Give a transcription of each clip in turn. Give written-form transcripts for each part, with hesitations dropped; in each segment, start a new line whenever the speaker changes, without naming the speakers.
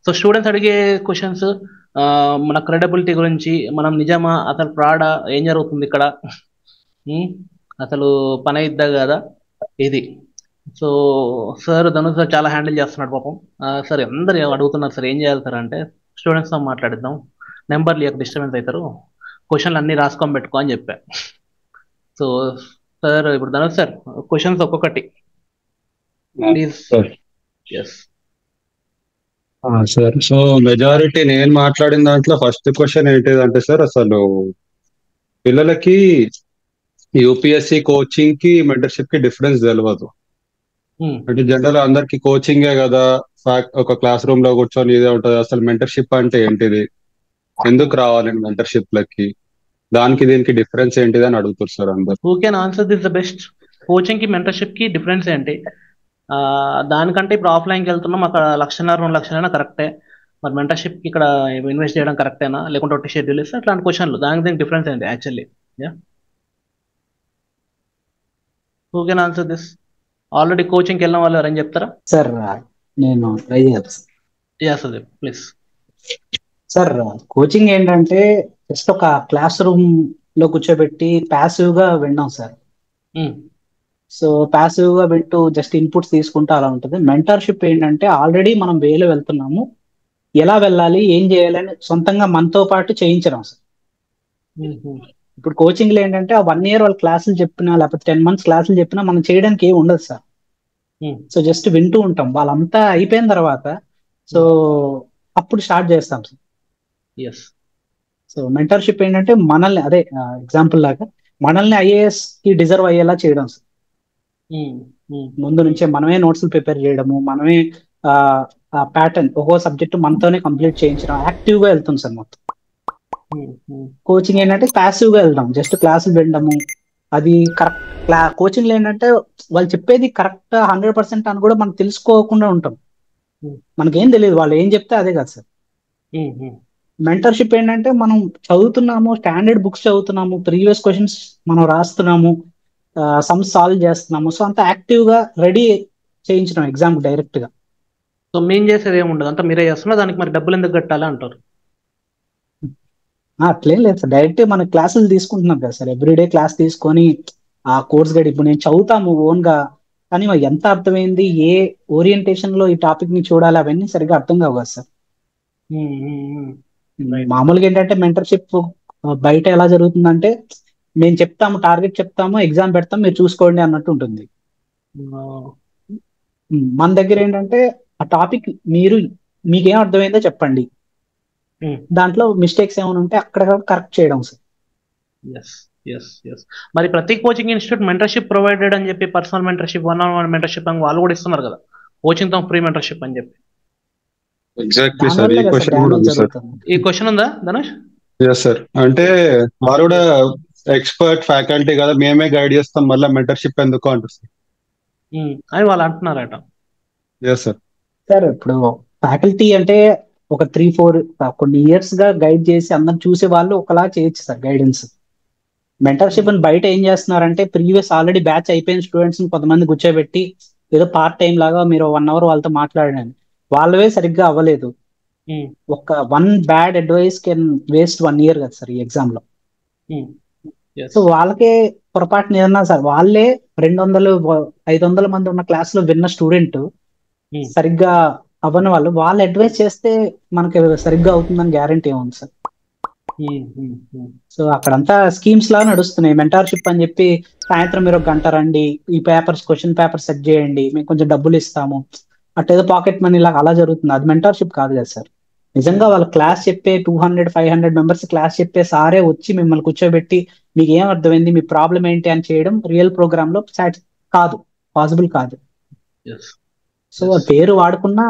So students అడిగే questions మన credibility గురించి, మనం నిజమా, అసలు ఫ్రాడా, ఏం జరుగుతుంది ఇక్కడ, ఉమ్, అసలు పని అయిద్దా కదా, ఇది. సో సార్ ధనుష్ సార్ చాలా హ్యాండిల్ చేస్తున్నాడు పాపం. సార్ అందరు అడుగుతున్నారు సార్ ఏం చేయాలి సార్ అంటే, స్టూడెంట్స్తో మాట్లాడిద్దాం, నెంబర్లు యొక్క డిస్టర్బెన్స్ అవుతారు, క్వశ్చన్లు అన్నీ రాసుకొని పెట్టుకో అని చెప్పా. సో సార్ ఇప్పుడు ధనుష్ సార్ క్వశ్చన్స్ ఒక్కొక్కటి please.
Sir
yes
sir, so majority నేను మాట్లాడిన దాంట్లో ఫస్ట్ క్వశ్చన్ ఏంటిదంటే సార్, అసలు పిల్లలకి యూపీఎస్సి కోచింగ్ కి మెంటర్షిప్ కి డిఫరెన్స్ తెలియదు. అంటే జనరల్ అందరికి కోచింగే కదా, ఒక క్లాస్ రూమ్ లో కూర్చొని ఇదే ఉంటది. అసలు మెంటర్షిప్ అంటే ఏంటిది, ఎందుకు రావాలి మెంటర్షిప్ లకి, దానికి దీనికి డిఫరెన్స్ ఏంటిది అని అడుగుతారు సార్ అందరు.
Who can answer this the best? Coaching కి మెంటర్షిప్ కి డిఫరెన్స్ ఏంటి? దానికంటే ఇప్పుడు ఆఫ్లైన్కి వెళ్తున్నాం, అక్కడ 1,00,000 2,00,000 కరెక్టే, మరి మెంటర్షిప్ కి ఇక్కడ ఇన్వెస్ట్ చేయడం కరెక్టేనా, లేకుంటే ఒకటి షెడ్యూల్ ఇస్తే అట్లాంటి క్వశ్చన్లు, దానికి దీనికి డిఫరెన్స్ ఏంటి actually? Yeah, who can answer this? Already కోచింగ్కి వెళ్ళిన వాళ్ళు ఎవరైనా చెప్తారా?
సార్ నేను ట్రై చేస్తాను.
Yeah Sudeep please.
Sir coaching ఏంటంటే జస్ట్ ఒక క్లాస్ రూమ్ లో కూర్చోబెట్టి ప్యాసివ్ గా విన్నాం సార్. సో ప్యాసివ్ గా వింటూ జస్ట్ ఇన్పుట్స్ తీసుకుంటూ అలా ఉంటుంది. మెంటర్షిప్ ఏంటంటే ఆల్రెడీ మనం వేలో వెళ్తున్నాము, ఎలా వెళ్ళాలి, ఏం చేయాలని సొంతంగా మనతో పాటు చేయించడం సార్. ఇప్పుడు కోచింగ్లో ఏంటంటే ఆ 1 year వాళ్ళు క్లాసులు చెప్పినా, లేకపోతే 10 months క్లాసులు చెప్పినా మనం చేయడానికి ఏమి ఉండదు సార్. సో జస్ట్ వింటూ ఉంటాం, వాళ్ళంతా అయిపోయిన తర్వాత సో అప్పుడు స్టార్ట్ చేస్తాం సార్. సో మెంటర్షిప్ ఏంటంటే మనల్ని, అదే ఎగ్జాంపుల్ లాగా మనల్ని ఐఏఎస్ కి డిజర్వ్ అయ్యేలా చేయడం సార్. ముందు నుంచే మనమే నోట్స్ ప్రిపేర్ చేయడము, మనమే ప్యాటర్న్ ఒక్కో సబ్జెక్ట్ మనతోనే కంప్లీట్ చేయించడం, యాక్టివ్ గా వెళ్తాం సార్ మొత్తం. కోచింగ్ ఏంటంటే ప్యాసివ్ గా వెళ్దాం, జస్ట్ క్లాసులు వినడము, అది కరెక్ట్. కోచింగ్ లో ఏంటంటే వాళ్ళు చెప్పేది కరెక్ట్ 100% అని కూడా మనం తెలుసుకోకుండా ఉంటాం, మనకేం తెలియదు, వాళ్ళు ఏం చెప్తే అదే కదా సార్. మెంటర్షిప్ ఏంటంటే మనం చదువుతున్నాము, స్టాండర్డ్ బుక్స్ చదువుతున్నాము, ప్రీవియస్ క్వశ్చన్స్ మనం రాస్తున్నాము, సమ్స్ సాల్వ్ చేస్తున్నాము. సో అంత యాక్టివ్ గా రెడీ చేయించడం ఎగ్జామ్ డైరెక్ట్ గా.
సో మేము చేసేది ఏముండదు, అంతా మీరే చేస్తున్నా, దానికి మరి డబ్బులు ఎందుకు కట్టాలి అంటారు?
అట్లేం లేదు సార్, డైరెక్ట్ మన క్లాసులు తీసుకుంటున్నాం కదా సార్, ఎవ్రీడే క్లాస్ తీసుకొని ఆ కోర్స్ గైడ్ ఇప్పుడు నేను చదువుతాము ఓన్ గా, కానీ ఎంత అర్థమైంది, ఏ ఓరియంటేషన్ లో ఈ టాపిక్ ని చూడాలి, అవన్నీ సరిగ్గా అర్థం కావు కదా సార్. మామూలుగా ఏంటంటే మెంటర్షిప్ బయట ఎలా జరుగుతుందంటే మేము చెప్తాము, టార్గెట్ చెప్తాము, ఎగ్జామ్ పెడతాం, మీరు చూసుకోండి అన్నట్టు ఉంటుంది. మన దగ్గర ఏంటంటే ఆ టాపిక్ మీకేం అర్థమైందో చెప్పండి, దాంట్లో మిస్టేక్స్ ఏమైనా ఉంటే అక్కడ కరెక్ట్ చేయడం సార్.
మరి ప్రతి కోచింగ్ ఇన్స్టిట్యూట్ మెంటర్షిప్ ప్రొవైడెడ్ అని చెప్పి, పర్సనల్ మెంటర్షిప్, 1-on-1 మెంటర్షిప్ అని వాళ్ళు కూడా ఇస్తున్నారు కదా, కోచింగ్ తో ఫ్రీ మెంటర్షిప్ అని చెప్పి.
ఎగ్జాక్ట్లీ సార్, ఈ క్వశ్చన్ కూడా ఉంది సార్.
ఈ క్వశ్చన్ ఉందా ధనుష్?
ఎస్ సార్, అంటే వారు కూడా ఎక్స్పర్ట్ ఫ్యాకల్టీ కదా, మేమే గైడ్ చేస్తాం, మళ్ళీ మెంటర్షిప్ ఎందుకు అంటారు
అని వాళ్ళు అంటున్నారట.
Yes sir.
సార్ ఇప్పుడు ఫ్యాకల్టీ అంటే ఒక 3-4 కొన్ని ఇయర్స్ గా గైడ్ చేసి అందరు చూసే వాళ్ళు ఒకలా చేయొచ్చు సార్ గైడెన్స్. మెంటర్షిప్ అని బయట ఏం చేస్తున్నారంటే ప్రీవియస్ ఆల్రెడీ బ్యాచ్ అయిపోయిన స్టూడెంట్స్ ని కొంతమంది కూర్చోబెట్టి ఏదో పార్ట్ టైం లాగా మీరు 1 hour వాళ్ళతో మాట్లాడండి, వాళ్ళవే సరిగ్గా అవ్వలేదు, ఒక 1 bad advice can waste 1 year కదా సార్ ఈ ఎగ్జామ్ లో. సో వాళ్ళకే పొరపాటున ఏదన్నా సార్, వాళ్ళే 200-500 మంది ఉన్న క్లాస్ లో విన్న స్టూడెంట్ సరిగ్గా అవ్వని వాళ్ళు అడ్వైస్ చేస్తే మనకి సరిగ్గా అవుతుందని గ్యారంటీ ఏముంది సార్. సో అక్కడంతా స్కీమ్స్ లాగా నడుస్తున్నాయి. మెంటార్షిప్ అని చెప్పి సాయంత్రం మీరు 1 గంట రండి, ఈ క్వశ్చన్ పేపర్ సెట్ చేయండి, మేము కొంచెం డబ్బులు ఇస్తాము, అట్టేదో పాకెట్ మనీ లాగా అలా జరుగుతుంది. అది మెంటార్షిప్ కాదు కదా సార్. నిజంగా వాళ్ళు క్లాస్ చెప్పే 200-500 మెంబర్స్ క్లాస్ చెప్పే సారే వచ్చి మిమ్మల్ని కూర్చోబెట్టి మీకు ఏం అర్థమైంది, మీ ప్రాబ్లం ఏంటి అని చేయడం రియల్ ప్రోగ్రామ్ లో కాదు, పాసిబుల్ కాదు. సో పేరు వాడుకున్నా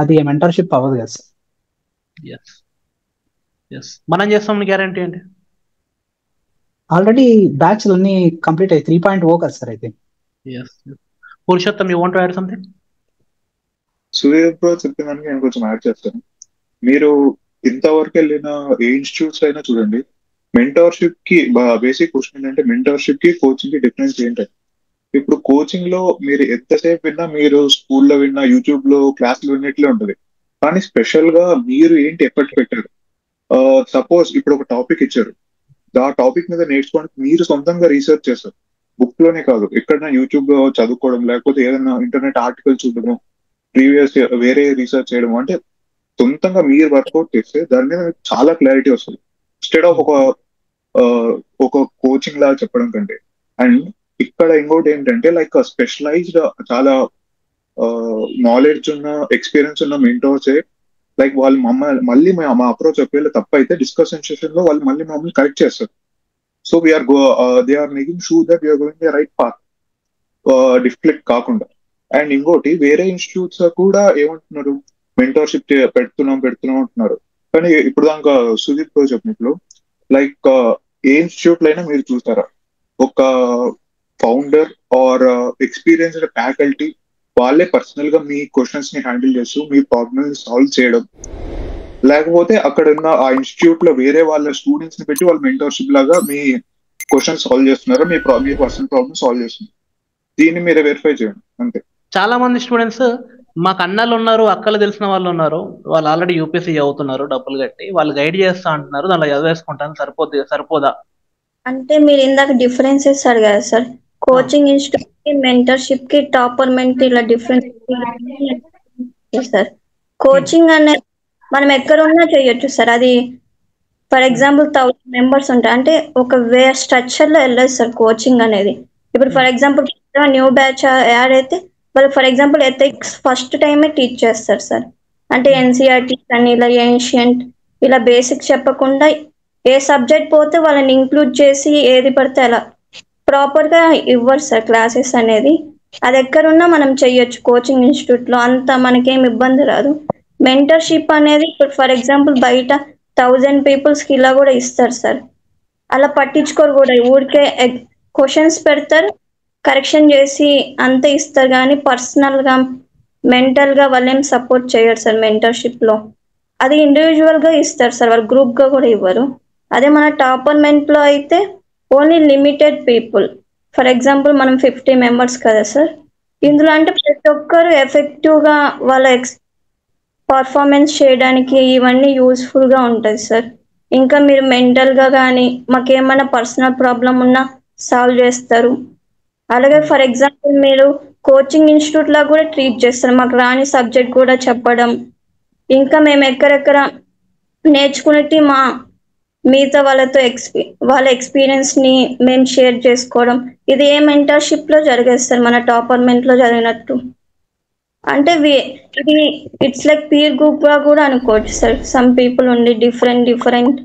అది మెంటర్షిప్ అవ్వదు కదా సార్.
మనం చేస్తాం గ్యారంటీ ఏంటి?
ఆల్రెడీ బ్యాచ్ అన్ని కంప్లీట్ అయ్యి 3.0 కదా సార్ అయితే.
Purushottam, you want to add something?
Sudeep bro చెప్పినానికి నేను కొంచెం యాడ్ చేస్తాను. మీరు ఇంతవరకు వెళ్ళిన ఏ ఇన్స్టిట్యూట్స్ అయినా చూడండి, మెంటర్షిప్ కి బేసిక్ క్వశ్చన్ ఏంటంటే మెంటర్షిప్ కి కోచింగ్ కి డిఫరెన్స్ ఏంటంటే, ఇప్పుడు కోచింగ్ లో మీరు ఎంతసేపు విన్నా, మీరు స్కూల్లో విన్నా, యూట్యూబ్ లో క్లాసులు విన్నట్లే ఉంటుంది. కానీ స్పెషల్ గా మీరు ఏంటి ఎఫర్ట్ పెట్టారు. సపోజ్ ఇప్పుడు ఒక టాపిక్ ఇచ్చారు, ఆ టాపిక్ మీద నేర్చుకోవడానికి మీరు సొంతంగా రీసెర్చ్ చేస్తారు. బుక్ లోనే కాదు, ఎక్కడైనా యూట్యూబ్ లో చదువుకోవడం, లేకపోతే ఏదైనా ఇంటర్నెట్ ఆర్టికల్ చూడడము, ప్రీవియస్ వేరే రీసెర్చ్ చేయడం, అంటే సొంతంగా మీరు వర్కౌట్ చేస్తే దాని మీద మీకు చాలా క్లారిటీ వస్తుంది, ఇన్స్టెడ్ ఆఫ్ ఒక కోచింగ్ లాగా చెప్పడం కంటే. అండ్ ఇక్కడ ఇంకోటి ఏంటంటే లైక్ స్పెషలైజ్డ్ చాలా నాలెడ్జ్ ఉన్న ఎక్స్పీరియన్స్ ఉన్న మెంటోర్సే లైక్ వాళ్ళు మళ్ళీ మా అప్రోచ్ ఒకవేళ తప్పైతే డిస్కషన్ సెషన్ లో వాళ్ళు మళ్ళీ మమ్మల్ని కరెక్ట్ చేస్తారు. So we're they are making sure that we're going the right path, deflect కాకుండా. అండ్ ఇంకోటి వేరే ఇన్స్టిట్యూట్స్ కూడా ఏమంటున్నారు, మెంటర్షిప్ పెడుతున్నాం అంటున్నారు. కానీ ఇప్పుడు దాకా సుదీప్ చెప్పినట్లు లైక్ ఏ ఇన్స్టిట్యూట్ లో అయినా మీరు చూస్తారా, ఒక ఫౌండర్ ఆర్ ఎక్స్పీరియన్స్డ్ ఫ్యాకల్టీ వాళ్ళే పర్సనల్ గా మీ క్వశ్చన్స్ ని హ్యాండిల్ చేస్తూ మీ ప్రాబ్లమ్ సాల్వ్ చేయడం, లేకపోతే అక్కడ ఉన్న ఆ ఇన్స్టిట్యూట్ లో వేరే వాళ్ళ స్టూడెంట్స్ ని పెట్టి వాళ్ళు మెంటర్షిప్ లాగా మీ క్వశ్చన్ సాల్వ్ చేస్తున్నారా, మీ పర్సనల్ ప్రాబ్లమ్ సాల్వ్ చేస్తున్నారు. దీన్ని మీరు వెరిఫై చేయండి అంతే.
చాలా మంది స్టూడెంట్స్ మాకు అన్నలు ఉన్నారు, అక్కలు తెలిసిన వాళ్ళు ఉన్నారు, వాళ్ళు ఆల్రెడీ యూపీఎస్సీ చదువుతున్నారు, డబ్బులు కట్టి వాళ్ళు గైడ్ చేస్తా అంటున్నారు, దాంట్లో చదివేసుకుంటాను సరిపోదా?
అంటే మీరు ఇందాక డిఫరెన్సెస్ అడిగారు సార్, కోచింగ్ ఇన్స్టిట్యూట్ కి మెంటర్షిప్ కి టాపర్ మెంటర్ ఇలా డిఫరెన్స్ సార్. కోచింగ్ అనేది మనం ఎక్కడ ఉన్నా చేయొచ్చు సార్. అది ఫర్ ఎగ్జాంపుల్ 1000 మెంబర్స్ ఉంటాయి అంటే ఒక స్ట్రక్చర్ లో వెళ్ళదు సార్ కోచింగ్ అనేది. ఇప్పుడు for example new batch add అయితే వాళ్ళు ఫర్ ఎగ్జాంపుల్ ఎథిక్స్ ఫస్ట్ టైమే టీచ్ చేస్తారు సార్. అంటే ఎన్సీఆర్టీ అని ఇలా ఏన్షియంట్ ఇలా బేసిక్ చెప్పకుండా ఏ సబ్జెక్ట్ పోతే వాళ్ళని ఇంక్లూడ్ చేసి ఏది పడితే అలా ప్రాపర్ గా ఇవ్వరు సార్ క్లాసెస్ అనేది. అది ఎక్కడున్నా మనం చెయ్యొచ్చు కోచింగ్ ఇన్స్టిట్యూట్ లో, అంత మనకేం ఇబ్బంది రాదు. మెంటర్షిప్ అనేది ఇప్పుడు ఫర్ ఎగ్జాంపుల్ బయట 1000 పీపుల్స్ కి ఇలా కూడా ఇస్తారు సార్. అలా పట్టించుకోరు కూడా, ఊరికే క్వశ్చన్స్ పెడతారు, కరెక్షన్ చేసి అంతే ఇస్తారు, కానీ పర్సనల్ గా మెంటల్ గా వాళ్ళేం సపోర్ట్ చేయరు సార్ మెంటర్షిప్ లో. అది ఇండివిజువల్ గా ఇస్తారు సార్, వాళ్ళు గ్రూప్ గా కూడా ఇవ్వరు. అదే మన టాపర్మెంట్ లో అయితే only limited people, for example మనం 50 మెంబర్స్ కదా సార్. ఇందులో అంటే ప్రతి ఒక్కరు ఎఫెక్టివ్ గా వాళ్ళ పర్ఫార్మెన్స్ చేయడానికి ఇవన్నీ యూస్ఫుల్ గా ఉంటుంది సార్. ఇంకా మీరు మెంటల్ గా కానీ మాకేమైనా పర్సనల్ ప్రాబ్లం ఉన్నా సాల్వ్ చేస్తారు. అలాగే ఫర్ ఎగ్జాంపుల్ మీరు కోచింగ్ ఇన్స్టిట్యూట్ లా కూడా ట్రీట్ చేస్తారు, మాకు రాని సబ్జెక్ట్ కూడా చెప్పడం. ఇంకా మేము ఎక్కడెక్కడ నేర్చుకునేటి మిగతా వాళ్ళతో వాళ్ళ ఎక్స్పీరియన్స్ ని మేము షేర్ చేసుకోవడం, ఇది ఏ మెంటర్షిప్ లో జరిగేది సార్ మన టాపర్మెంట్ లో జరిగినట్టు. అంటే ఇది ఇట్స్ లైక్ పీర్ గ్రూప్ గా కూడా అనుకోవచ్చు సార్. సమ్ పీపుల్ ఉండి డిఫరెంట్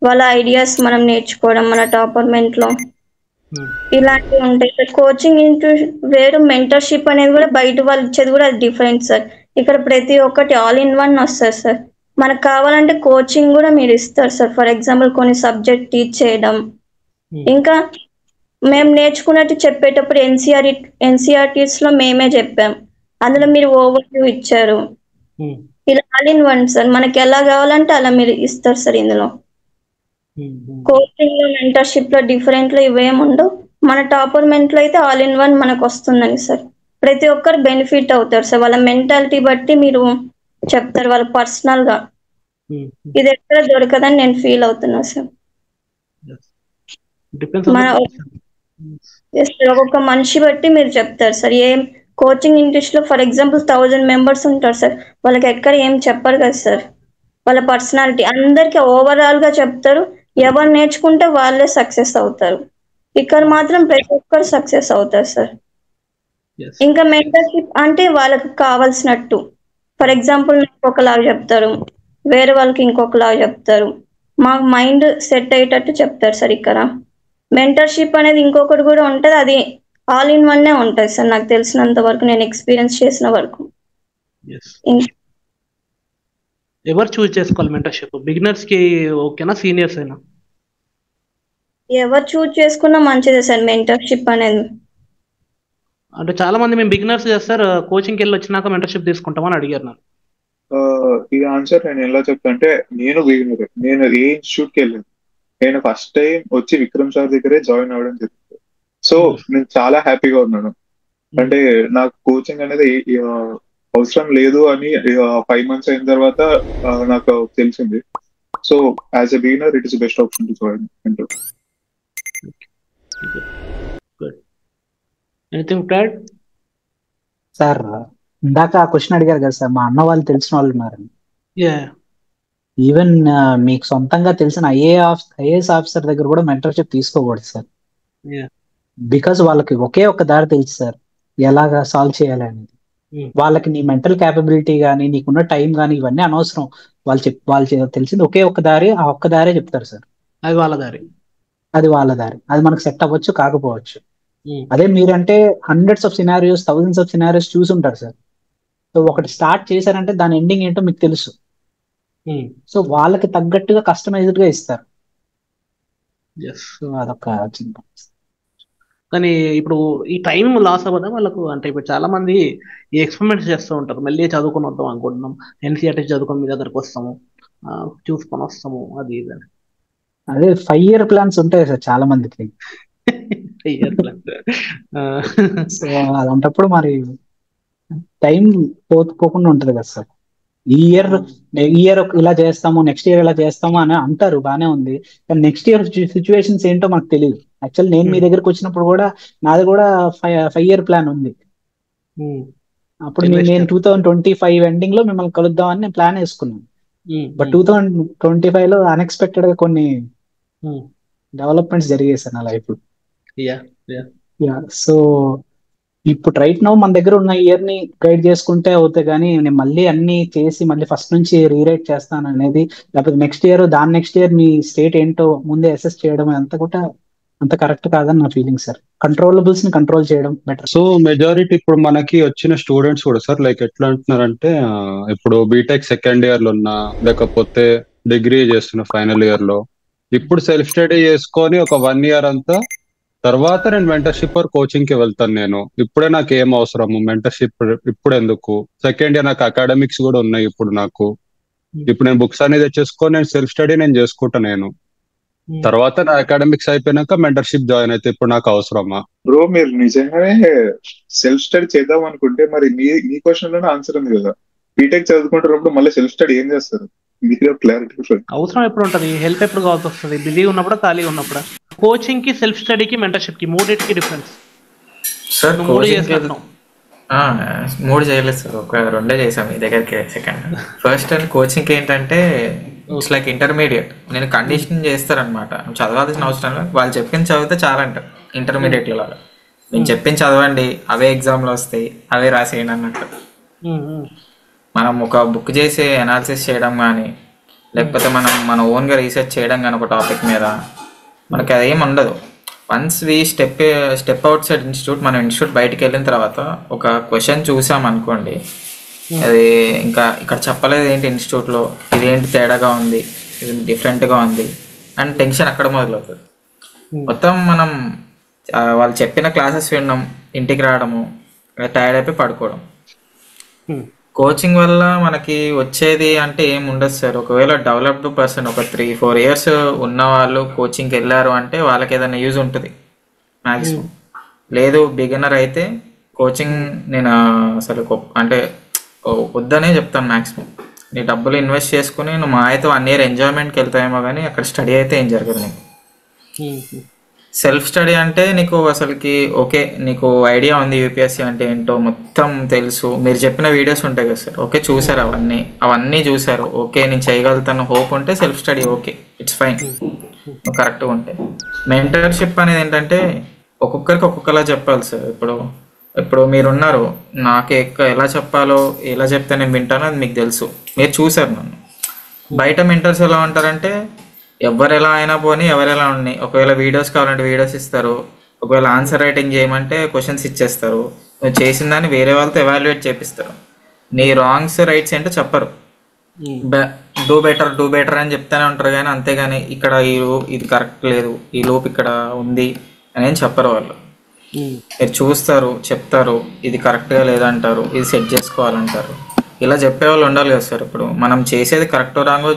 వాళ్ళ ఐడియాస్ మనం నేర్చుకోవడం మన టాపర్మెంట్ లో ఇలాంటివి ఉంటాయి సార్. కోచింగ్ వేరు, మెంటర్షిప్ అనేది కూడా బయట వాళ్ళు ఇచ్చేది కూడా డిఫరెంట్ సార్. ఇక్కడ ప్రతి ఒక్కటి ఆల్ ఇన్ వన్ వస్తుంది సార్. మనకు కావాలంటే కోచింగ్ కూడా మీరు ఇస్తారు సార్, ఫర్ ఎగ్జాంపుల్ కొన్ని సబ్జెక్ట్ టీచ్ చేయడం. ఇంకా మేము నేర్చుకున్నట్టు చెప్పేటప్పుడు ఎన్సీఆర్టీస్ లో మేమే చెప్పాం, అందులో మీరు ఓవర్ వ్యూ ఇచ్చారు. ఇలా ఆల్ ఇన్ వన్ సార్, మనకి ఎలా కావాలంటే అలా మీరు ఇస్తారు సార్. ఇందులో కోచింగ్ మెంటర్షిప్ లో డిఫరెంట్ లో ఇవేం ఉండవు, మన టాపర్మెంట్ లో అయితే ఆల్ ఇన్ వన్ మనకు వస్తుందని సార్. ప్రతి ఒక్కరు బెనిఫిట్ అవుతారు సార్, వాళ్ళ మెంటాలిటీ బట్టి మీరు చెప్తారు, వాళ్ళ పర్సనల్ గా. ఇది ఎక్కడ దొరకదని నేను ఫీల్ అవుతున్నా సార్. ఒక్కొక్క మనిషి బట్టి మీరు చెప్తారు సార్. ఏం కోచింగ్ ఇంట్రెస్ట్ లో ఫర్ ఎగ్జాంపుల్ 1000 మెంబర్స్ ఉంటారు సార్, వాళ్ళకి ఎక్కడ ఏం చెప్పరు కదా సార్. వాళ్ళ పర్సనాలిటీ అందరికి ఓవరాల్ గా చెప్తారు, ఎవరు నేర్చుకుంటే వాళ్ళే సక్సెస్ అవుతారు. ఇక్కడ మాత్రం ప్రతి ఒక్కరు సక్సెస్ అవుతారు సార్. ఇంకా మెంటర్షిప్ అంటే వాళ్ళకి కావాల్సినట్టు, ఫర్ ఎగ్జాంపుల్ నాకు ఒకలాగా చెప్తారు, వేరే వాళ్ళకి ఇంకొకలాగా చెప్తారు, మాకు మైండ్ సెట్ అయ్యేటట్టు చెప్తారు సార్. ఇక్కడ మెంటర్షిప్ అనేది ఇంకొకటి కూడా ఉంటుంది, అది ఆల్ ఇన్ వన్ ఉంటుంది సార్ నాకు తెలిసినంత వరకు, నేను ఎక్స్పీరియన్స్ చేసిన వరకు.
ఎవరు చూస్ చేసుకోవాలి మెంటర్షిప్? బిగినర్స్ కి ఓకేనా, సీనియర్స్ అయినా?
ఎవరు చూస్ చేసుకున్నా మంచిదే సార్ మెంటర్షిప్ అనేది.
అంటే చాలా మంది మేము బిగినర్స్ చేస్తారు, కోచింగ్కి వెళ్ళి వచ్చినాక మెంటర్షిప్ తీసుకుంటామని అడిగారు నాకు.
ఈ ఆన్సర్ నేను ఎలా చెప్తా అంటే, నేను బిగినర్, నేను ఏ ఇన్స్టిట్యూట్కి వెళ్ళాను, నేను ఫస్ట్ టైం వచ్చి విక్రమ్ సార్ దగ్గరే జాయిన్ అవ్వడం జరిగింది. సో నేను చాలా హ్యాపీగా ఉన్నాను. అంటే నాకు కోచింగ్ అనేది అవసరం లేదు అని 5 months అయిన తర్వాత నాకు తెలిసింది. So as a beginner it is best option to join mentor.
Good. Anything to add?
Sir ఇందాక క్వశ్చన్ అడిగారు కదా సార్, మా అన్న వాళ్ళు తెలిసిన వాళ్ళు ఉన్నారని.
యా.
ఈవెన్ మీకు సొంతంగా తెలిసిన ఐఏఎస్ ఆఫీసర్ దగ్గర కూడా మెంటర్షిప్ తీసుకోకూడదు సార్.
యా.
బికాస్ వాళ్ళకి ఒకే ఒక దారి తెలుసు సార్ ఎలాగా సాల్వ్ చేయాలి అనేది. వాళ్ళకి నీ మెంటల్ క్యాపబిలిటీ కానీ నీకున్న టైం కానీ ఇవన్నీ అనవసరం. వాళ్ళు తెలిసింది ఒకే ఒక్క దారి, ఆ ఒక్క దారే చెప్తారు సార్.
అది వాళ్ళ దారి.
అది మనకు సెట్ అవ్వచ్చు కాకపోవచ్చు. అదే మీరంటే hundreds of scenarios, thousands of scenarios చూసుంటారు సార్. సో ఒకటి స్టార్ట్ చేశారంటే దాని ఎండింగ్ ఏంటో మీకు తెలుసు. సో వాళ్ళకి తగ్గట్టుగా కస్టమైజ్డ్ గా ఇస్తారు. సో అదొక చిన్న.
కానీ ఇప్పుడు ఈ టైం లాస్ అవ్వదా వాళ్ళకు? అంటే ఇప్పుడు చాలా మంది ఈ ఎక్స్పెరిమెంట్స్ చేస్తూ ఉంటారు. మళ్ళీ చదువుకొని వద్దాం అనుకుంటున్నాం, ఎన్సీఆర్టీ చదువుకొని మీ దగ్గరకు వస్తాము, చూసుకొని వస్తాము, అది ఇది అని.
అదే 5 year plans ఉంటాయి సార్ చాలా మందికి. సో అలాంటప్పుడు మరి టైం పోకుండా ఉంటది కదా సార్. ఈ ఇయర్ ఇలా చేస్తాము, నెక్స్ట్ ఇయర్ ఇలా చేస్తాము అని అంటారు, బానే ఉంది. కానీ నెక్స్ట్ ఇయర్ సిచ్యువేషన్స్ ఏంటో మనకు తెలియదు. యాక్చువల్ నేను మీ దగ్గరకు వచ్చినప్పుడు కూడా నాది కూడా 5 year ప్లాన్ ఉంది. అప్పుడు నేను 2025 ఎండింగ్ లో మిమ్మల్ని కలుద్దామని నేను ప్లాన్ వేసుకున్నాను. బట్ 2025 లో అన్ఎక్స్పెక్టెడ్ గా కొన్ని డెవలప్మెంట్స్ జరిగాయి సార్ నా లైఫ్ లో. సో ఇప్పుడు రైట్ నౌ మన దగ్గర ఉన్న ఇయర్ ని గైడ్ చేసుకుంటే అవుతాయి, కానీ నేను మళ్ళీ అన్ని చేసి మళ్ళీ ఫస్ట్ నుంచి రీరైట్ చేస్తాను అనేది, లేకపోతే నెక్స్ట్ ఇయర్ దాని నెక్స్ట్ ఇయర్ మీ స్టేట్ ఏంటో ముందే అసెస్ చేయడం అంత కరెక్ట్ కాదని నా ఫీలింగ్ సార్. కంట్రోలబుల్స్ ని కంట్రోల్ చేయడం బెటర్.
సో మెజారిటీ ఇప్పుడు మనకి వచ్చిన స్టూడెంట్స్ కూడా సార్ లైక్ ఎట్లా అంటున్నారంటే, ఇప్పుడు బీటెక్ సెకండ్ ఇయర్ లో ఉన్నా, లేకపోతే డిగ్రీ చేస్తున్న ఫైనల్ ఇయర్ లో, ఇప్పుడు సెల్ఫ్ స్టడీ చేసుకొని ఒక 1 year అంతా తర్వాత నేను మెంటర్షిప్ ఆర్ కోచింగ్ కి వెళ్తాను. నేను ఇప్పుడే నాకు ఏం అవసరము మెంటర్షిప్ ఇప్పుడు ఎందుకు, సెకండ్ ఇయర్ నాకు అకాడమిక్స్ కూడా ఉన్నాయి. ఇప్పుడు నేను బుక్స్ అనేది తెచ్చేసుకొని నేను సెల్ఫ్ స్టడీ నేను చేసుకుంటాను. నేను తర్వాత నా అకాడమిక్స్ అయిపోయినాక మెంటర్షిప్ జాయిన్ అయితే ఇప్పుడు నాకు అవసరమా?
బ్రో మీరు నిజంగానే సెల్ఫ్ స్టడీ చేద్దాం అనుకుంటే మరి మీ క్వశ్చన్ లోనే ఆన్సర్ ఉంది కదా. బీటెక్ చదువుకుంటున్నప్పుడు మళ్ళీ సెల్ఫ్ స్టడీ ఏం చేస్తారు? క్లారిటీ
అవసరం ఎప్పుడు ఉంటుంది, హెల్ప్ ఎప్పుడు కావాల్సి వస్తుంది, బిజీ ఉన్నప్పుడు, ఖాళీ ఉన్నప్పుడు. కోచింగ్ కి, సెల్ఫ్ స్టడీకి, మెంటర్షిప్ కి మూడింటికి డిఫరెన్స్
సార్. 3 చేయలేదు సార్, ఒక 2 చేసాం మీ దగ్గరికి. సెకండ్ ఫస్ట్ అండ్ కోచింగ్ ఏంటంటే ఇట్స్ లైక్ ఇంటర్మీడియట్. నేను కండిషన్ చేస్తారనమాట, చదవాల్సిన అవసరం లేదు, వాళ్ళు చెప్పింది చదివితే చాలంట. ఇంటర్మీడియట్ లాగా నేను చెప్పింది చదవండి, అవే ఎగ్జామ్లో వస్తాయి, అవే రాసేయండి అన్నట్టు. మనం ఒక బుక్ చేసి అనాలిసిస్ చేయడం కానీ, లేకపోతే మన ఓన్గా రీసెర్చ్ చేయడం కానీ ఒక టాపిక్ మీద, మనకి అదేం ఉండదు. Once we step outside institute, మనం ఇన్స్టిట్యూట్ బయటికి వెళ్ళిన తర్వాత ఒక క్వశ్చన్ చూసాం అనుకోండి, అది ఇంకా ఇక్కడ చెప్పలేదు ఏంటి ఇన్స్టిట్యూట్లో, ఇదేంటి తేడాగా ఉంది, ఇది డిఫరెంట్గా ఉంది అండ్ టెన్షన్ అక్కడ మొదలవుతుంది. మొత్తం మనం వాళ్ళు చెప్పిన క్లాసెస్ వినడం, ఇంటికి రావడము, టైర్డ్ అయిపోయి పడుకోవడం. కోచింగ్ వల్ల మనకి వచ్చేది అంటే ఏం ఉండదు సార్. ఒకవేళ డెవలప్డ్ పర్సన్ ఒక 3-4 years ఉన్న వాళ్ళు కోచింగ్కి వెళ్ళారు అంటే వాళ్ళకి ఏదైనా యూజ్ ఉంటుంది మ్యాక్సిమం. లేదు బిగినర్ అయితే కోచింగ్ నేను అసలు అంటే వద్దనే చెప్తాను మ్యాక్సిమం. నీ డబ్బులు ఇన్వెస్ట్ చేసుకుని నువ్వు మా అయితే 1 year ఎంజాయ్మెంట్కి వెళ్తాయేమో కానీ అక్కడ స్టడీ అయితే ఏం జరగదు నీకు. సెల్ఫ్ స్టడీ అంటే నీకు అసలుకి ఓకే, నీకు ఐడియా ఉంది యూపీఎస్సీ అంటే ఏంటో మొత్తం తెలుసు, మీరు చెప్పిన వీడియోస్ ఉంటాయి కదా సార్, ఓకే చూసారు, అవన్నీ చూసారు, ఓకే నేను చేయగలుగుతాను హోప్ ఉంటే self study okay, it's fine కరెక్ట్గా ఉంటే. మెంటర్షిప్ అనేది ఏంటంటే ఒక్కొక్కరికి ఒక్కొక్కలా చెప్పాలి సార్. ఇప్పుడు మీరున్నారు, నాకు ఎలా చెప్పాలో, ఎలా చెప్తే నేను వింటానో అది మీకు తెలుసు, మీరు చూసారు నన్ను. బయట మెంటర్స్ ఎలా ఉంటారంటే ఎవరు ఎలా అయినా పోనీ, ఎవరు ఎలా ఉన్నాయి, ఒకవేళ వీడియోస్ కావాలంటే వీడియోస్ ఇస్తారు, ఒకవేళ ఆన్సర్ రైటింగ్ చేయమంటే క్వశ్చన్స్ ఇచ్చేస్తారు, నువ్వు చేసిన దాన్ని వేరే వాళ్ళతో ఎవాల్యుయేట్ చేపిస్తారు. నీ రాంగ్స్ రైట్స్ ఏంటో చెప్పరు, డూ బెటర్ అని చెప్తానే ఉంటారు. కానీ అంతేగాని ఇక్కడ ఇది కరెక్ట్ లేదు, ఈ లూప్ ఇక్కడ ఉంది అని చెప్పరు వాళ్ళు. మీరు చూస్తారు, చెప్తారు, ఇది కరెక్ట్గా లేదంటారు, ఇది సెట్ చేసుకోవాలంటారు. ఇలా చెప్పేవాళ్ళు ఉండాలి కదా సార్. ఇప్పుడు మనం చేసేది కరెక్టో రాంగో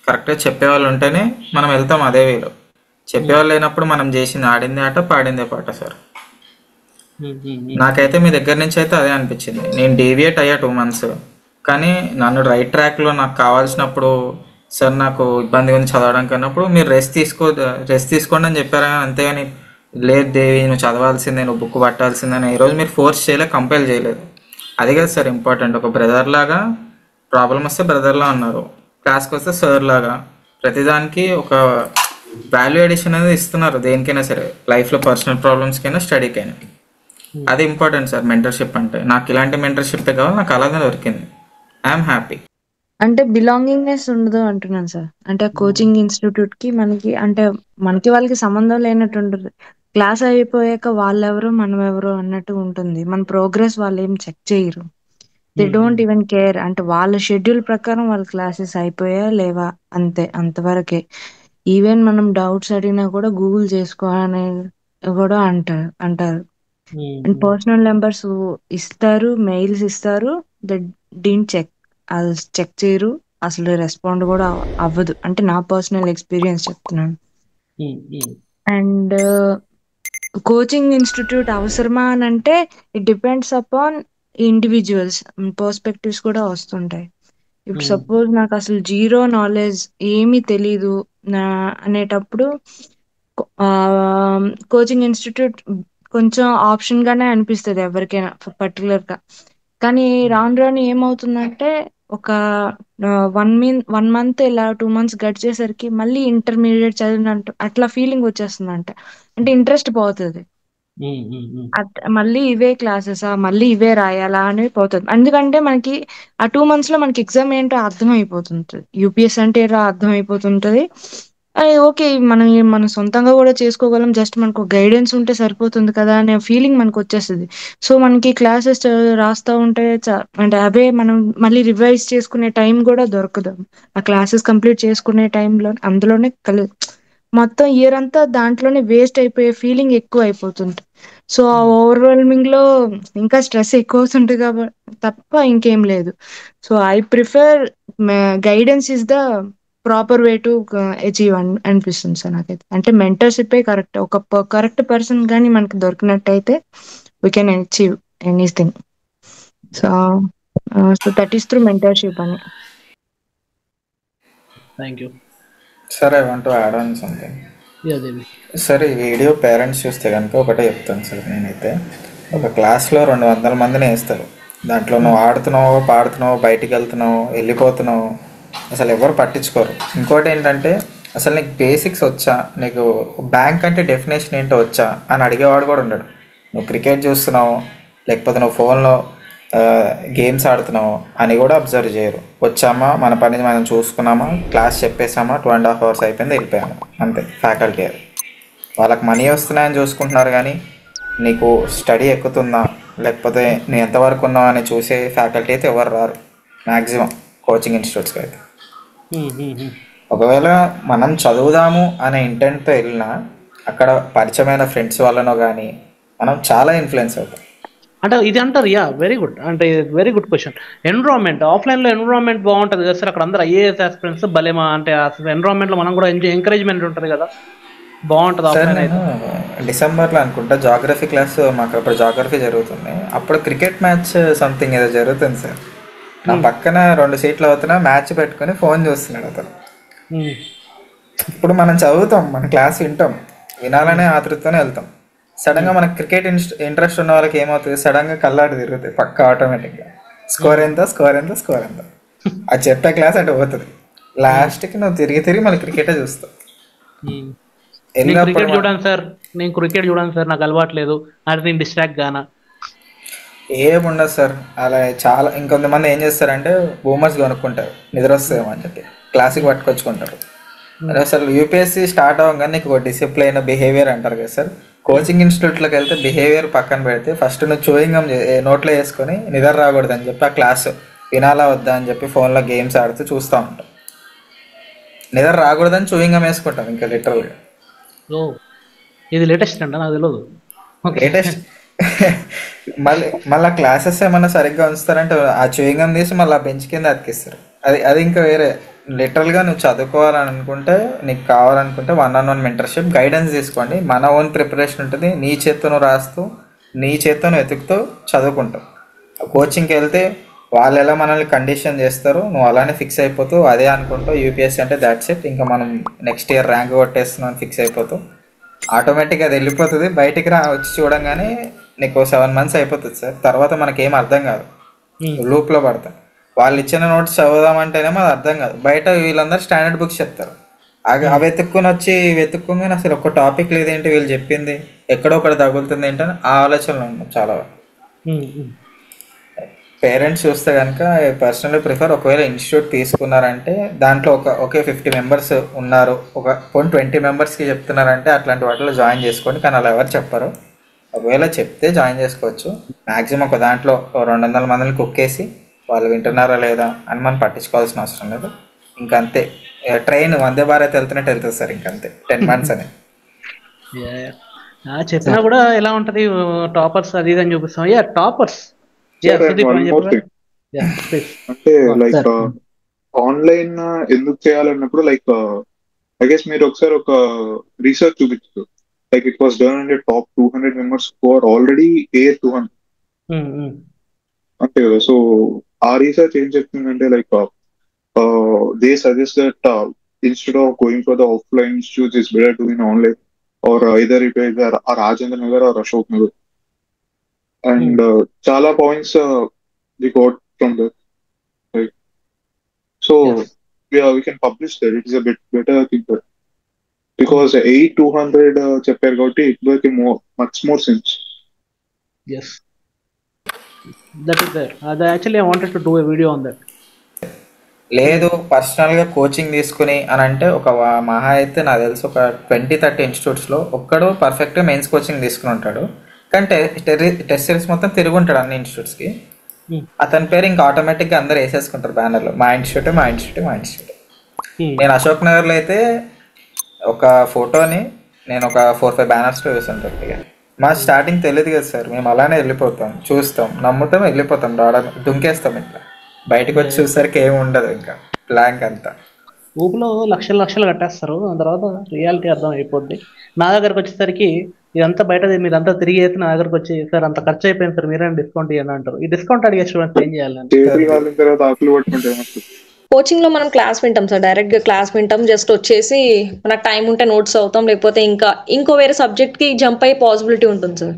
కరెక్ట్గా చెప్పేవాళ్ళు ఉంటేనే మనం వెళ్తాం అదే వేలో. చెప్పేవాళ్ళు లేనప్పుడు మనం చేసింది ఆడిందే ఆట, పాడిందే పాట సార్. నాకైతే మీ దగ్గర నుంచి అయితే అదే అనిపించింది. నేను డేవియేట్ అయ్యా 2 months, కానీ నన్ను రైట్ ట్రాక్లో నాకు కావాల్సినప్పుడు సార్ నాకు ఇబ్బంది ఉంది చదవడానికి అన్నప్పుడు మీరు రెస్ట్ తీసుకోండి అని చెప్పారా, అంతేగాని లేదు దేవి నువ్వు చదవాల్సిందే, నువ్వు బుక్ పట్టాల్సిందని ఈరోజు మీరు ఫోర్స్ చేయలేదు, కంపేల్ చేయలేదు. అది కదా సార్ ఇంపార్టెంట్. ఒక బ్రదర్ లాగా ప్రాబ్లం వస్తే బ్రదర్లా ఉన్నారు, క్లాస్కి వస్తే సార్ లాగా ప్రతిదానికి ఒక వాల్యూ ఎడిషన్ అనేది ఇస్తున్నారు దేనికైనా సరే, లైఫ్లో పర్సనల్ ప్రాబ్లమ్స్కైనా స్టడీకైనా. అది ఇంపార్టెంట్ సార్ మెంటర్షిప్ అంటే. నాకు ఇలాంటి మెంటర్షిప్ కావాలి, నాకు అలాగే దొరికింది, ఐఎమ్ హ్యాపీ.
అంటే బిలాంగింగ్నెస్ ఉండదు అంటున్నాను సార్. అంటే కోచింగ్ ఇన్స్టిట్యూట్ కి మనకి అంటే మనకి వాళ్ళకి సంబంధం లేనట్టు ఉంటుంది. క్లాస్ అయిపోయాక వాళ్ళెవరు మనం ఎవరు అన్నట్టు ఉంటుంది. మన ప్రోగ్రెస్ వాళ్ళు ఏం చెక్ చేయరు. They don't even care. అంటే వాళ్ళ షెడ్యూల్ ప్రకారం వాళ్ళ క్లాసెస్ అయిపోయా లేవా అంతే, అంతవరకే. ఈవెన్ మనం డౌట్స్ అడిగినా కూడా గూగుల్ చేసుకో అని కూడా అంటారు. అండ్ పర్సనల్ నెంబర్స్ ఇస్తారు, మెయిల్స్ ఇస్తారు, డింట్ చెక్. అది చెక్ చేయరు, అసలు రెస్పాండ్ కూడా అవ్వదు. అంటే నా పర్సనల్ ఎక్స్పీరియన్స్ చెప్తున్నాను. అండ్ కోచింగ్ ఇన్స్టిట్యూట్ అవసరమా అని అంటే it depends upon individuals perspectives కూడా వస్తుంటాయి. ఇప్పుడు సపోజ్ నాకు అసలు జీరో నాలెడ్జ్, ఏమీ తెలీదు అనేటప్పుడు కోచింగ్ ఇన్స్టిట్యూట్ కొంచెం ఆప్షన్ గానే అనిపిస్తుంది ఎవరికైనా పర్టికులర్ గా. కానీ రాను రాను ఏమవుతుందంటే ఒక 1 month ఇలా 2 months గడిచేసరికి మళ్ళీ ఇంటర్మీడియట్ చదివినట్టు అట్లా ఫీలింగ్ వచ్చేస్తుందంట. అంటే ఇంట్రెస్ట్ పోతుంది. మళ్ళీ ఇవే క్లాసెసా, మళ్ళీ ఇవే రాయాలా అని పోతుంది. ఎందుకంటే మనకి ఆ 2 months లో మనకి ఎగ్జామ్ ఏంటో అర్థం అయిపోతుంటది, యూపీఎస్ అంటే అర్థం అయిపోతుంటది. ఓకే మనం సొంతంగా కూడా చేసుకోగలం, జస్ట్ మనకు గైడెన్స్ ఉంటే సరిపోతుంది కదా అనే ఫీలింగ్ మనకు వచ్చేస్తుంది. సో మనకి క్లాసెస్ రాస్తా ఉంటే అంటే అవే మనం మళ్ళీ రివైజ్ చేసుకునే టైం కూడా దొరకదు. ఆ క్లాసెస్ కంప్లీట్ చేసుకునే టైంలో అందులోనే మొత్తం ఇయర్ అంతా దాంట్లోనే వేస్ట్ అయిపోయే ఫీలింగ్ ఎక్కువ అయిపోతుంది. సో ఆ ఓవర్వెల్మింగ్ లో ఇంకా స్ట్రెస్ ఎక్కువ అవుతుంటుంది కాబట్టి తప్ప ఇంకేం లేదు. So I prefer guidance is the proper way to achieve అనిపిస్తుంది సార్ నాకైతే. అంటే మెంటర్షిప్ కరెక్ట్. ఒక కరెక్ట్ పర్సన్ కానీ మనకి దొరికినట్టయితే we can achieve anything. So that is through mentorship అని.
Thank you
sir. I want to add on something. Sir ఈ video parents చూస్తే కనుక ఒకటే చెప్తాను సార్. నేనైతే ఒక క్లాస్లో 200 మందిని వేస్తారు. దాంట్లో నువ్వు ఆడుతున్నావు, పాడుతున్నావు, బయటికి వెళ్తున్నావు, వెళ్ళిపోతున్నావు, అసలు ఎవరు పట్టించుకోరు. ఇంకోటి ఏంటంటే అసలు నీకు బేసిక్స్ వచ్చా, నీకు బ్యాంక్ అంటే డెఫినేషన్ ఏంటో వచ్చా అని అడిగేవాడు కూడా ఉండడు. నువ్వు క్రికెట్ చూస్తున్నావు, లేకపోతే నువ్వు ఫోన్లో గేమ్స్ ఆడుతున్నావు అని కూడా అబ్జర్వ్ చేయరు. వచ్చామా, మన పని మనం చూసుకున్నామా, క్లాస్ చెప్పేసామా, 2.5 hours అయిపోయింది, వెళ్ళిపోయాము, అంతే. ఫ్యాకల్టీ అది వాళ్ళకి మనీ వస్తున్నాయని చూసుకుంటున్నారు, కానీ నీకు స్టడీ ఎక్కుతుందా లేకపోతే నేను ఎంతవరకు ఉన్నావు అని చూసే ఫ్యాకల్టీ అయితే ఎవరు రారు మ్యాక్సిమం కోచింగ్ ఇన్స్టిట్యూట్స్కి అయితే. ఒకవేళ మనం చదువుదాము అనే ఇంటెంట్తో వెళ్ళినా అక్కడ పరిచయమైన ఫ్రెండ్స్ వల్లనో కానీ మనం చాలా ఇన్ఫ్లుయెన్స్ అవుతాం.
అంటే ఇది అంటారు, యా వెరీ గుడ్, అంటే వెరీ గుడ్ క్వశ్చన్. ఎన్విరాన్మెంట్, ఆఫ్లైన్లో ఎన్విరాన్మెంట్ బాగుంటుంది కదా సార్, అక్కడ అందరూ ఐఏఎస్ ఆస్పిరెంట్స్ భలేమా, అంటే అసలు ఎన్విరాన్మెంట్లో మనం కూడా ఎంకరేజ్మెంట్ ఉంటుంది కదా, బాగుంటుంది ఆఫ్లైన్ అయితే.
డిసెంబర్లో అనుకుంటా జాగ్రఫీ క్లాస్, మాకు అప్పుడు జాగ్రఫీ జరుగుతుంది, అప్పుడు క్రికెట్ మ్యాచ్ సంథింగ్ ఏదో జరుగుతుంది సార్. నా పక్కన 2 seats అవుతున్నా మ్యాచ్ పెట్టుకుని ఫోన్ చూస్తున్నాడు అతను. ఇప్పుడు మనం చదువుతాం, మన క్లాస్ వింటాం, వినాలనే ఆతృతతోనే వెళ్తాం. సడన్గా మనకు క్రికెట్ ఇంట్రెస్ట్ ఉన్న వాళ్ళకి ఏమవుతుంది, సడన్గా కళ్ళాడు తిరుగుతాయి పక్క ఆటోమేటిక్గా. స్కోర్ ఎంత, స్కోర్ ఎంత, స్కోర్ ఎంత, అది చెప్పే క్లాస్ అటు పోతుంది. లాస్ట్కి నువ్వు తిరిగి మళ్ళీ క్రికెటే చూస్తావు.
క్రికెట్ చూడండి సార్, నేను క్రికెట్ చూడండి సార్, నాకు అలవాట్లేదు, అది నేను డిస్ట్రాక్ట్ గానా.
ఏముండదు సార్ అలా. చాలా ఇంకొంతమంది ఏం చేస్తారంటే బూమర్స్ కొనుక్కుంటారు, నిద్ర వస్తుందేమో అని చెప్పి క్లాస్కి పట్టుకొచ్చుకుంటారు. అసలు యూపీఎస్సీ స్టార్ట్ అవ్వగానే నీకు ఒక డిసిప్లైన్, బిహేవియర్ అంటారు కదా సార్. కోచింగ్ ఇన్స్టిట్యూట్లోకి వెళ్తే బిహేవియర్ పక్కన పెడితే ఫస్ట్ నువ్వు చూయింగ్ నోట్లో వేసుకొని నిద్ర రాకూడదు అని చెప్పి ఆ క్లాస్ వినాలా వద్దా అని చెప్పి ఫోన్లో గేమ్స్ ఆడుతూ చూస్తూ ఉంటాం. నిద్ర రాకూడదని చూయింగ్ వేసుకుంటాం ఇంకా లిటరల్గా.
ఇది లేటెస్ట్ అంట, నాకు తెలియదు.
లేటెస్ట్. మళ్ళీ క్లాసెస్ ఏమన్నా సరిగ్గా ఉంచుతారంటే ఆ చూయింగ్ తీసి మళ్ళీ బెంచ్ కింద అతికిస్తారు. అది ఇంకా వేరే. లిటరల్గా నువ్వు చదువుకోవాలని అనుకుంటే, నీకు కావాలనుకుంటే 1-on-1 మెంటర్షిప్ గైడెన్స్ తీసుకోండి. మన ఓన్ ప్రిపరేషన్ ఉంటుంది, నీ చేత్తో నువ్వు రాస్తూ నీ చేత్తో వెతుకుతూ చదువుకుంటావు. కోచింగ్కి వెళ్తే వాళ్ళు ఎలా మనల్ని కండిషన్ చేస్తారు, నువ్వు అలానే ఫిక్స్ అయిపోతావు, అదే అనుకుంటావు యూపీఎస్సీ అంటే దాట్స్ ఇట్, ఇంకా మనం నెక్స్ట్ ఇయర్ ర్యాంక్ కొట్టేస్తున్నాం ఫిక్స్ అయిపోతావు. ఆటోమేటిక్గా అది వెళ్ళిపోతుంది. బయటికి వచ్చి చూడంగానే నీకు 7 months అయిపోతుంది సార్. తర్వాత మనకేం అర్థం కాదు, లూప్లో పడతాం. వాళ్ళు ఇచ్చిన నోట్స్ చదువుదామంటేనేమో అది అర్థం కాదు. బయట వీళ్ళందరూ స్టాండర్డ్ బుక్స్ చెప్తారు, అవి వెతుక్కుని వచ్చి వెతుక్కుని అసలు ఒక టాపిక్ లేదేంటి, వీళ్ళు చెప్పింది ఎక్కడో ఒకటి తగులుతుంది ఏంటని ఆ ఆలోచనలు ఉన్నాం చాలా. పేరెంట్స్ చూస్తే కనుక పర్సనల్లీ ప్రిఫర్, ఒకవేళ ఇన్స్టిట్యూట్ తీసుకున్నారంటే దాంట్లో ఒకే 50 members ఉన్నారు, ఒక 20 membersకి చెప్తున్నారంటే అట్లాంటి వాటిలో జాయిన్ చేసుకోండి. కానీ అలా ఎవరు చెప్పరు. ఒకవేళ చెప్తే జాయిన్ చేసుకోవచ్చు. మ్యాక్సిమం ఒక దాంట్లో 200 మందిని కుక్కేసి వాళ్ళు వింటున్నారా లేదా అని మనం పట్టించుకోవాల్సిన అవసరం లేదు. ఇంకంతే, ట్రైన్ వందే భారత్ వెళ్తున్నట్టు వెళ్తుంది సార్, ఇంకంతే 10 months అని.
చెప్పినా కూడా ఎలా ఉంటది, టాపర్స్ అది ఇది అని చూపిస్తాం. టాపర్స్
అంటే లైక్ ఆన్లైన్ ఎందుకు చేయాలన్నప్పుడు లైక్ ఐ గెస్ మీరు ఒకసారి ఒక రీసెర్చ్ చూపించారు. Like it was done and top 200 members who are already A200 అంతే కదా. సో ఆ రీసెర్చ్ ఏం చెప్తుందంటే like they suggest that instead of going for the offline institutes it's better to in online or either it is Rajendra Nagar or Ashok Nagar. And chala points we got from that, right? So yeah, we can publish that. It is a bit better, I think, because 8,200 chapter got it make much more sense.
Yes, that is there. Actually I wanted to do a video on that.
లేదు పర్సనల్గా coaching తీసుకుని అని అంటే ఒక మహా అయితే నాకు తెలిసి ఒక 20-30 ఇన్స్టిట్యూట్స్లో ఒక్కడు పర్ఫెక్ట్గా మెయిన్స్ కోచింగ్ తీసుకుని ఉంటాడు. కానీ టెస్ట్ సిరీస్ మొత్తం తిరుగుంటాడు అన్ని ఇన్స్టిట్యూట్స్కి. అతని పేరు ఇంకా ఆటోమేటిక్గా అందరు వేసేసుకుంటారు బ్యానర్లో, మా ఇన్స్టిట్యూట్ మా ఇన్స్టిట్యూట్ మా ఇన్స్టిట్యూట్. నేను అశోక్ నగర్లో అయితే ఒక ఫోటోని నేను ఒక 4-5 బ్యానర్స్లో వేసాను గట్టిగా. మా స్టార్టింగ్ తెలియదు కదా సార్, మేము అలానే వెళ్ళిపోతాం, చూస్తాం, నమ్ముతాం, వెళ్ళిపోతాం, రావడం దుంకేస్తాం. ఇట్లా బయటకు వచ్చి చూసరికి ఏమి ఉండదు, ఇంకా బ్లాంక్ అంతా.
ఊపిలో లక్షలు కట్టేస్తారు, దాని తర్వాత రియాలిటీ అర్థం అయిపోద్ది. నా దగ్గరకు వచ్చేసరికి ఇదంతా బయట మీరంతా తిరిగి అయితే నా దగ్గరకు వచ్చి సార్ అంత ఖర్చు అయిపోయింది సార్, మీరేనా డిస్కౌంట్ ఇవ్వని అంటారు. ఈ డిస్కౌంట్ అడిగే స్టూడెంట్స్ ఏం చేయాలంటే
కోచింగ్ లో మనం క్లాస్ వింటాం సార్, డైరెక్ట్ గా క్లాస్ వింటాం, జస్ట్ వచ్చేసి మనకు టైం ఉంటే నోట్స్ అవుతాం, లేకపోతే ఇంకో వేరే సబ్జెక్ట్ కి జంప్ అయ్యే పాసిబిలిటీ ఉంటుంది సార్.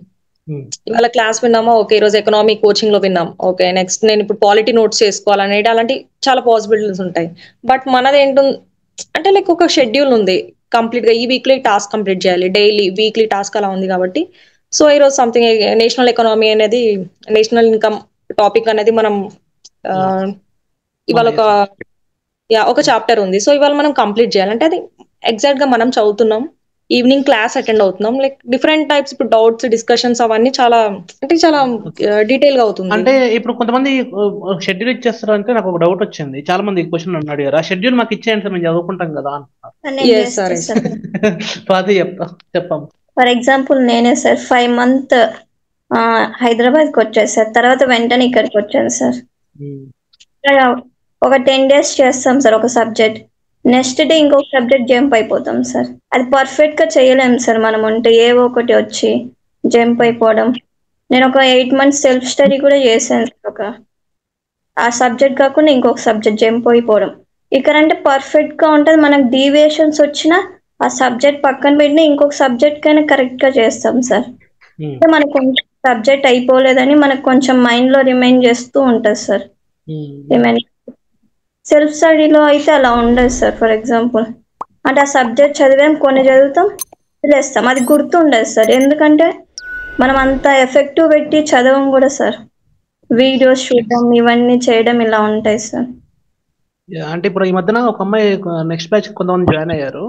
ఇవాళ క్లాస్ విన్నామా, ఓకే ఈ రోజు ఎకనామీ కోచింగ్ లో విన్నాం, ఓకే నెక్స్ట్ నేను ఇప్పుడు పాలిటీ నోట్స్ చేసుకోవాలనేది అలాంటి చాలా పాసిబిలిటీస్ ఉంటాయి. బట్ మనది ఏంటుంది అంటే లైక్ ఒక షెడ్యూల్ ఉంది, కంప్లీట్ గా ఈ వీక్లీ టాస్క్ కంప్లీట్ చేయాలి, డైలీ వీక్లీ టాస్క్ అలా ఉంది కాబట్టి. సో ఈరోజు సంథింగ్ నేషనల్ ఎకనామీ అనేది, నేషనల్ ఇన్కమ్ టాపిక్ అనేది మనం ఇవాళ ఒక చాప్టర్ ఉంది. సో ఇవాళ మనం కంప్లీట్ చేయాలంటే అది ఎగ్జాక్ట్ గా మనం చదువుతున్నాం, ఈవినింగ్ క్లాస్ అటెండ్ అవుతున్నాం, లైక్ డిఫరెంట్ టైప్స్ ఇప్పుడు డౌట్స్ డిస్కషన్స్ అవన్నీ చాలా డీటెయిల్ గా అవుతుంది.
అంటే ఇప్పుడు కొంతమంది షెడ్యూల్ ఇచ్చేస్తారు అంటే నాకు ఒక డౌట్ వచ్చింది, చాలా మంది క్వశ్చన్ అడిగారు, ఆ షెడ్యూల్ మాకు ఇచ్చేయండి సార్ మేము చదువుకుంటాం కదా అది చెప్పాం.
ఫర్ ఎగ్జాంపుల్ నేనే సార్ 5 months హైదరాబాద్కి వచ్చాను సార్, తర్వాత వెంటనే ఇక్కడికి వచ్చాను సార్. ఒక 10 days చేస్తాం సార్ ఒక సబ్జెక్ట్, నెక్స్ట్ డే ఇంకొక సబ్జెక్ట్ జంప్ అయిపోతాం సార్. అది పర్ఫెక్ట్ గా చేయలేం సార్ మనం, అంటే ఏవో ఒకటి వచ్చి జంప్ అయిపోవడం. నేను ఒక 8 months సెల్ఫ్ స్టడీ కూడా చేశాను సార్, ఆ సబ్జెక్ట్ కాకుండా ఇంకొక సబ్జెక్ట్ జంప్ అయిపోవడం. ఇక్కడంటే పర్ఫెక్ట్ గా ఉంటది, మనకు డీవియేషన్స్ వచ్చినా ఆ సబ్జెక్ట్ పక్కన పెట్టినా ఇంకొక సబ్జెక్ట్ కైనా కరెక్ట్ గా చేస్తాం సార్. అంటే మనకు కొంచెం సబ్జెక్ట్ అయిపోలేదని మనకు కొంచెం మైండ్ లో రిమైండ్ చేస్తూ ఉంటది సార్. సెల్ఫ్ స్టడీలో అయితే అలా ఉండదు సార్. ఫర్ ఎగ్జాంపుల్ అంటే ఆ సబ్జెక్ట్ చదివాం, కొన్ని చదువుతాం వదిలేస్తాం, అది గుర్తుండదు సార్. ఎందుకంటే మనం అంత ఎఫెక్టివ్ పెట్టి చదవం కూడా సార్, వీడియోస్ చూడడం ఇవన్నీ చేయడం ఇలా ఉంటాయి సార్.
అంటే ఇప్పుడు ఈ మధ్యన ఒక అమ్మాయి నెక్స్ట్ బ్యాచ్ కొంతమంది జాయిన్ అయ్యారు,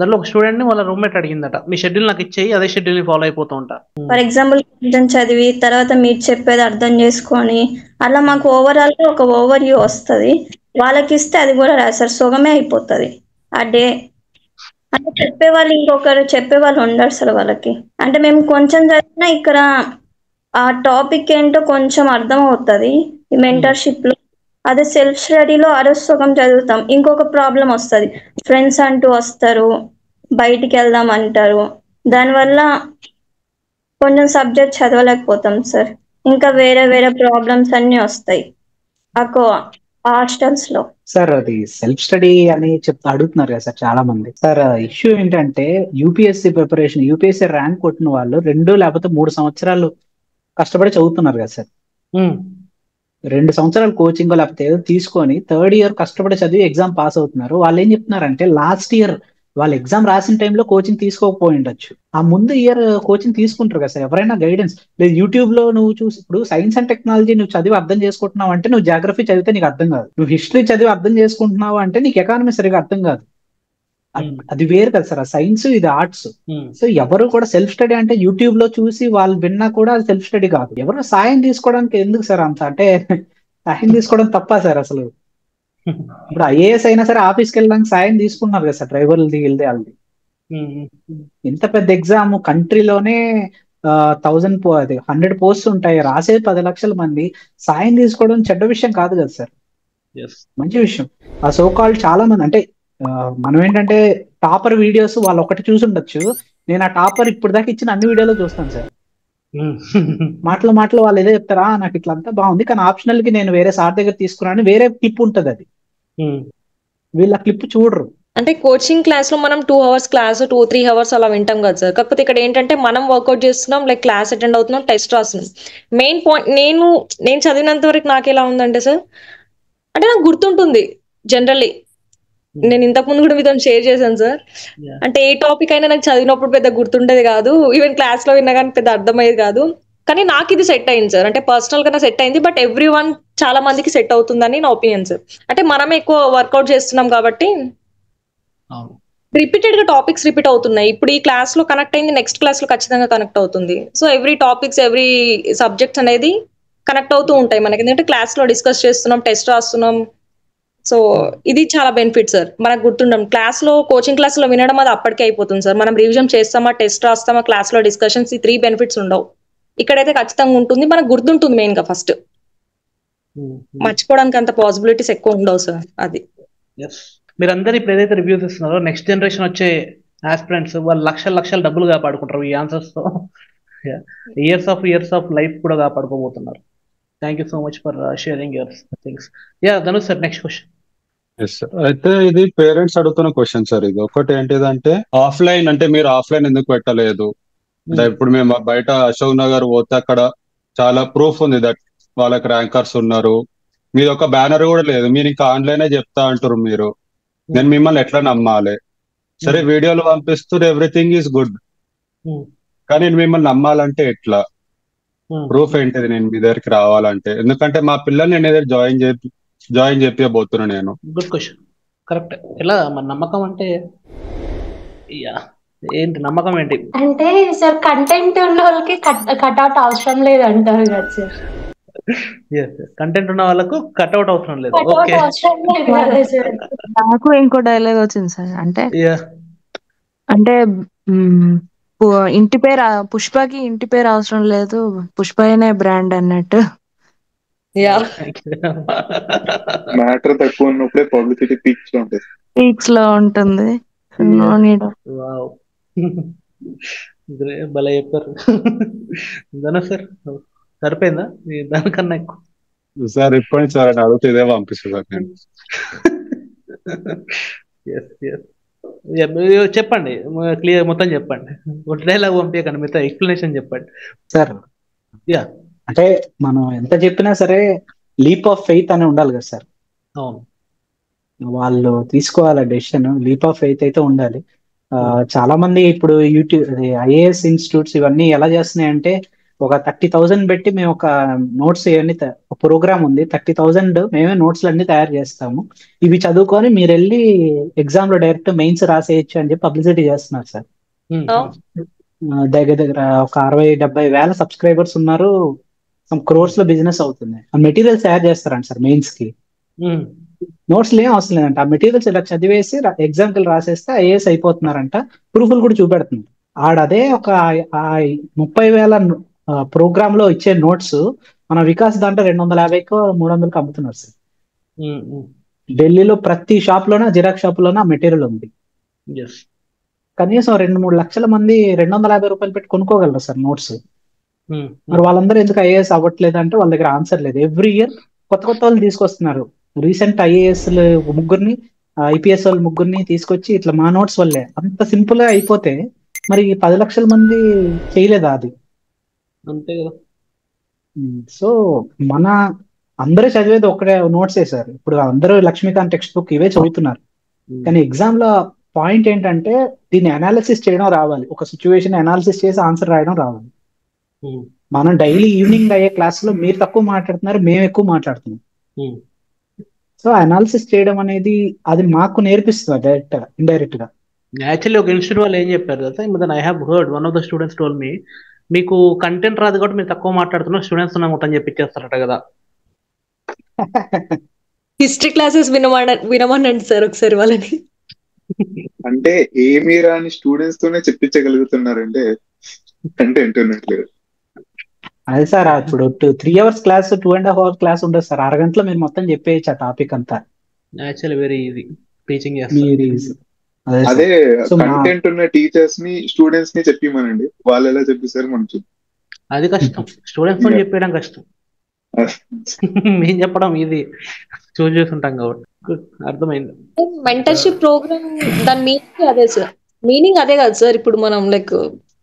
దానిలో ఒక స్టూడెంట్ ని వాళ్ళ రూమ్మేట్ అడిగిందట, మీ షెడ్యూల్ నాకు ఇచ్చేయి, అదే షెడ్యూల్ ని ఫాలో అయిపోతూ ఉంటా.
ఫర్ ఎగ్జాంపుల్ కొంచెం చదివి తర్వాత మీరు చెప్పేది అర్థం చేసుకొని అలా మాకు ఓవరాల్ గా ఒక ఓవర్ వ్యూ వస్తుంది, వాళ్ళకి ఇస్తే అది కూడా రాదు సుగమే అయిపోతుంది ఆ డే. అంటే చెప్పేవాళ్ళు ఇంకొకరు చెప్పేవాళ్ళు ఉండరు సార్ వాళ్ళకి. అంటే మేము కొంచెం చదివినా ఇక్కడ ఆ టాపిక్ ఏంటో కొంచెం అర్థం అవుతుంది ఈ మెంటర్షిప్ లో. అదే సెల్ఫ్ స్టడీలో అరస్ సుగం చదువుతాం, ఇంకొక ప్రాబ్లం వస్తుంది, ఫ్రెండ్స్ అంటూ వస్తారు, బయటికి వెళ్దాం అంటారు, దానివల్ల కొంచెం సబ్జెక్ట్ చదవలేకపోతాం సార్. ఇంకా వేరే వేరే ప్రాబ్లమ్స్ అన్ని వస్తాయి హాస్టల్స్ లో.
సార్ అది సెల్ఫ్ స్టడీ అని అడుగుతున్నారు కదా సార్ చాలా మంది. సార్ ఇష్యూ ఏంటంటే యూపీఎస్సీ ప్రిపరేషన్, యూపీఎస్సీ ర్యాంక్ కొట్టిన వాళ్ళు 2 లేకపోతే 3 సంవత్సరాలు కష్టపడి చదువుతున్నారు కదా సార్. 2 సంవత్సరాలు కోచింగ్ లేకపోతే ఏదో తీసుకొని 3rd ఇయర్ కష్టపడి చదివి ఎగ్జామ్ పాస్ అవుతున్నారు. వాళ్ళు ఏం చెప్తున్నారంటే లాస్ట్ ఇయర్ వాళ్ళు ఎగ్జామ్ రాసిన టైంలో కోచింగ్ తీసుకోకపోయి ఉండొచ్చు, ఆ ముందు ఇయర్ కోచింగ్ తీసుకుంటారు కదా సార్. ఎవరైనా గైడెన్స్ లేదు. యూట్యూబ్ లో నువ్వు చూసి ఇప్పుడు సైన్స్ అండ్ టెక్నాలజీ నువ్వు చదివి అర్థం చేసుకుంటున్నావు అంటే నువ్వు జాగ్రఫీ చదివితే నీకు అర్థం కాదు. నువ్వు హిస్టరీ చదివి అర్థం చేసుకుంటున్నావు అంటే నీకు ఎకానమీ సరిగా అర్థం కాదు. అది వేరు కదా సార్. ఆ సైన్స్, ఇది ఆర్ట్స్. సో ఎవరు కూడా సెల్ఫ్ స్టడీ అంటే యూట్యూబ్ లో చూసి వాళ్ళు విన్నా కూడా అది సెల్ఫ్ స్టడీ కాదు. ఎవరు సాయం తీసుకోవడానికి ఎందుకు సార్ అంత అంటే సాయం తీసుకోవడం తప్ప సార్ అసలు. ఇప్పుడు ఐఏఎస్ అయినా సరే ఆఫీస్కి వెళ్ళడానికి సాయం తీసుకున్నారు కదా సార్, డ్రైవర్లది వెళ్తే వాళ్ళది. ఇంత పెద్ద ఎగ్జామ్ కంట్రీలోనే 100 పోస్ట్ ఉంటాయి, రాసేది 10 లక్షల మంది. సాయం తీసుకోవడం చెడ్డ విషయం కాదు కదా సార్, మంచి విషయం. ఆ సోకాల్ చాలా మంది అంటే మనం ఏంటంటే టాపర్ వీడియోస్ వాళ్ళు ఒకటి చూసి ఉండొచ్చు. నేను ఆ టాపర్ ఇప్పుడు దాకా ఇచ్చిన అన్ని వీడియోలో చూస్తాను సార్. మాటలు వాళ్ళు ఏదో చెప్తారా నాకు ఇట్లా అంతా బాగుంది కానీ ఆప్షనల్ కి నేను వేరే సార్ దగ్గర తీసుకున్నాను వేరే క్లిప్ ఉంటది, అది వీళ్ళ క్లిప్ చూడరు.
అంటే కోచింగ్ క్లాస్ లో మనం 2 hours క్లాస్ 2-3 hours అలా వింటాం కదా సార్. కాకపోతే ఇక్కడ ఏంటంటే మనం వర్కౌట్ చేస్తున్నాం, లైక్ క్లాస్ అటెండ్ అవుతున్నాం, టెస్ట్ రాస్తున్నాం. మెయిన్ పాయింట్ నేను చదివినంత వరకు నాకు ఎలా ఉందంటే సార్, అంటే నాకు గుర్తుంటుంది జనరల్లీ. నేను ఇంతకు ముందు కూడా మీతో షేర్ చేశాను సార్. అంటే ఏ టాపిక్ అయినా నాకు చదివినప్పుడు పెద్ద గుర్తుండేది కాదు, ఈవెన్ క్లాస్ లో విన్నా కానీ పెద్ద అర్థమయ్యేది కాదు. కానీ నాకు ఇది సెట్ అయింది సార్, అంటే పర్సనల్ గా సెట్ అయింది. బట్ ఎవ్రీ వన్ చాలా మందికి సెట్ అవుతుందని నా ఒపీనియన్ సార్. అంటే మనమే ఎక్కువ వర్కౌట్ చేస్తున్నాం కాబట్టి రిపీటెడ్ గా టాపిక్స్ రిపీట్ అవుతున్నాయి. ఇప్పుడు ఈ క్లాస్ లో కనెక్ట్ అయింది, నెక్స్ట్ క్లాస్ లో ఖచ్చితంగా కనెక్ట్ అవుతుంది. So every topics, every subjects అనేది కనెక్ట్ అవుతూ ఉంటాయి మనకి. ఎందుకంటే క్లాస్ లో డిస్కస్ చేస్తున్నాం, టెస్ట్ రాస్తున్నాం. సో ఇది చాలా బెనిఫిట్ సార్. మనకు గుర్తుండం క్లాస్ లో, కోచింగ్ క్లాస్ లో వినడం అది అప్పటికే అయిపోతుంది సార్. మనం రివిజన్ చేస్తామా, టెస్ట్ రాస్తామా, క్లాస్ లో డిస్కషన్స్, ఈ 3 బెనిఫిట్స్ ఉండవు. ఇక్కడైతే ఖచ్చితంగా ఉంటుంది, మనకు గుర్తుంటుంది మెయిన్ గా. ఫస్ట్ మర్చిపోవడానికి అంత పాసిబిలిటీస్ ఎక్కువ ఉండవు సార్. అది
మీరందరూ ఇప్పుడు ఏదైతే రివ్యూస్ ఇస్తున్నారో నెక్స్ట్ జనరేషన్ వచ్చే ఆస్పిరెంట్స్ వాళ్ళు లక్షల డబ్బులు కాపాడుకుంటారు ఈ ఆన్సర్స్ తో. ఇయర్స్ ఆఫ్ లైఫ్ కూడా కాపాడుకోబోతున్నారు. Thank you so much for sharing your things. Dhanush sir, next question.
అయితే ఇది పేరెంట్స్ అడుగుతున్న క్వశ్చన్ సార్. ఇది ఒకటి ఏంటిదంటే ఆఫ్లైన్ అంటే మీరు ఆఫ్లైన్ ఎందుకు పెట్టలేదు? ఇప్పుడు మేము బయట అశోక్ నగర్ పోతే అక్కడ చాలా ప్రూఫ్ ఉంది దట్ వాళ్ళకి ర్యాంకర్స్ ఉన్నారు. మీది ఒక బ్యానర్ కూడా లేదు, మీరు ఇంకా ఆన్లైనే చెప్తా అంటారు. మీరు నేను మిమ్మల్ని ఎట్లా నమ్మాలి? సరే వీడియోలు పంపిస్తూ ఎవ్రీథింగ్ ఈజ్ గుడ్, కానీ నేను మిమ్మల్ని నమ్మాలంటే ఎట్లా? ప్రూఫ్ ఏంటిది నేను మీ దగ్గరికి రావాలంటే? ఎందుకంటే మా పిల్లల్ని నేను ఏదైనా జాయిన్ చేపియబోతున్నా నేను.
Good question, correct. ఎలా మన నమ్మకం అంటే ఏంటి? నమ్మకం ఏంటి
అంటే సార్ కంటెంట్ ఉన్న వాళ్ళకి కట్అవుట్ అవసరం లేదు అంటారు కదా సార్.
కంటెంట్ ఉన్న వాళ్ళకు కట్అవుట్ అవసరం లేదు.
కట్అవుట్ అవసరం లేదు కదా సార్.
నాకు ఇంకో డైలాగ్ వచ్చింది సార్. అంటే ఇంటి పేరు పుష్పకి ఇంటి పేరు అవసరం లేదు, పుష్పనే బ్రాండ్ అన్నట్టు.
మ్యాటర్ తక్కువ ఉన్నప్పుడే పబ్లిసిటీ పీక్స్ లో
ఉంటుంది.
భలే చెప్పారు. ధనుష్ సార్ సరిపోయిందా దానికన్నా ఎక్కువ?
సార్ ఇప్పటి సార్ అని అడిగితే ఇదే పంపిస్తుంది నేను.
చెప్పండి, క్లియర్ మొత్తం చెప్పండి. ఒక డైలాగ్ పంపించకండి, మిగతా ఎక్స్ప్లెనేషన్ చెప్పండి
సార్. అంటే మనం ఎంత చెప్పినా సరే లీప్ ఆఫ్ ఫెయిత్ అని ఉండాలి కదా సార్.
అవును,
వాళ్ళు తీసుకోవాలి డెసిషన్. లీప్ ఆఫ్ ఫెయిత్ అయితే ఉండాలి. చాలా మంది ఇప్పుడు యూట్యూబ్, ఐఏఎస్ ఇన్స్టిట్యూట్స్ ఇవన్నీ ఎలా చేస్తున్నాయంటే ఒక 30,000 పెట్టి మేము ఒక నోట్స్ ఇవన్నీ ప్రోగ్రామ్ ఉంది, 30,000 మేమే నోట్స్ అన్ని తయారు చేస్తాము, ఇవి చదువుకొని మీరు వెళ్ళి ఎగ్జామ్ లో డైరెక్ట్ మెయిన్స్ రాసేయచ్చు అని చెప్పి పబ్లిసిటీ చేస్తున్నారు సార్. దగ్గర ఒక 60-70 వేల సబ్స్క్రైబర్స్ ఉన్నారు, క్రోర్స్ లో బిజినెస్ అవుతుంది. ఆ మెటీరియల్స్ తయారు చేస్తారంట సార్ మెయిన్స్ కి. నోట్స్ ఏం అవసరం లేదంట, ఆ మెటీరియల్స్ ఇలా చదివేసి ఎగ్జాంపుల్ రాసేస్తే ఐఏఎస్ అయిపోతున్నారంట. ప్రూఫ్లు కూడా చూపెడుతుంది. ఆడదే ఒక 30,000 ప్రోగ్రామ్ లో ఇచ్చే నోట్స్ మన వికాస్ దాంట్లో 250కో 300కో అమ్ముతున్నారు సార్. ఢిల్లీలో ప్రతి షాప్ లోనే, జిరాక్స్ షాప్ లోనే ఆ మెటీరియల్ ఉంది. కనీసం 2-3 లక్షల మంది 250 రూపాయలు పెట్టి కొనుక్కోగలరు సార్ నోట్స్. మరి వాళ్ళందరూ ఎందుకు ఐఏఎస్ అవ్వట్లేదు అంటే వాళ్ళ దగ్గర ఆన్సర్ లేదు. ఎవ్రీ ఇయర్ కొత్త కొత్త వాళ్ళు తీసుకొస్తున్నారు. రీసెంట్ ఐఏఎస్ ముగ్గురిని, ఐపీఎస్ వాళ్ళు ముగ్గురిని తీసుకొచ్చి ఇట్లా మా నోట్స్ వల్లే అంత సింపుల్ గా అయిపోతే మరి 10 లక్షల మంది చేయలేదా అది?
అంతే కదా.
సో మన అందరూ చదివేది ఒకటే నోట్సే సార్. ఇప్పుడు అందరూ లక్ష్మీకాంత్ టెక్స్ట్ బుక్ ఇవే చదువుతున్నారు. కానీ ఎగ్జామ్ లో పాయింట్ ఏంటంటే దీన్ని అనాలిసిస్ చేయడం రావాలి. ఒక సిచ్యువేషన్ అనాలిసిస్ చేసి ఆన్సర్ రాయడం రావాలి. మనం డైలీ ఈవినింగ్ అయ్యే క్లాస్ లో మీరు తక్కువ మాట్లాడుతున్నారు, మేము ఎక్కువ మాట్లాడుతున్నాం. సో అనాలిసిస్ చేయడం అనేది అది మాకు నేర్పిస్తుంది డైరెక్ట్ గా, ఇండైరెక్ట్ గా.
యాక్చువల్లీ ఒక ఇన్స్టిట్యూట్ వాళ్ళు ఏం చెప్పారు కదా, I have heard one of the students told me, మీకు కంటెంట్ రాదు కాబట్టి మీరు తక్కువ మాట్లాడుతున్నారు, స్టూడెంట్స్ మొత్తం చెప్పించేస్తారట కదా.
హిస్టరీ క్లాసెస్ వినమనండి సార్ ఒకసారి వాళ్ళని.
అంటే ఏమీ రాని స్టూడెంట్స్ తోనే చెప్పించగలుగుతున్నారంటే కంటెంట్ ఉన్నట్లేదు.
అదే సార్, ఇప్పుడు 3 hours క్లాస్ 2.5 hours క్లాస్ ఉండదు సార్. 6 గంటలు మీరు మొత్తం చెప్పేయచ్చు ఆ టాపిక్ అంతా.
యాక్చువల్లీ వెరీ ఈజీ టీచింగ్
అదే కంటెంట్ ఉన్న టీచర్స్ ని స్టూడెంట్స్ ని చెప్పిమనండి, వాళ్ళు ఎలా చెప్పిస్తారు మనకి.
అది కష్టం, స్టూడెంట్స్ తో చెప్పేయడం కష్టం. మేము చెప్పడం ఇది చూసుంటాం కాబట్టి అర్థమైంది.
మెంటర్షిప్ ప్రోగ్రామ్ దాని మీనింగ్ అదే సార్, మీనింగ్ అదే కదా సార్. ఇప్పుడు మనం లైక్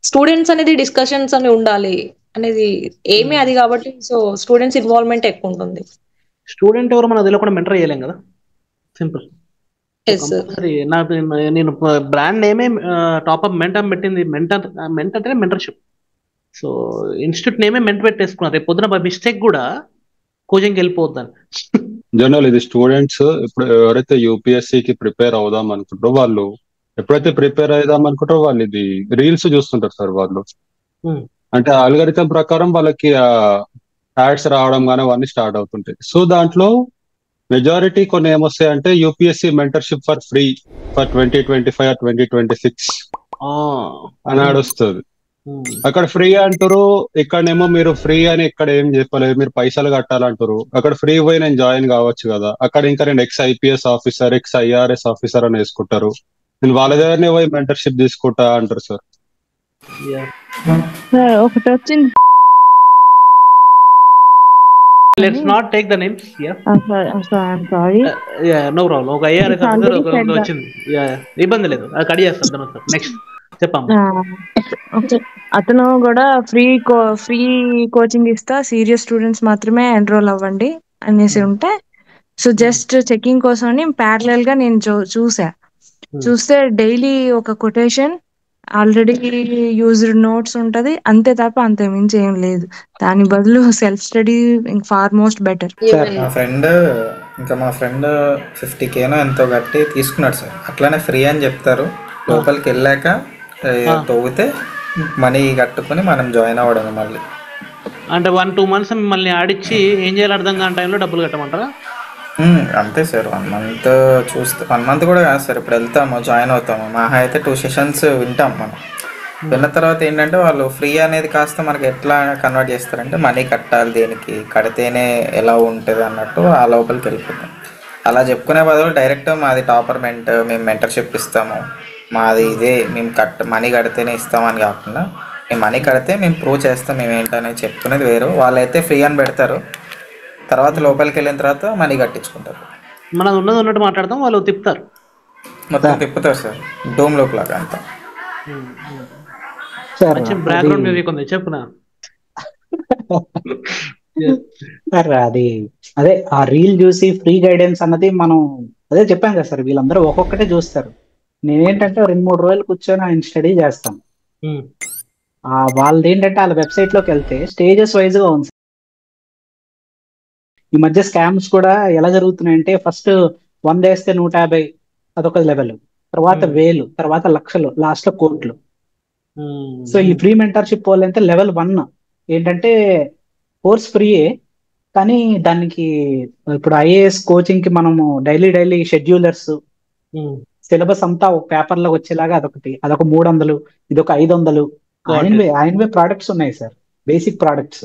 స్టూడెంట్స్ అనేది డిస్కషన్స్ అని ఉండాలి అనేది ఏమీ అది కాబట్టి, సో స్టూడెంట్స్ ఇన్వాల్వ్మెంట్ ఎక్కువ ఉంటుంది.
స్టూడెంట్ ఎవరు మనకు తెలియకుండా మెంటర్ చేయలేం కదా, సింపుల్. నేను బ్రాండ్ నేమే టాప్ అప్ మెంట్ పెట్టింది. మెంట్ అంటే మెంటర్షిప్. సో ఇన్స్టిట్యూట్ నేమే మెంట్ పెట్టేసుకున్నారు. రేపు పొద్దున బై మిస్టేక్ కూడా కోచింగ్కి వెళ్ళిపోద్దని.
జనరల్ ఇది స్టూడెంట్స్ ఇప్పుడు ఎవరైతే యూపీఎస్సీకి ప్రిపేర్ అవుదాం అనుకుంటారో వాళ్ళు ఎప్పుడైతే ప్రిపేర్ అవుదాం అనుకుంటారో వాళ్ళు ఇది రీల్స్ చూస్తుంటారు సార్. వాళ్ళు అంటే ఆల్గరిథం ప్రకారం వాళ్ళకి యాడ్స్ రావడం కానీ అవన్నీ స్టార్ట్ అవుతుంటాయి. సో దాంట్లో మెజారిటీ కొన్ని ఏమొస్తాయంటే UPSC mentorship for free for 2025 or 2026 అని ఆడొస్తుంది. అక్కడ ఫ్రీ అంటారు, ఇక్కడనేమో మీరు ఫ్రీ అని ఇక్కడ ఏం చెప్పలేదు, మీరు పైసలు కట్టాలంటారు. అక్కడ ఫ్రీ పోయి నేను జాయిన్ కావచ్చు కదా, అక్కడ ఇంకా నేను X IPS officer, X IRS officer అని వేసుకుంటారు. నేను వాళ్ళ దగ్గరనే పోయి మెంటర్షిప్ తీసుకుంటా అంటారు సార్.
ఒకటి వచ్చింది,
let's not take the names.
Sorry,
no problem. ఒక ఐఆర్ఎస్ ఆఫీసర్ వచ్చింది, ఇబ్బంది లేదు, అది కడి చేస్తాను. నెక్స్ట్ చెప్పమ్మా.
అతను కూడా ఫ్రీ కోచింగ్ ఇస్తా, సీరియస్ స్టూడెంట్స్ మాత్రమే ఎన్రోల్ అవ్వండి అనేసి ఉంటే, సో జస్ట్ చెకింగ్ కోసం అని ప్యారలల్ గా నేను చూస్తే డైలీ ఒక కొటేషన్, ఆల్రెడీ యూజ్డ్ నోట్స్ ఉంటది, అంతే తప్ప అంతే మించి ఏం లేదు. దాని బదులు self study far most better.
మా ఫ్రెండ్ 50K ఎంతో కట్టి తీసుకున్నాడు సార్. అట్లానే ఫ్రీ అని చెప్తారు, లోపలికి వెళ్ళాక తవ్వితే మనీ కట్టుకుని మనం జాయిన్ అవ్వడం. మళ్ళీ
అంటే 1-2 months మిమ్మల్ని ఆడిచ్చి ఏం చేయాలి అర్థం కాని టైంలో డబ్బులు కట్టమంటారా?
అంతే సార్. 1 month చూస్తే 1 month కూడా కాదు సార్. ఇప్పుడు వెళ్తాము, జాయిన్ అవుతాము, మహా అయితే 2 sessions వింటాం. మనం విన్న తర్వాత ఏంటంటే వాళ్ళు ఫ్రీ అనేది కాస్త మనకి ఎట్లా కన్వర్ట్ చేస్తారంటే మనీ కట్టాలి, దేనికి కడితేనే ఎలా ఉంటుంది అన్నట్టు ఆ లోపలికి వెళ్ళిపోతాం. అలా చెప్పుకునే బదులు డైరెక్ట్ మాది టాపర్ మేము మెంటర్షిప్ ఇస్తాము, మాది ఇదే, మేము మనీ కడితేనే ఇస్తామని కాకుండా, మేము మనీ కడితే మేము ప్రూవ్ చేస్తాం మేము ఏంటనేది చెప్పుకునేది వేరు. వాళ్ళైతే ఫ్రీ అని పెడతారు, తర్వాత లోపలికి వెళ్ళిన తర్వాత మనీ కట్టించుకుంటారు.
మనం ఉన్నట్టు మాట్లాడతాం, వాళ్ళు తిప్పుతారు,
మొత్తం తిప్పుతారు సార్, డోమ్ లోపల అంతా.
బ్యాక్గ్రౌండ్ మ్యూజిక్ ఉంది, చెప్పునా.
సార్ అదే ఆ రీల్ చూసి ఫ్రీ గైడెన్స్ అన్నది మనం అదే చెప్పాం కదా సార్, వీళ్ళందరూ ఒక్కొక్కటే చూస్తారు. నేనేంటంటే 2-3 రోజులు కూర్చొని ఆయన స్టడీ చేస్తాను. వాళ్ళది ఏంటంటే వాళ్ళ వెబ్సైట్ లోకి వెళ్తే స్టేజెస్ వైజ్ గా ఉంది. ఈ మధ్య స్కామ్స్ కూడా ఎలా జరుగుతున్నాయంటే, ఫస్ట్ 100 వేస్తే 150, అదొక లెవెల్, తర్వాత 1000, తర్వాత లక్షలు, లాస్ట్ లో కోట్లు. సో ఈ ఫ్రీ మెంటర్షిప్ వాళ్ళు అయితే లెవెల్ 1 ఏంటంటే కోర్స్ ఫ్రీయే, కానీ దానికి ఇప్పుడు ఐఏఎస్ కోచింగ్ కి మనము డైలీ షెడ్యూలర్స్, సిలబస్ అంతా ఒక పేపర్ లో వచ్చేలాగా అదొక 300, ఇదొక 500. ఆయనవే ప్రోడక్ట్స్ ఉన్నాయి sir, basic products.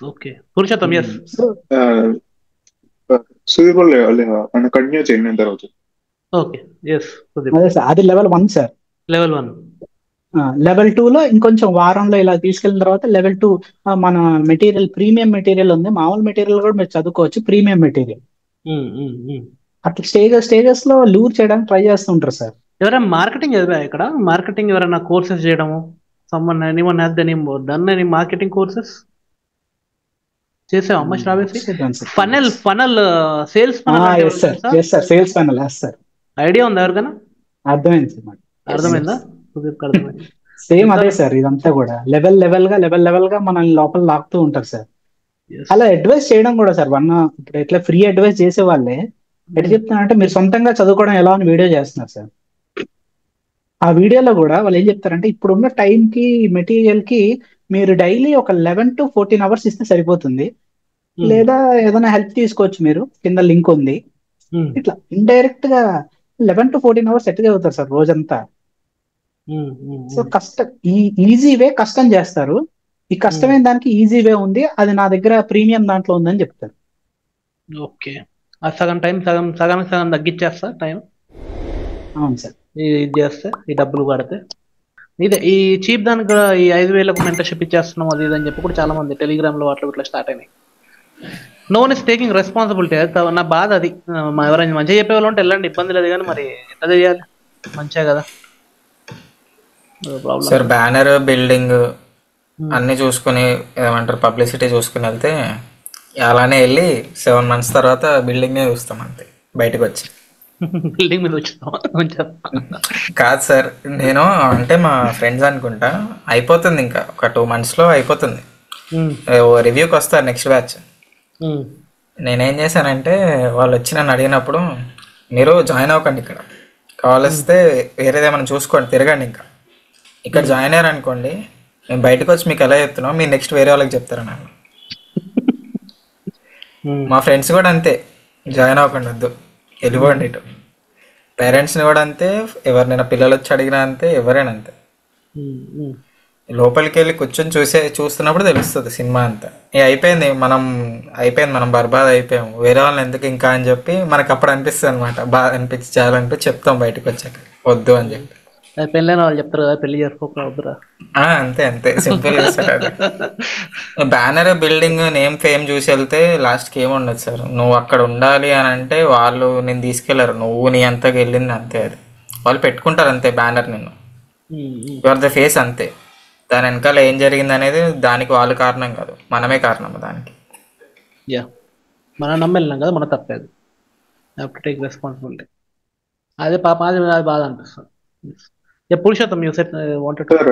Okay Purushottam, yes.
Sudeep continue చేయండి తర్వాత.
Okay, yes.
అదే సార్, అది లెవెల్ 1 సార్.
లెవెల్ 1.
లెవెల్ 2 లో ఇంకొంచెం వారంలో ఇలా తీసుకెళ్ళిన తర్వాత లెవెల్ 2 మన మెటీరియల్ ప్రీమియం మెటీరియల్ ఉంది, మామూలు మెటీరియల్ కూడా మీరు చదువుకోవచ్చు, ప్రీమియం మెటీరియల్ అట్లా స్టేజెస్ లో లూర్ చేయడానికి ట్రై చేస్తుంటారు సార్.
ఎవరైనా మార్కెటింగ్ చదివా ఇక్కడ? మార్కెటింగ్ ఎవరైనా కోర్సెస్ చేయడము? anyone has done any marketing courses? చేసావా అమ్మ Sravyasri? Funnel sales
sales funnel sir,
idea ఉందా ఎవరికైనా? అర్థమైందా?
సేమ్ అదే సార్, ఇదంతా కూడా లెవెల్ గా మనల్ని లోపల లాగుతూ ఉంటారు సార్. అలా అడ్వైస్ చేయడం కూడా సార్, ఇప్పుడు ఎట్లా ఫ్రీ అడ్వైస్ చేసే వాళ్ళే ఎట్లా చెప్తున్నారంటే మీరు సొంతంగా చదువుకోవడం ఎలా అని వీడియో చేస్తున్నారు సార్. ఆ వీడియోలో కూడా వాళ్ళు ఏం చెప్తారంటే ఇప్పుడున్న టైంకి మెటీరియల్ కి మీరు డైలీ ఒక 11 to 14 అవర్స్ ఇస్తే సరిపోతుంది, లేదా ఏదైనా హెల్ప్ తీసుకోవచ్చు, మీరు కింద లింక్ ఉంది. ఇట్లా ఇండైరెక్ట్ గా 11 to 14 అవర్స్ ఎట్లా చదువుతారు సార్ రోజంతా? సో కష్టం, ఈ ఈజీ వే కష్టం చేస్తారు, ఈ కష్టమైన దానికి ఈజీ వే ఉంది, అది నా దగ్గర ప్రీమియం దాంట్లో ఉందని చెప్తారు.
ఓకే, ఆ సగం టైం సగం తగ్గించేస్తా టైం.
అవును సార్,
ఇది చేస్తే ఈ డబ్బులు పడితే ఇదే ఈ చీప్ దానికి కూడా ఈ 5,000 మెంటర్షిప్ ఇచ్చేస్తున్నాం అది ఇది అని చెప్పి కూడా చాలా మంది టెలిగ్రామ్ లో అట్లా ఇట్లా స్టార్ట్ అయినాయి. No one is taking responsibility. నా బాధ అది. ఎవరైనా మంచిగా చెప్పే వాళ్ళు ఉంటే వెళ్ళండి, ఇబ్బంది లేదు, కానీ మరి ఎట్లా చేయాలి? మంచిగా కదా
సార్. బ్యానర్ బిల్డింగ్ అన్ని చూసుకుని ఏమంటారు పబ్లిసిటీ చూసుకుని వెళ్తే అలానే వెళ్ళి 7 months తర్వాత బిల్డింగ్ చూస్తాం అంతే, బయటకు వచ్చి.
బిల్డింగ్ మీద వచ్చాం
కాదు సార్, నేను అంటే మా ఫ్రెండ్స్ అనుకుంటా అయిపోతుంది, ఇంకా ఒక 2 months లో అయిపోతుంది, రివ్యూకి వస్తారు నెక్స్ట్ బ్యాచ్. నేనేం చేశానంటే వాళ్ళు వచ్చి నన్ను అడిగినప్పుడు మీరు జాయిన్ అవ్వకండి, ఇక్కడ కావాల్స్తే వేరేదేమైనా చూసుకోండి, తిరగండి, ఇంకా ఇక్కడ జాయిన్ అయ్యారు అనుకోండి మేము బయటకు వచ్చి మీకు ఎలా చెప్తున్నాం మీరు నెక్స్ట్ వేరే వాళ్ళకి చెప్తారు నాకు. మా ఫ్రెండ్స్ కూడా అంతే, జాయిన్ అవ్వకండి, వద్దు, వెళ్ళిపోండి ఇటు. పేరెంట్స్ని కూడా అంతే, ఎవరినైనా పిల్లలు వచ్చి అడిగినా అంతే, ఎవరైనా అంతే. లోపలికి వెళ్ళి కూర్చొని చూస్తున్నప్పుడు తెలుస్తుంది సినిమా అంతా. అయిపోయింది మనం బర్బాద్ అయిపోయాము, వేరే వాళ్ళని ఎందుకు ఇంకా అని చెప్పి మనకు అప్పుడు అనిపిస్తుంది అనమాట, బాగా అనిపించి చాలంటూ చెప్తాం బయటకు వచ్చాక వద్దు అని చెప్పి.
పెళ్ళైన వాళ్ళు చెప్తారు కదా పెళ్లి చేసుకోకరా.
అంతే simple sir. Banner building name fame చూసి వెళ్తే లాస్ట్కి ఏముండదు సార్. నువ్వు అక్కడ ఉండాలి అని అంటే వాళ్ళు నేను తీసుకెళ్లారు, నువ్వు నీ అంతగా వెళ్ళింది అంతే, అది వాళ్ళు పెట్టుకుంటారు అంతే బ్యానర్, నిన్ను యువర్ ద ఫేస్ అంతే. దాని వెనకాల ఏం జరిగింది అనేది దానికి వాళ్ళు కారణం కాదు, మనమే కారణం దానికి.
మనం నమ్మెళ్ళినాం కదా, మన తప్పేది, టేక్ రెస్పాన్సిబిలిటీ. అదే పాప అది బాధ అనిపిస్తుంది. పురుషోత్తం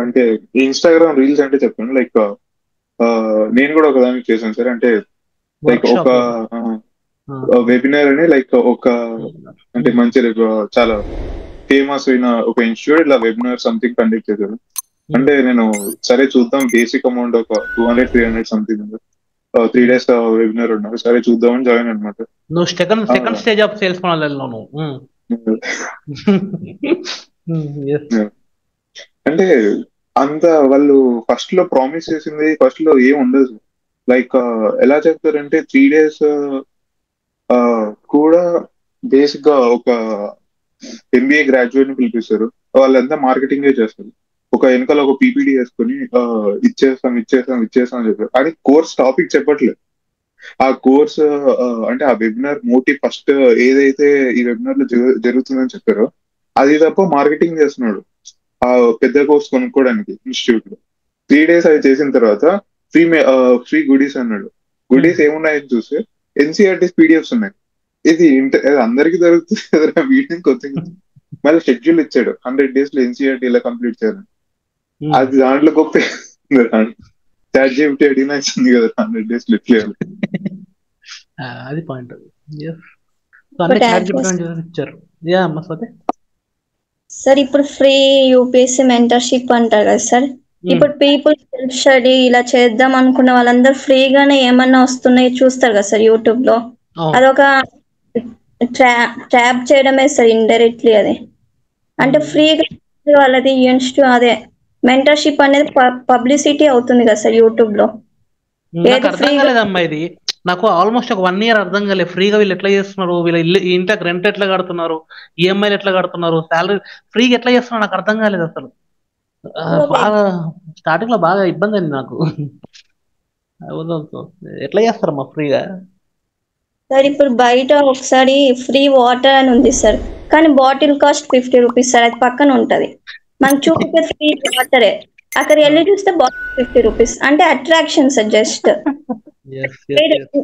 అంటే ఇన్స్టాగ్రామ్ రీల్స్ అంటే చెప్పండి, లైక్ నేను కూడా ఒక దానికి చేశాను సార్. అంటే లైక్ ఒక వెబినార్ అని, లైక్ ఒక అంటే మంచి చాలా ఫేమస్ అయిన ఒక ఇన్స్టిట్యూట్ ఇలా వెబినార్ సంథింగ్ కండక్ట్ చేశారు. అంటే నేను సరే చూద్దాం, బేసిక్ అమౌంట్ ఒక 200-300 సంథింగ్ 3 days వెబినార్ ఉన్నారు, సరే చూద్దామని జాయిన్ అనమాట.
నువ్వు సెకండ్ స్టేజ్ ఆఫ్ సేల్స్
అంటే అంత వాళ్ళు ఫస్ట్ లో ప్రామిస్ చేసింది ఫస్ట్ లో ఏం ఉండదు. లైక్ ఎలా చెప్తారంటే 3 days కూడా బేసిక్ గా ఒక MBA గ్రాడ్యుయేట్ ని పిలిపిస్తారు, వాళ్ళంతా మార్కెటింగ్ చేస్తారు. ఒక వెనకాల ఒక PPT వేసుకొని ఇచ్చేస్తాం అని చెప్పారు. కానీ కోర్స్ టాపిక్ చెప్పట్లేదు. ఆ కోర్స్ అంటే ఆ వెబినార్ మోటివ్ ఫస్ట్ ఏదైతే ఈ వెబినార్ లో జరుగుతుందని చెప్పారో అది తప్ప మార్కెటింగ్ చేస్తున్నాడు ఆ పెద్ద కోర్స్ కొనుక్కోవడానికి ఇన్స్టిట్యూట్ లో. 3 days అది చేసిన తర్వాత ఫ్రీ గుడీస్ అన్నాడు. గుడీస్ ఏమున్నాయని చూస్తే NCERT's PDFs ఉన్నాయి. ఇది అందరికి దొరుకుతుంది కదా, వీటిని కొత్తగా మళ్ళీ షెడ్యూల్ ఇచ్చాడు 100 days లో NCERT ఇలా కంప్లీట్ చేయాలని. అది దాంట్లో గొప్ప ChatGPT అడిగినా ఇచ్చింది కదా 100 days లో ఇచ్చేయాలి.
అది పాయింట్.
సార్ ఇప్పుడు ఫ్రీ యూపీఎస్సీ మెంటర్షిప్ అంటారు కదా సార్, ఇప్పుడు పీపుల్ సెల్ఫ్ స్టడీ ఇలా చేద్దాం అనుకున్న వాళ్ళందరూ ఫ్రీగానే ఏమన్నా వస్తున్నాయి చూస్తారు కదా సార్ యూట్యూబ్ లో. అదొక ట్రాప్ చేయడమే సార్ ఇండైరెక్ట్లీ. అది అంటే ఫ్రీగా వాళ్ళది ఇన్స్టిట్యూట్ అదే మెంటర్షిప్ అనేది పబ్లిసిటీ అవుతుంది కదా సార్ యూట్యూబ్ లో.
అర్థం కాలేదమ్మా ఇది. నాకు ఆల్మోస్ట్ ఒక 1 ఇయర్ అర్థం కాలేదు ఫ్రీగా వీళ్ళు ఎట్లా చేస్తున్నారు, వీళ్ళ ఇల్లు ఇంటికి రెంట్ ఎట్లా కడుతున్నారు, ఈఎంఐలు ఎట్లా కడుతున్నారు, శాలరీ ఫ్రీగా ఎట్లా చేస్తున్నారు నాకు అర్థం కాలేదు అసలు. బాగా స్టార్టింగ్ లో బాగా ఇబ్బంది అయింది నాకు. ఎట్లా చేస్తారమ్మా ఫ్రీగా?
సార్ ఇప్పుడు బయట ఒకసారి ఫ్రీ వాటర్ అని ఉంది సార్, కానీ బాటిల్ కాస్ట్ 50 రూపీస్ సార్, అది పక్కన ఉంటది. మనకు చూపిస్తే ఫ్రీ వాటరే, అక్కడ వెళ్ళి చూస్తే బాటిల్ 50 రూపీస్. అంటే అట్రాక్షన్ సార్ జస్ట్.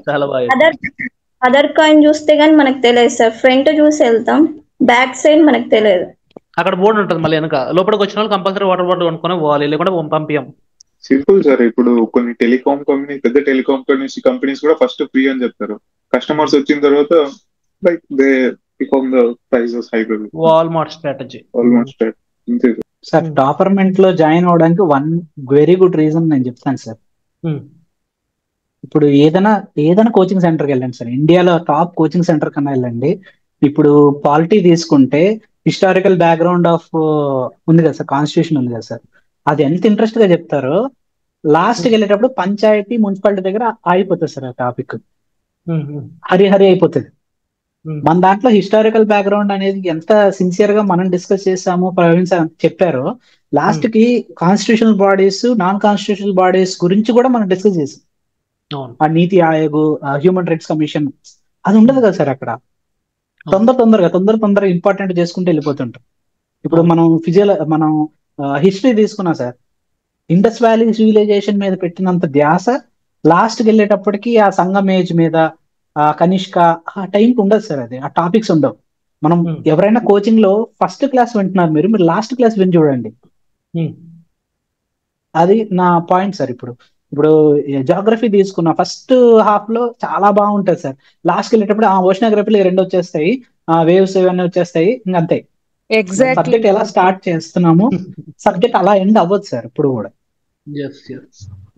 చాలా బాగా
అదర్ అదర్ కాయిన్ చూస్తే గానీ మనకు తెలియదు సార్, ఫ్రంట్ చూసి వెళ్తాం, బ్యాక్ సైడ్ మనకు తెలియదు.
అక్కడ బోర్డు ఉంటుంది మళ్ళీ వెనక, లోపలికి వచ్చిన వాళ్ళు కంపల్సరీ వాటర్ బాటిల్ కొనుక్కొని పోవాలి, లేకుంటే పంపించాం.
Simple sir. ఇప్పుడు కొన్ని టెలికాం కంపెనీ, పెద్ద టెలికాం కంపెనీస్ కూడా ఫస్ట్ ఫ్రీ అని చెప్తారు. కస్టమర్స్ వచ్చిన తర్వాత like they become the prices high.
Walmart strategy.
Sir Topperment లో జాయిన్ అవడానికి వన్ వెరీ గుడ్ రీజన్ నేను చెప్తాను సార్. ఇప్పుడు ఏదైనా కోచింగ్ సెంటర్కి వెళ్ళండి సార్, ఇండియాలో టాప్ కోచింగ్ సెంటర్ కన్నా వెళ్ళండి. ఇప్పుడు పాలిటీ తీసుకుంటే హిస్టారికల్ బ్యాక్గ్రౌండ్ ఆఫ్ ఉంది కదా సార్, కాన్స్టిట్యూషన్ ఉంది కదా సార్, అది ఎంత ఇంట్రెస్ట్ గా చెప్తారో లాస్ట్కి వెళ్ళేటప్పుడు పంచాయతీ మున్సిపాలిటీ దగ్గర ఆగిపోతుంది సార్ ఆ టాపిక్, హరి అయిపోతుంది. మన దాంట్లో హిస్టారికల్ బ్యాక్గ్రౌండ్ అనేది ఎంత సిన్సియర్ గా మనం డిస్కస్ చేసాము, ప్రవీణ్ సార్ చెప్పారో, లాస్ట్ కి constitutional bodies, non constitutional bodies గురించి కూడా మనం డిస్కస్ చేసాం. ఆ నీతి ఆయోగ్, హ్యూమన్ రైట్స్ కమిషన్, అది ఉండదు కదా సార్ అక్కడ. తొందరగా ఇంపార్టెంట్ చేసుకుంటూ వెళ్ళిపోతుంటాం. ఇప్పుడు మనం హిస్టరీ తీసుకున్నా సార్, ఇండస్ వ్యాలీ సివిలైజేషన్ మీద పెట్టినంత ధ్యాస లాస్ట్కి వెళ్ళేటప్పటికి ఆ సంగం ఏజ్ మీద, కనిష్క, ఆ టైంకి ఉండదు సార్. అది ఆ టాపిక్స్ ఉండవు. మనం ఎవరైనా కోచింగ్ లో ఫస్ట్ క్లాస్ వింటున్నారు, మీరు లాస్ట్ క్లాస్ విని చూడండి. అది నా పాయింట్ సార్. ఇప్పుడు జాగ్రఫీ తీసుకున్న ఫస్ట్ హాఫ్ లో చాలా బాగుంటది సార్, లాస్ట్కి వెళ్ళేటప్పుడు ఓషనోగ్రఫీలు 2 వచ్చేస్తాయి, వేవ్స్ ఇవన్నీ వచ్చేస్తాయి, ఇంకంతే. సబ్జెక్ట్ ఎలా స్టార్ట్ చేస్తున్నాము, సబ్జెక్ట్ అలా ఎండ్ అవ్వదు సార్ ఇప్పుడు కూడా.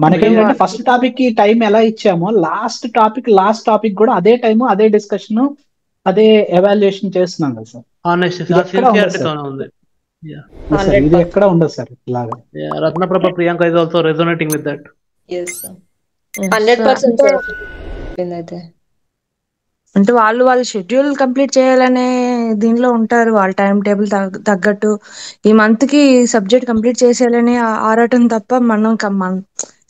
మనకేంటంటే ఫస్ట్ టాపిక్ కి టైం ఎలా ఇచ్చామో లాస్ట్ టాపిక్ కూడా అదే టైము, అదే డిస్కషన్, అదే ఎవాల్యుయేషన్ చేస్తున్నాం కదా సార్. ఇది ఎక్కడ ఉండదు సార్ ఇలాగా.
Ratnaprabha Priyanka is also resonating with that.
Yes sir, 100% sir.
అంటే వాళ్ళు షెడ్యూల్ కంప్లీట్ చేయాలనే దీనిలో ఉంటారు, వాళ్ళ టైం టేబుల్ తగ్గట్టు ఈ మంత్ కి సబ్జెక్ట్ కంప్లీట్ చేసేయాలని ఆరాటం తప్ప, మన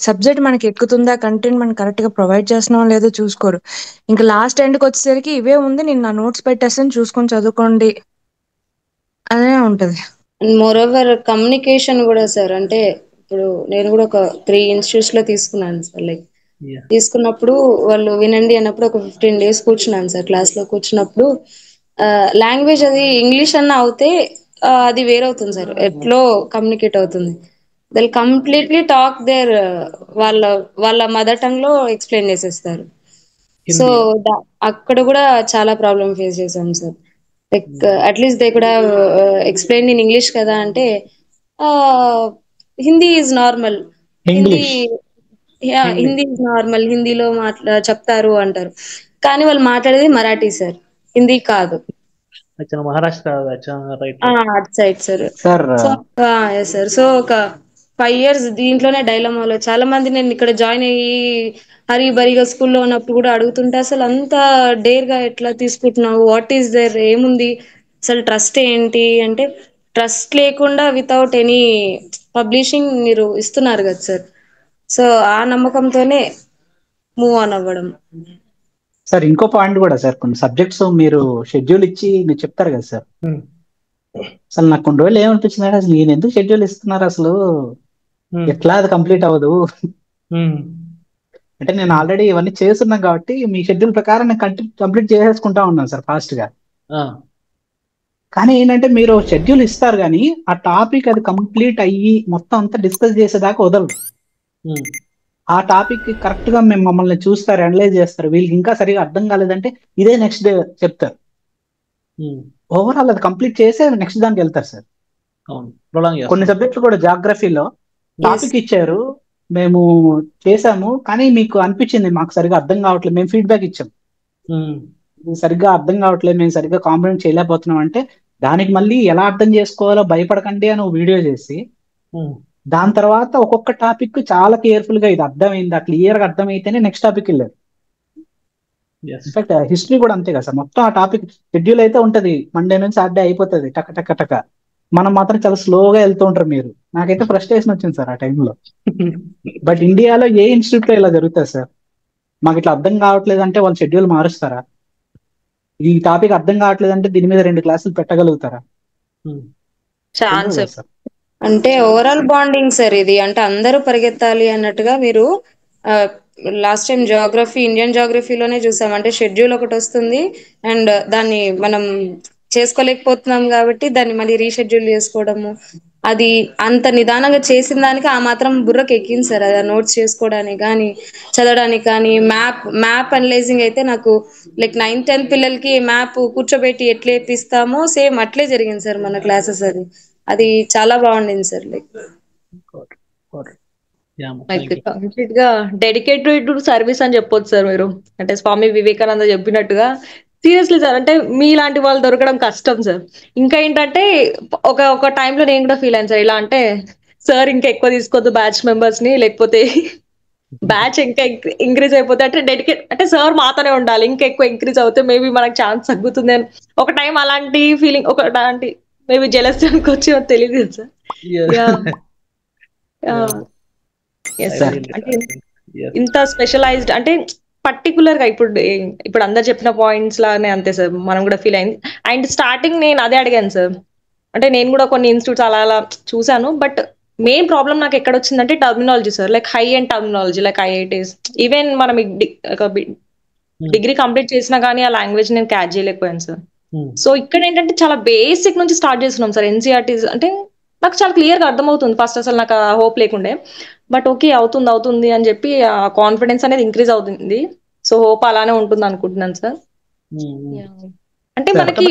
సబ్జెక్ట్ మనకి ఎక్కుతుందా, కంటెంట్ మనం కరెక్ట్ గా ప్రొవైడ్ చేస్తున్నాం లేదో చూసుకోరు. ఇంకా లాస్ట్ ఎండ్కి వచ్చేసరికి ఇవే ఉంది, నేను నా నోట్స్ పెట్టేస్తాను చూసుకొని చదువుకోండి అదే ఉంటది.
మోరోవర్ కమ్యూనికేషన్ కూడా సార్, అంటే ఇప్పుడు నేను కూడా ఒక 3 ఇన్స్టిట్యూట్స్ లో తీసుకున్నాను సార్. లైక్ తీసుకున్నప్పుడు వాళ్ళు వినండి అన్నప్పుడు ఒక 15 days కూర్చున్నాను సార్ క్లాస్ లో. కూర్చున్నప్పుడు లాంగ్వేజ్ అది ఇంగ్లీష్ అన్న అవుతే అది వేరవుతుంది సార్, ఎట్లో కమ్యూనికేట్ అవుతుంది. దే కంప్లీట్లీ టాక్ దేర్ వాళ్ళ మదర్ టంగ్ లో ఎక్స్ప్లెయిన్ చేసేస్తారు. సో అక్కడ కూడా చాలా ప్రాబ్లం ఫేస్ చేశాం sir. Like at least they could have explain in English కదా అంటే, Hindi is normal, Hindi is normal, హిందీలో చెప్తారు అంటారు. కానీ వాళ్ళు మాట్లాడేది మరాఠీ సార్, హిందీ కాదు.
Maharashtra
at side sir. Sir so ఒక 5 years దీంట్లోనే డైలమాలో. చాలా మంది నేను ఇక్కడ జాయిన్ అయ్యి హరిబరిగా స్కూల్లో ఉన్నప్పుడు కూడా అడుగుతుంటే, అసలు అంత డేర్ గా ఎట్లా తీసుకుంటున్నావు, వాట్ ఈస్ దేర్, ఏముంది అసలు, ట్రస్ట్ ఏంటి అంటే, ట్రస్ట్ లేకుండా వితౌట్ ఎనీ పబ్లిషింగ్ మీరు ఇస్తున్నారు కదా సార్. సో ఆ నమ్మకంతోనే మూవ్ ఆన్ అవ్వడం
సార్. ఇంకో పాయింట్ కూడా సార్, కొన్ని సబ్జెక్ట్స్ మీరు షెడ్యూల్ ఇచ్చి మీరు చెప్తారు కదా సార్, అసలు నాకు కొన్ని రోజులు ఏమనిపించింది అంటే, అసలు నేను ఎందుకు షెడ్యూల్ ఇస్తున్నారు, అసలు ఎట్లా అది కంప్లీట్ అవ్వదు అంటే, నేను ఆల్రెడీ ఇవన్నీ చేస్తున్నాను కాబట్టి మీ షెడ్యూల్ ప్రకారం నేను కంప్లీట్ చేసేసుకుంటా ఉన్నాను సార్ ఫాస్ట్ గా. కానీ ఏంటంటే మీరు షెడ్యూల్ ఇస్తారు కానీ ఆ టాపిక్ అది కంప్లీట్ అయ్యి మొత్తం అంతా డిస్కస్ చేసేదాకా వదలరు. ఆ టాపిక్ కరెక్ట్ గా మేము మమ్మల్ని చూస్తారు, అనలైజ్ చేస్తారు, వీళ్ళకి ఇంకా సరిగా అర్థం కాలేదంటే ఇదే నెక్స్ట్ డే చెప్తారు. ఓవరాల్ అది కంప్లీట్ చేసే నెక్స్ట్ దానికి వెళ్తారు సార్. కొన్ని సబ్జెక్టులు కూడా జాగ్రఫీలో టాపిక్ ఇచ్చారు, మేము చేసాము, కానీ మీకు అనిపించింది మాకు సరిగా అర్థం కావట్లేదు, మేము ఫీడ్బ్యాక్ ఇచ్చాం, సరిగ్గా అర్థం కావట్లేదు, మేము సరిగ్గా కాంప్రహెండ్ చేయలేకపోతున్నాం అంటే, దానికి మళ్ళీ ఎలా అర్థం చేసుకోవాలో భయపడకండి అని ఒక వీడియో చేసి, దాని తర్వాత ఒక్కొక్క టాపిక్ చాలా కేర్ఫుల్ గా ఇది అర్థమైందా, క్లియర్ గా అర్థమైతేనే నెక్స్ట్ టాపిక్ వెళ్ళారు.
yes.
ఇన్ఫాక్ట్ హిస్టరీ కూడా అంతే కదా సార్, మొత్తం ఆ టాపిక్ షెడ్యూల్ అయితే ఉంటది, మండే నుంచి సాటర్డే అయిపోతుంది టక టక టక. మనం మాత్రం చాలా స్లోగా వెళ్తూ ఉంటారు మీరు. నాకైతే ఫ్రస్ట్రేషన్ వచ్చింది సార్ ఆ టైంలో. బట్ ఇండియాలో ఏ ఇన్స్టిట్యూట్ లో ఇలా జరుగుతుంది సార్? మాకు ఇట్లా అర్థం కావట్లేదు అంటే వాళ్ళు షెడ్యూల్ మారుస్తారా? ఈ టాపిక్ అర్థం కావట్లేదు అంటే దీని మీద 2 క్లాసులు పెట్టగలుగుతారా?
ఛాన్స్
తెలియదు సార్.
అంటే ఓవరాల్ బాండింగ్ సార్ ఇది. అంటే అందరూ పరిగెత్తాలి అన్నట్టుగా మీరు లాస్ట్ టైం ఇండియన్ జాగ్రఫీలోనే చూసాం. అంటే షెడ్యూల్ ఒకటి వస్తుంది అండ్ దాన్ని మనం చేసుకోలేకపోతున్నాం కాబట్టి దాన్ని మళ్ళీ రీషెడ్యూల్ చేసుకోవడము, అది అంత నిదానంగా చేసిన దానికి ఆ మాత్రం బుర్రకు ఎక్కింది సార్. అది నోట్స్ చేసుకోవడానికి కానీ చదవడానికి కానీ. మ్యాప్ అనలైజింగ్ అయితే నాకు లైక్ 9th 10th పిల్లలకి మ్యాప్ కూర్చోబెట్టి ఎట్లా వేపిస్తామో సేమ్ అట్లే జరిగింది సార్ మన క్లాసెస్. అది చాలా బాగుండింది సార్. లైక్ కంప్లీట్ గా డెడికేటెడ్ టు సర్వీస్ అని చెప్పొచ్చు సార్ మీరు. అంటే స్వామి వివేకానంద చెప్పినట్టుగా సీరియస్లీ సార్, అంటే మీలాంటి వాళ్ళు దొరకడం కష్టం సార్. ఇంకా ఏంటంటే ఒక టైంలో నేను కూడా ఫీల్ అయ్యాను సార్, ఇలా అంటే సార్ ఇంకా ఎక్కువ తీసుకోవద్దు బ్యాచ్ మెంబర్స్ ని, లేకపోతే బ్యాచ్ ఇంకా ఇంక్రీజ్ అయిపోతే అంటే డెడికేట్ అంటే సార్ మాతోనే ఉండాలి, ఇంకా ఎక్కువ ఇంక్రీజ్ అవుతే మేబీ మనకు ఛాన్స్ తగ్గుతుంది అని ఒక టైం అలాంటి ఫీలింగ్, ఒకటి మేబీ జెలస్ అనుకోవచ్చు, తెలియదు సార్. అంటే ఇంత స్పెషలైజ్డ్ అంటే పర్టికులర్ గా ఇప్పుడు అందరు చెప్పిన పాయింట్స్ లానే అంతే సార్ మనం కూడా ఫీల్ అయింది. అండ్ స్టార్టింగ్ నేను అదే అడిగాను సార్, అంటే నేను కూడా కొన్ని ఇన్స్టిట్యూట్స్ అలా చూసాను. బట్ మెయిన్ ప్రాబ్లం నాకు ఎక్కడ వచ్చిందంటే terminology sir. Like high and terminology like IITs, even మనం డిగ్రీ కంప్లీట్ చేసినా కానీ ఆ లాంగ్వేజ్ నేను క్యాచ్ చేయలేకపోయాను సార్. సో ఇక్కడ ఏంటంటే చాలా బేసిక్ నుంచి స్టార్ట్ చేస్తున్నాం సార్. ఎన్సీఆర్టీస్ అంటే నాకు చాలా క్లియర్ గా అర్థమవుతుంది. ఫస్ట్ అసలు నాకు హోప్ లేకుండే, బట్ ఓకే అవుతుంది అని చెప్పి ఆ కాన్ఫిడెన్స్ అనేది ఇంక్రీజ్ అవుతుంది. సో హోప్ అలానే ఉంటుంది అనుకుంటున్నాను సార్. అంటే మనకి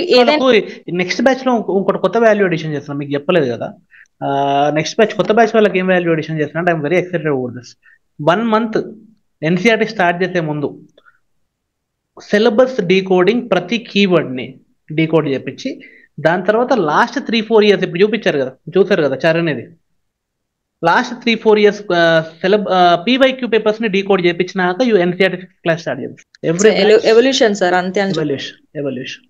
నెక్స్ట్ బ్యాచ్ లో ఇంకోటి కొత్త వాల్యూ అడిషన్ చేస్తున్నాం, మీకు చెప్పలేదు కదా. నెక్స్ట్ బ్యాచ్ కొత్త బ్యాచ్ వాళ్ళకి ఏం వాల్యూ అడిషన్ చేస్తున్నా అంటే I'm very excited about this. 1 month NCERT start చేసే ముందు సిలబస్ డీకోడింగ్, ప్రతి కీవర్డ్ ని డీకోడ్ చేపించి దాని తర్వాత లాస్ట్ 3-4 years ఇప్పుడు చూసారు కదా చార్ అనేది, లాస్ట్ 3-4 years పీవైక్యూ పేపర్స్ ని డీకోడ్ చేయించినాక ఎన్సీఆర్టీ క్లాస్ స్టార్ట్ చేయాలి.
ఎవల్యూషన్ సార్, అంతే.
ఎవల్యూషన్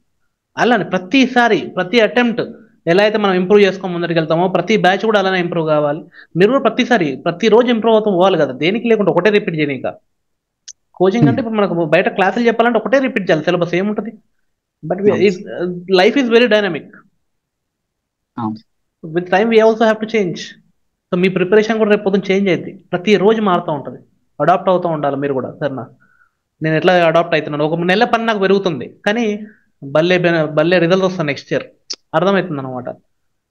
అలానే ప్రతిసారి ప్రతి అటెంప్ట్ ఎలా అయితే మనం ఇంప్రూవ్ చేసుకొని ముందరికి వెళ్తామో ప్రతి బ్యాచ్ కూడా అలానే ఇంప్రూవ్ కావాలి. మీరు కూడా ప్రతిరోజు ఇంప్రూవ్ అవుతూ పోవాలి కదా, దేనికి లేకుండా ఒకటే రిపీట్ చేయనిక. కోచింగ్ అంటే ఇప్పుడు మనకు బయట క్లాసులు చెప్పాలంటే ఒకటే రిపీట్ చేయాలి, సిలబస్ ఏముంటుంది. But life is very dynamic, with time we also have to change. So me preparation కూడా రేపు పొద్దున్న చేంజ్ అయింది, ప్రతిరోజు మారుతూ ఉంటుంది, అడాప్ట్ అవుతూ ఉండాలి మీరు కూడా. సరేనా, నేను ఎట్లా అడాప్ట్ అవుతున్నాను, ఒక నెల పని నాకు పెరుగుతుంది కానీ బల్లే రిజల్ట్ వస్తాను నెక్స్ట్ ఇయర్, అర్థమవుతుంది అనమాట.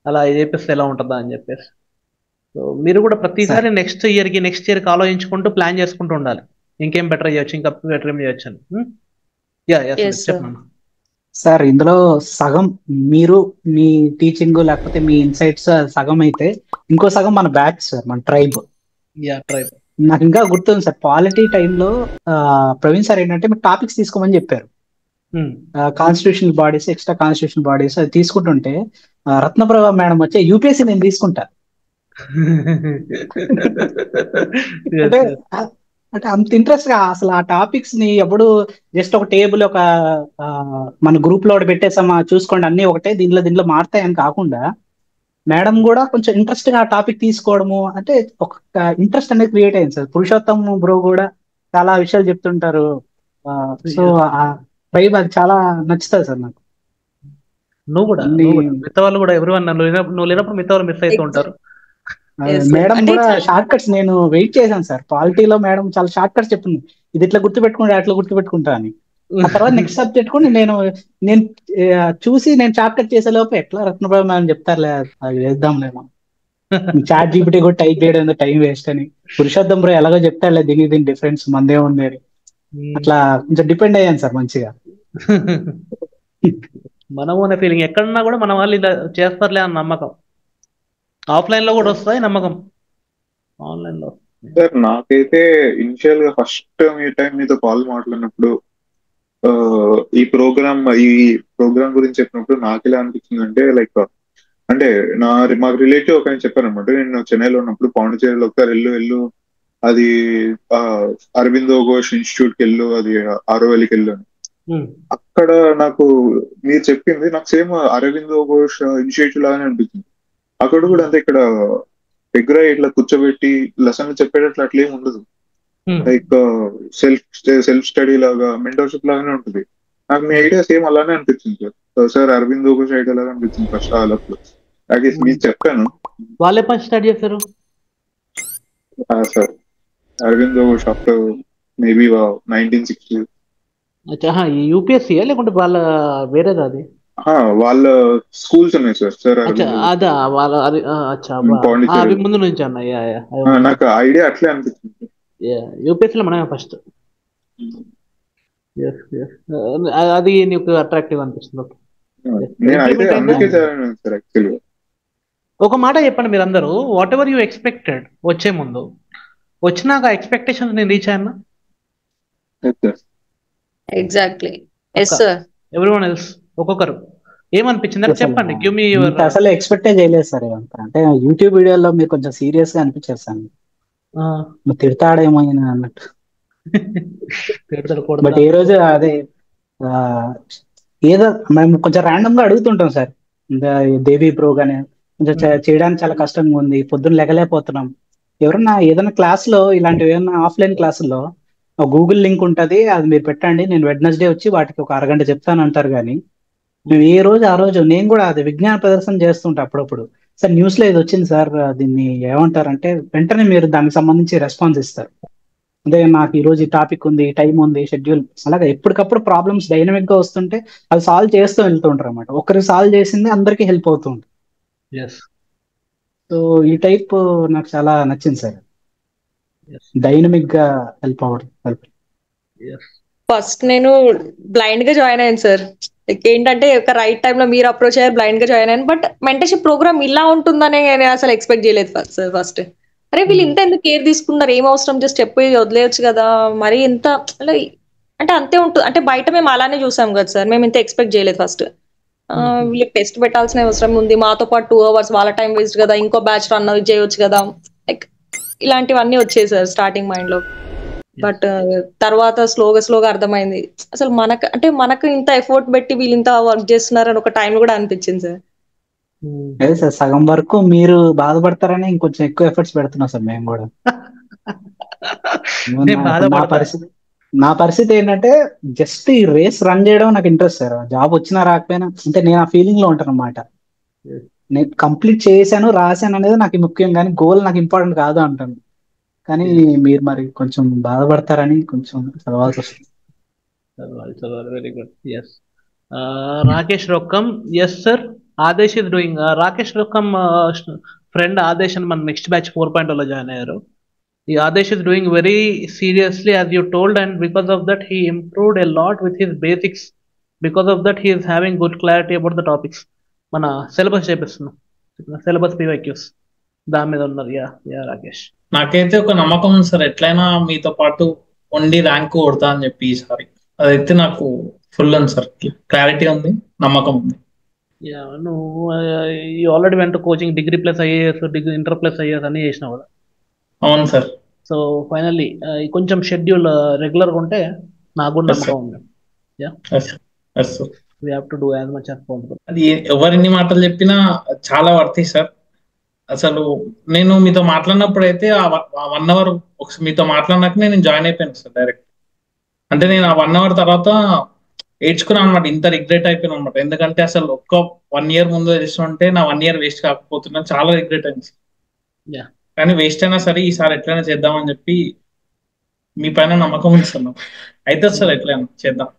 అలా చేపిస్తే ఎలా ఉంటుందా అని చెప్పేసి. సో మీరు కూడా ప్రతిసారి నెక్స్ట్ ఇయర్కి ఆలోచించుకుంటూ ప్లాన్ చేసుకుంటూ ఉండాలి, ఇంకేం బెటర్ చేయొచ్చు, ఇంకా బెటర్ ఏం చేయొచ్చు అని. చెప్పండి
సార్. ఇందులో సగం మీరు మీ టీచింగ్ లేకపోతే మీ ఇన్సైట్స్ సగం అయితే, ఇంకో సగం మన బ్యాచ్ సార్, మన ట్రైబ్. నాకు ఇంకా గుర్తుంది సార్, పాలిటీ టైంలో ప్రవీణ్ సార్ ఏంటంటే మీరు టాపిక్స్ తీసుకోమని చెప్పారు. Constitutional bodies, extra constitutional bodies అది తీసుకుంటుంటే రత్నప్రభ మేడం వచ్చే యూపీఎస్సీ నేను తీసుకుంటా అంటే అంత ఇంట్రెస్ట్ గా అసలు ఆ టాపిక్స్ ని ఎప్పుడు జస్ట్ ఒక టేబుల్ ఒక మన గ్రూప్ లో పెట్టేసామా చూసుకోండి అన్ని ఒకటే దీంట్లో మారుతాయని కాకుండా మేడం కూడా కొంచెం ఇంట్రెస్ట్ గా ఆ టాపిక్ తీసుకోవడము, అంటే ఒక ఇంట్రెస్ట్ అనేది క్రియేట్ అయింది సార్. పురుషోత్తం బ్రో కూడా చాలా విషయాలు చెప్తుంటారు. సో ఆ వైబ్ అది చాలా నచ్చుతుంది సార్ నాకు.
నువ్వు కూడా మిగతా వాళ్ళు కూడా ఎవరు నువ్వు లేనప్పుడు మిగతా వాళ్ళు మిస్ అవుతూ ఉంటారు.
మేడం కూడా షార్ట్ కట్స్ నేను వెయిట్ చేశాను సార్. పాలిటీలో మేడం చాలా షార్ట్ కట్స్ చెప్పింది, ఇది ఇట్లా గుర్తుపెట్టుకుంటా అట్లా గుర్తుపెట్టుకుంటా అని. ఆ తర్వాత నెక్స్ట్ సబ్జెక్ట్ కూడా నేను చూసి నేను షార్ట్ కట్ చేసే లోపు ఎట్లా రత్నప్రభ మేడం చెప్తారులే అది వేద్దాంలేమో, చాట్ జీపీటీ కూడా టైప్ చేయడం టైం వేస్ట్ అని. పురుషోత్తం బ్రో ఎలాగో చెప్తారులే దీని డిఫరెన్స్ మందే ఉంది అని అట్లా కొంచెం డిపెండ్ అయ్యాను సార్ మంచిగా.
మనము అనే ఫీలింగ్ ఎక్కడున్నా కూడా మన వాళ్ళు ఇలా చేస్తారులే అన్న నమ్మకం. ఆఫ్లైన్ లో కూడా వస్తాయి నమ్మకం, ఆన్లైన్ లో.
సార్ నాకైతే ఇనిషియల్ గా ఫస్ట్ మీ టైం మీతో కాల్ మాట్లాడినప్పుడు ఈ ప్రోగ్రామ్ గురించి చెప్పినప్పుడు నాకు ఎలా అనిపించింది అంటే లైక్ అంటే మాకు రిలేటివ్ ఒక ఆయన చెప్పారనమాట. నేను చెన్నైలో ఉన్నప్పుడు పాండిచేరిలో ఒకసారి వెళ్ళు అది అరవిందో ఘోష్ ఇన్స్టిట్యూట్ కి వెళ్ళు, అది ఆరోవెల్లికి వెళ్ళు అని. అక్కడ నాకు మీరు చెప్పింది నాకు సేమ్ అరవిందో ఘోష్ ఇనిషియేటివ్ లాగానే అనిపించింది. అక్కడ కూడా అంతే, ఇక్కడ దగ్గర ఇట్లా కూర్చోబెట్టి లెసన్లు చెప్పేటట్లు అట్లా ఏమి ఉండదు. లైక్ సెల్ఫ్ స్టడీ లాగా మెంటర్షిప్ లాగానే ఉంటుంది. నాకు మీ ఐడియా సేమ్ అలానే అనిపించింది సార్. అరవిందో ఘోష్ ఐడియా లాగా అనిపించింది ఫస్ట్ ఆలప్పుడు. మీకు చెప్పాను
వాళ్ళే ఫస్ట్ స్టార్ట్ చేశారు
sir. Aurobindo Ghosh after maybe 1960.
UPSC లేకుంటే వాళ్ళ వేరేది అది?
వాళ్ళ స్కూల్స్ ఉన్నాయి సార్.
అదా వాళ్ళ అవి ముందు నుంచి అన్న.
నాకు ఐడియా అట్లే అనిపిస్తుంది.
యూపీఎస్సీలో మనమే ఫస్ట్. అది నీకు అట్రాక్టివ్ అనిపిస్తుంది. ఒక మాట చెప్పండి మీరు అందరూ, వాట్ ఎవర్ యూ ఎక్స్పెక్టెడ్ వచ్చే ముందు, వచ్చినాక ఎక్స్పెక్టేషన్స్ నేను రీచ్ అయ్యాను.
Exactly. Yes sir.
Everyone else ఒక్కొక్కరు ఏమనిపించింది అంటే చెప్పండి. Give me your.
అసలు ఎక్స్పెక్టే చేయలేదు సార్ ఇదంతా. అంటే యూట్యూబ్ వీడియోలో మీరు కొంచెం సీరియస్ గా అనిపించారు సార్. తిడతాడేమో అన్నట్టు. బట్ ఈ రోజు అదే ఏదో మేము కొంచెం ర్యాండమ్ గా అడుగుతుంటాం సార్. దేవి ప్రో గానే కొంచెం చేయడానికి చాలా కష్టంగా ఉంది, పొద్దున్న లెగలేకపోతున్నాం. ఎవరన్నా ఏదైనా క్లాస్ లో ఇలాంటివి ఏమన్నా ఆఫ్లైన్ క్లాసుల్లో గూగుల్ లింక్ ఉంటది, అది మీరు పెట్టండి, నేను వెడ్నెస్డే వచ్చి వాటికి ఒక అరగంట చెప్తాను అంటారు. కానీ మేము ఏ రోజు ఆ రోజు నేను కూడా అది విజ్ఞాన ప్రదర్శన చేస్తుంటా అప్పుడప్పుడు. సార్ న్యూస్ లో ఇది వచ్చింది సార్, దీన్ని ఏమంటారంటే వెంటనే మీరు దానికి సంబంధించి రెస్పాన్స్ ఇస్తారు. అదే నాకు ఈ రోజు ఈ టాపిక్ ఉంది, టైం ఉంది, షెడ్యూల్, అలాగే ఎప్పటికప్పుడు ప్రాబ్లమ్స్ డైనమిక్ గా వస్తుంటే అది సాల్వ్ చేస్తూ వెళ్తూ ఉంటారు అనమాట. ఒకరికి సాల్వ్ చేసింది అందరికీ హెల్ప్ అవుతూ ఉంటుంది. సో ఈ టైప్ నాకు చాలా నచ్చింది సార్. డైనమిక్ గా హెల్ప్ అవ్వడం.
ఫస్ట్ నేను బ్లైండ్ గా జాయిన్ అయ్యాను సార్. ఏంటంటే ఒక రైట్ టైంలో మీరు అప్రోచ్ అయ్యారు, బ్లైండ్ గా జాయిన్ అయ్యాను. బట్ మెంటర్షిప్ ప్రోగ్రామ్ ఇలా ఉంటుందని నేను అసలు ఎక్స్పెక్ట్ చేయలేదు ఫస్ట్. అరే వీళ్ళు ఇంత ఎందుకు కేర్ తీసుకున్నారు, ఏం అవసరం, జస్ట్ చెప్పి వదిలేయచ్చు కదా, మరి ఇంత అంటే అంతే ఉంటుంది. అంటే బయట మేము అలానే చూసాం కదా సార్, మేము ఇంత ఎక్స్పెక్ట్ చేయలేదు ఫస్ట్. వీళ్ళకి టెస్ట్ పెట్టాల్సిన అవసరం ఉంది, మాతో పాటు 2 hours వాళ్ళ టైం వేస్ట్ కదా, ఇంకో బ్యాచ్ రన్ చేయొచ్చు కదా, లైక్ ఇలాంటివన్నీ వచ్చాయి సార్ స్టార్టింగ్ మైండ్ లో. బట్ తర్వాత స్లోగా అర్థమైంది అసలు మనకు ఇంత ఎఫర్ట్ పెట్టి వీళ్ళు ఇంత వర్క్ చేస్తున్నారు అని ఒక టైం కూడా అనిపించింది సార్.
అదే సార్, సగం వరకు మీరు బాధపడతారని ఇంకొంచెం ఎక్కువ ఎఫర్ట్స్ పెడుతున్నాం సార్ మేము కూడా. నా పరిస్థితి ఏంటంటే జస్ట్ ఈ రేస్ రన్ చేయడం నాకు ఇంట్రెస్ట్ సార్. జాబ్ వచ్చినా రాకపోయినా అంటే నేను ఆ ఫీలింగ్ లో ఉంటాను అనమాట. నేను కంప్లీట్ చేశాను, రాశాను అనేది నాకు ముఖ్యం, కానీ గోల్ నాకు ఇంపార్టెంట్ కాదు అంటాను. కానీ మీరు మరి కొంచెం బాధపడతారని కొంచెం చదవాల్సి వస్తుంది.
చదవాలి. Very good. Yes. Rakesh Rokkam. Yes sir. Aadesh is doing. Rakesh Rokkam friend Aadesh అని మన నెక్స్ట్ బ్యాచ్ 4.0 లో జాయిన్ అయ్యారు. ఈ Aadesh is doing very seriously as you told, and because of that he improved a lot with his basics. Because of that he is having good clarity about the topics. మన syllabus చేపిస్తున్నాం, syllabus PYQs దాని మీద ఉన్నారు. Yeah Rakesh.
నాకైతే ఒక నమ్మకం ఉంది sir, ఎట్లయినా మీతో పాటు ఉండి ర్యాంక్ కొడతా అని చెప్పి ఈసారి. అదైతే నాకు ఫుల్ ఉంది సార్, క్లారిటీ ఉంది, నమ్మకం ఉంది.
నువ్వు ఆల్రెడీ వెంట coaching degree plus IAS, degree inter plus IAS అన్ని చేసినావు కదా.
అవును సార్.
సో ఫైనల్లీ కొంచెం షెడ్యూల్ రెగ్యులర్ గా ఉంటే నాకు కూడా నమ్మకం ఉంది. We have to do as much as possible.
అది ఎవరిన్ని మాటలు చెప్పినా చాలా వర్తి సార్. అసలు నేను మీతో మాట్లాడినప్పుడు అయితే ఆ 1 hour మీతో మాట్లాడినాక నేను జాయిన్ అయిపోయాను సార్ డైరెక్ట్. అంటే నేను ఆ 1 hour తర్వాత ఏడ్చుకున్నాను అనమాట, ఇంత రిగ్రెట్ అయిపోయాను అనమాట. ఎందుకంటే అసలు ఒక్క 1 year ముందు తెలుసుకుంటే నా 1 year వేస్ట్ కాకపోతున్నాను, చాలా రిగ్రెట్ అయింది. కానీ వేస్ట్ అయినా సరే ఈసారి ఎట్లయినా చేద్దామని చెప్పి మీ పైన నమ్మకం ఉంది సార్ నాకు. అయితే సార్ ఎట్లయినా చేద్దాం.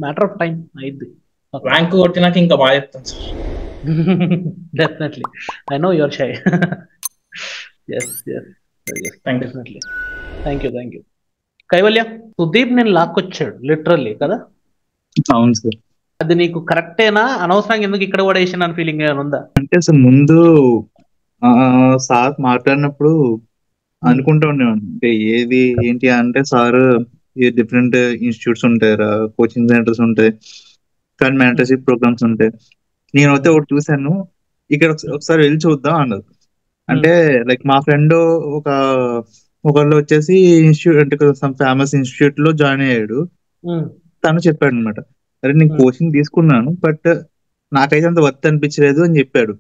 మ్యాటర్ ఆఫ్ టైం అయింది.
ర్యాంక్ కొట్టినాక ఇంకా బాగా చెప్తాను sir.
Definitely. I know you're shy. Yes. Definitely. Thank you. Kaivalya, Sudeep నేను లాక్కొచ్చాడు లిటరల్లీ కదా.
అవును సార్.
అది నీకు కరెక్టేనా, అనవసరంగా ఎందుకు ఇక్కడ కూడా వేసిన ఫీలింగ్ ఏమైనా ఉందా?
అంటే అసలు ముందు సార్ మాట్లాడినప్పుడు అనుకుంటా ఉండేవాడిని, అంటే ఏది ఏంటి అంటే సార్ డిఫరెంట్ ఇన్స్టిట్యూట్స్ ఉంటాయి, కోచింగ్ సెంటర్స్ ఉంటాయి, కానీ మెంటర్షిప్ ప్రోగ్రామ్స్ ఉంటాయి. నేనైతే ఒకటి చూసాను, ఇక్కడ ఒకసారి వెళ్ళి చూద్దాం అన్నారు. అంటే లైక్ మా ఫ్రెండ్ ఒకళ్ళు వచ్చేసి ఇన్స్టిట్యూట్ అంటే కొంచెం ఫేమస్ ఇన్స్టిట్యూట్ లో జాయిన్ అయ్యాడు. తను చెప్పాడు అనమాట, అరే నేను కోచింగ్ తీసుకున్నాను బట్ నాకైతే అంత వర్త్ అనిపించలేదు అని చెప్పాడు.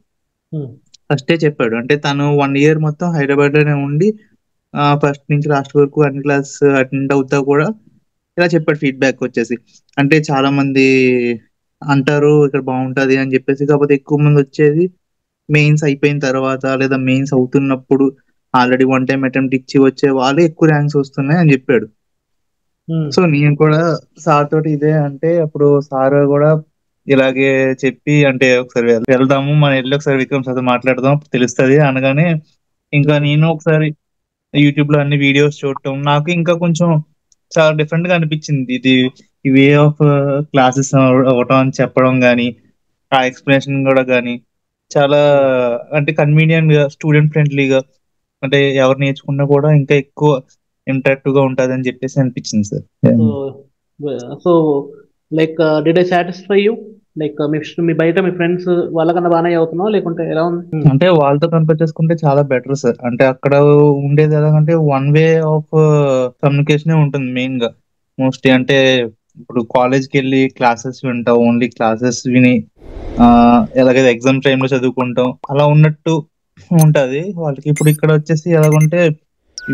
ఫస్టే చెప్పాడు. అంటే తను 1 year మొత్తం హైదరాబాద్ లోనే ఉండి ఫస్ట్ నుంచి లాస్ట్ వరకు అన్ని క్లాస్ అటెండ్ అవుతా కూడా ఇలా చెప్పాడు ఫీడ్బ్యాక్ వచ్చేసి. అంటే చాలా మంది అంటారు ఇక్కడ బాగుంటది అని చెప్పేసి, కాకపోతే ఎక్కువ మంది వచ్చేది మెయిన్స్ అయిపోయిన తర్వాత లేదా మెయిన్స్ అవుతున్నప్పుడు ఆల్రెడీ 1 time అటెంప్ట్ ఇచ్చి వచ్చే వాళ్ళు ఎక్కువ ర్యాంక్స్ వస్తున్నాయి అని చెప్పాడు. సో నేను కూడా సార్ తోటి ఇదే అంటే అప్పుడు సార్ కూడా ఇలాగే చెప్పి అంటే ఒకసారి వెళ్దాము మనం వెళ్ళి ఒకసారి విక్రమ్ సార్తో మాట్లాడదాం తెలుస్తుంది అనగానే ఇంకా నేను ఒకసారి యూట్యూబ్ లో అన్ని వీడియోస్ చూడటం నాకు ఇంకా కొంచెం చాలా డిఫరెంట్ గా అనిపించింది. ఇది ఈ వే ఆఫ్ క్లాసెస్ అవ్వటం అని చెప్పడం గానీ ఆ ఎక్స్ప్లెనేషన్ కూడా గానీ చాలా అంటే కన్వీనియంట్ గా స్టూడెంట్ ఫ్రెండ్లీగా అంటే ఎవరు నేర్చుకున్నా కూడా ఇంకా ఎక్కువ ఇంటరాక్టివ్ గా ఉంటది అని చెప్పేసి అనిపించింది సార్.
So like did I satisfy you? Like మీ బయట మీ ఫ్రెండ్స్ వాళ్ళకన్నా బాగానే చదువుతున్నావు లేకుంటే ఎలా ఉంది?
అంటే వాళ్ళతో కంపేర్ చేసుకుంటే చాలా బెటర్ సార్. అంటే అక్కడ ఉండేది ఎలాగంటే 1 way ఆఫ్ కమ్యూనికేషన్ ఉంటుంది మెయిన్ గా మోస్ట్లీ. అంటే ఇప్పుడు కాలేజ్కి వెళ్ళి క్లాసెస్ వింటాం, ఓన్లీ క్లాసెస్ విని ఎలాగైతే ఎగ్జామ్ టైంలో చదువుకుంటాం అలా ఉన్నట్టు ఉంటది వాళ్ళకి. ఇప్పుడు ఇక్కడ వచ్చేసి ఎలాగంటే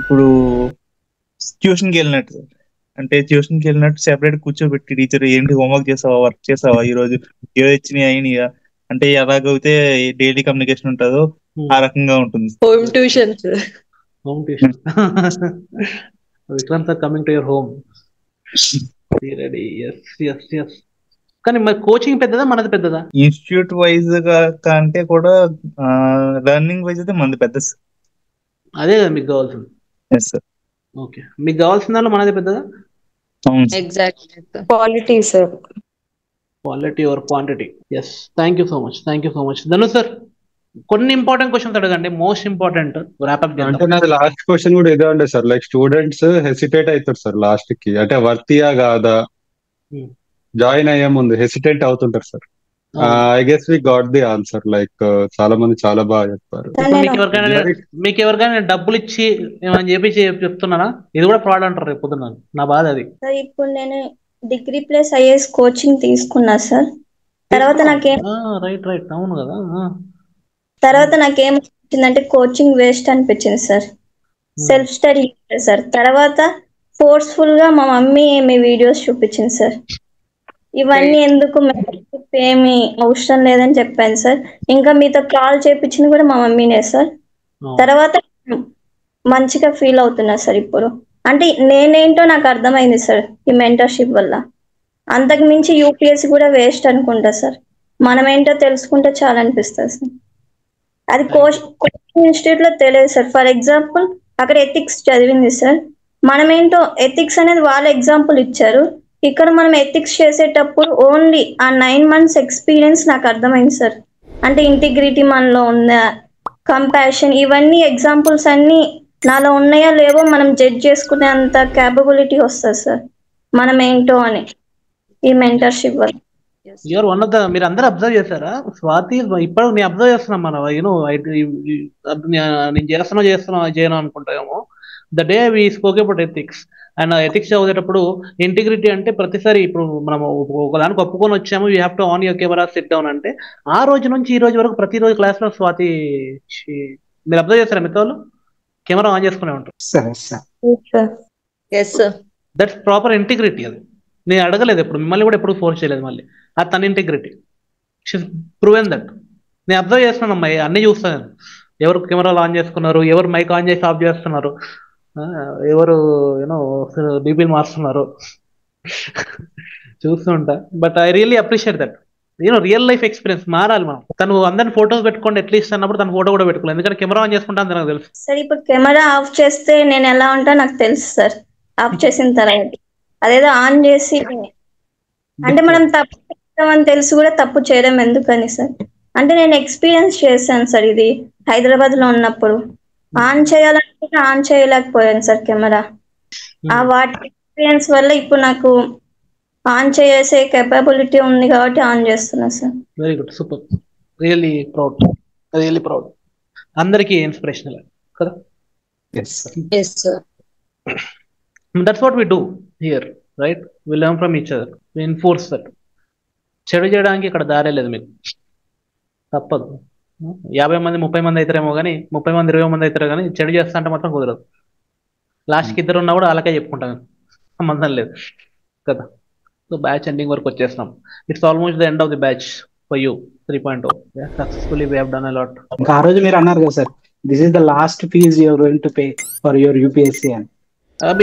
ఇప్పుడు ట్యూషన్కి వెళ్ళినట్టు, అంటే ట్యూషన్కి వెళ్ళినట్టు సెపరేట్ కూర్చోబెట్టి టీచర్ ఏంటి హోంవర్క్ చేసావా, వర్క్ చేసావా, ఈ రోజు ఏదో ఇచ్చినాయి అయినాయా అంటే ఎలాగైతే డైలీ కమ్యూనికేషన్ ఉంటుందో ఆ రకంగా ఉంటుంది.
Home tuition
Vikram sir coming to your home. కానీ మరి కోచింగ్ పెద్దదా మనది పెద్దదా?
ఇన్స్టిట్యూట్ వైజ్ గా అంటే కూడా లెర్నింగ్ వైజ్ అయితే మనది పెద్ద.
అదే కదా మీకు కావాల్సింది. ఓకే, మీకు కావాల్సిన దాంట్లో మనది పెద్దదా?
Quality sir,
quality or quantity. Yes, thank you so much, thank you so much. Dhanu sir కొన్ని ఇంపార్టెంట్ క్వశ్చన్స్ అడగండి, మోస్ట్ ఇంపార్టెంట్ ర్యాపప్.
అంటే నాది లాస్ట్ క్వశ్చన్ కూడా ఇదే ఉండే సార్, లైక్ స్టూడెంట్స్ హెసిటేట్ అవుతారు సార్ లాస్ట్ కి, అంటే వర్తియా కాదా జాయిన్ అయ్యే ముందు హెసిటేట్ అవుతుంటారు sir. I guess we got the answer, like చాలా మంది చాలా బాగా చెప్పారు.
మీకు ఎవరికైనా డబ్బులు ఇచ్చి ఏమని చెప్పి చెప్తున్నారా? ఇది కూడా ఫ్రాడ్ అంటారు రేపు పొద్దున్న, నా బాధ అది.
సార్ ఇప్పుడు నేను డిగ్రీ ప్లస్ ఐఏఎస్ కోచింగ్ తీసుకున్నా సార్. తర్వాత
రైట్ అవును కదా.
తర్వాత నాకేమనిపించిందంటే కోచింగ్ వేస్ట్ అనిపించింది సార్. Self study sir. తర్వాత ఫోర్స్ఫుల్ గా మా మమ్మీ మీ వీడియోస్ చూపించింది సార్. ఇవన్నీ ఎందుకు, ఏమి అవసరం లేదని చెప్పాను సార్. ఇంకా మీతో కాల్ చేపించింది కూడా మా మమ్మీనే సార్. తర్వాత మంచిగా ఫీల్ అవుతున్నా సార్ ఇప్పుడు. అంటే నేనేంటో నాకు అర్థమైంది సార్ ఈ మెంటర్షిప్ వల్ల. అంతకు మించి యూపీఎస్సీ కూడా వేస్ట్ అనుకుంటా సార్. మనం ఏంటో తెలుసుకుంటే చాలా అనిపిస్తుంది సార్. అది కోచింగ్ ఇన్స్టిట్యూట్ లో తెలియదు సార్. ఫర్ ఎగ్జాంపుల్ అక్కడ ఎథిక్స్ చదివింది సార్, మనం ఏంటో ఎథిక్స్ అనేది వాళ్ళ ఎగ్జాంపుల్ ఇచ్చారు. ఇక్కడ మనం ఎథిక్స్ చేసేటప్పుడు ఓన్లీ ఆ 9 months ఎక్స్పీరియన్స్ నాకు అర్థమైంది సార్. అంటే ఇంటిగ్రిటీ మనలో ఉందా, కంపాషన్, ఇవన్నీ ఎగ్జాంపుల్స్ అన్ని నాలో ఉన్నాయా లేవో మనం జడ్జ్ చేసుకునే అంత క్యాపబిలిటీ వస్తుంది సార్ మనం ఏంటో అని ఈ మెంటర్షిప్ వల్ల.
యూఆర్ వన్ ఆఫ్ ద, మీరు అందరూ అబ్జర్వ్ చేశారా స్వాతి? ఇప్పుడు నేను అబ్జర్వ్ చేస్తున్నాను, మనం నేను చేస్తున్నా చేయను అనుకుంటామేమో. The day we spoke about ethics and ethics చదివేటప్పుడు ఇంటిగ్రిటీ అంటే ప్రతిసారి ఇప్పుడు మనం ఒకదానికి ఒప్పుకొని వచ్చాము, you have to on your camera sit down అంటే ఆ రోజు నుంచి ఈ రోజు వరకు ప్రతిరోజు క్లాస్లో స్వాతి మీరు అబ్జర్వ్ చేస్తారా? మిగతా వాళ్ళు కెమెరా ఆన్ చేసుకునే ఉంటారు. That's proper integrity. అది నేను అడగలేదు ఎప్పుడు, మిమ్మల్ని కూడా ఎప్పుడు ఫోర్స్ చేయలేదు. మళ్ళీ అది తన ఇంటిగ్రిటీ, ప్రూవెన్ దట్. నేను అబ్జర్వ్ చేస్తున్నాను అమ్మాయి, అన్నీ చూస్తాను. ఎవరు కెమెరాలు ఆన్ చేసుకున్నారు, ఎవరు మైక్ ఆన్ చేసి ఆఫ్ చేస్తున్నారు, ఎవరు డీపీలు మారుస్తున్నారు చూస్తుంటా. But I really appreciate that. Real life experience మారాలి మనం. తను అందరిని ఫోటోస్ పెట్టుకోండి అట్లీస్ట్ అన్నప్పుడు తన ఫోటో కూడా పెట్టుకోలేదు, ఎందుకంటే కెమెరా ఆన్ చేసుకుంటా నాకు తెలుసు
సార్. ఇప్పుడు కెమెరా ఆఫ్ చేస్తే నేను ఎలా ఉంటా నాకు తెలుసు సార్. ఆఫ్ చేసిన తర్వాత అదేదో ఆన్ చేసి అంటే మనం తప్పు చేస్తామని తెలిసి కూడా తప్పు చేయడం ఎందుకని సార్. అంటే నేను ఎక్స్పీరియన్స్ చేశాను సార్ ఇది హైదరాబాద్ లో ఉన్నప్పుడు. ఆన్ చేయాలనుకుంటే ఆన్ చేయలేకపోయాను సార్ కెమెరా. ఆ వాటి ఎక్స్పీరియన్స్ వల్ల ఇప్పుడు నాకు ఆన్ చేసే కెపాబిలిటీ ఉంది కాబట్టి ఆన్ చేస్తున్నా sir.
Very good, super, really proud, really proud. అందరికీ ఇన్స్పిరేషనల్ కదా.
Sir
that's what we do here, right? We learn from each other, we enforce that. చెడు చేయడానికి ఇక్కడ దారే లేదు మీకు, తప్పదు. 50 మంది 30 మంది అవుతారేమో కానీ 30 మంది 20 మంది అవుతారు కానీ చెడు చేస్తా అంటే మాత్రం కుదరదు. లాస్ట్కి 2 ఉన్నా కూడా అలాగే చెప్పుకుంటాను, సంబంధం లేదు కదా. సో బ్యాచ్ ఎండింగ్ వరకు వచ్చేస్తాం. It's almost the end of the batch for you 3.0. Successfully we have done a lot.
ఇంకా ఆ రోజు మీరు అన్నారు కదా sir, this is the last fees you're going to pay for your UPSC అని.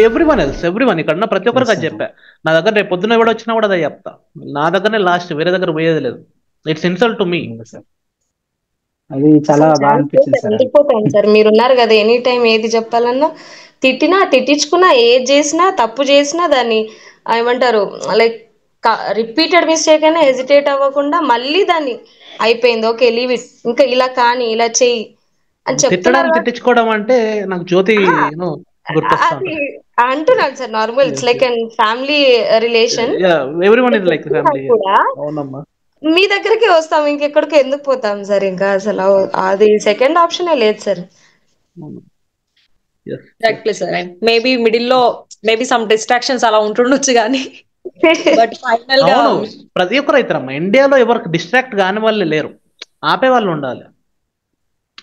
Everyone ఇక్కడ ఉన్న ప్రతి ఒక్కరికి అది చెప్పా. నా దగ్గర రేపు పొద్దున్న ఎవడ వచ్చినా కూడా అదే చెప్తా. నా దగ్గరనే లాస్ట్, వేరే దగ్గర పోయేది లేదు. It's insult to me.
అది చాలా బాగా అనిపించింది సార్.
వెళ్ళిపోతాం సార్, మీరున్నారు కదా ఎనీ టైం ఏది చెప్పాలన్నా, తిట్టినా తిట్టించుకున్నా, ఏది చేసినా తప్పు చేసినా దాన్ని ఏమంటారు లైక్ రిపీటెడ్ మిస్టేక్ అయినా హెజిటేట్ అవ్వకుండా మళ్ళీ దాన్ని అయిపోయింది ఓకే లీవ్ ఇట్, ఇంకా ఇలా కానీ ఇలా చెయ్యి అని చెప్తున్నారు.
తిట్టించుకోవడం అంటే నాకు జ్యోతి
అది అంటున్నాను sir, normal it's like and family relation. కూడా మీ దగ్గరికి వస్తాం, ఇంకెక్కడికి ఎందుకు పోతాం సార్? ఇంకా అసలు అది సెకండ్ ఆప్షనే లేదు sir. Exactly sir. Maybe middle లో మేబీ సమ్ డిస్ట్రాక్షన్స్ అలా ఉంటుండొచ్చు కానీ బట్ ఫైనల్ గా
ప్రతి ఒక్కరు అవుతారమ్మా. ఇండియాలో ఎవరికి డిస్ట్రాక్ట్ కాని వాళ్ళు లేరు, ఆపే వాళ్ళు ఉండాలి,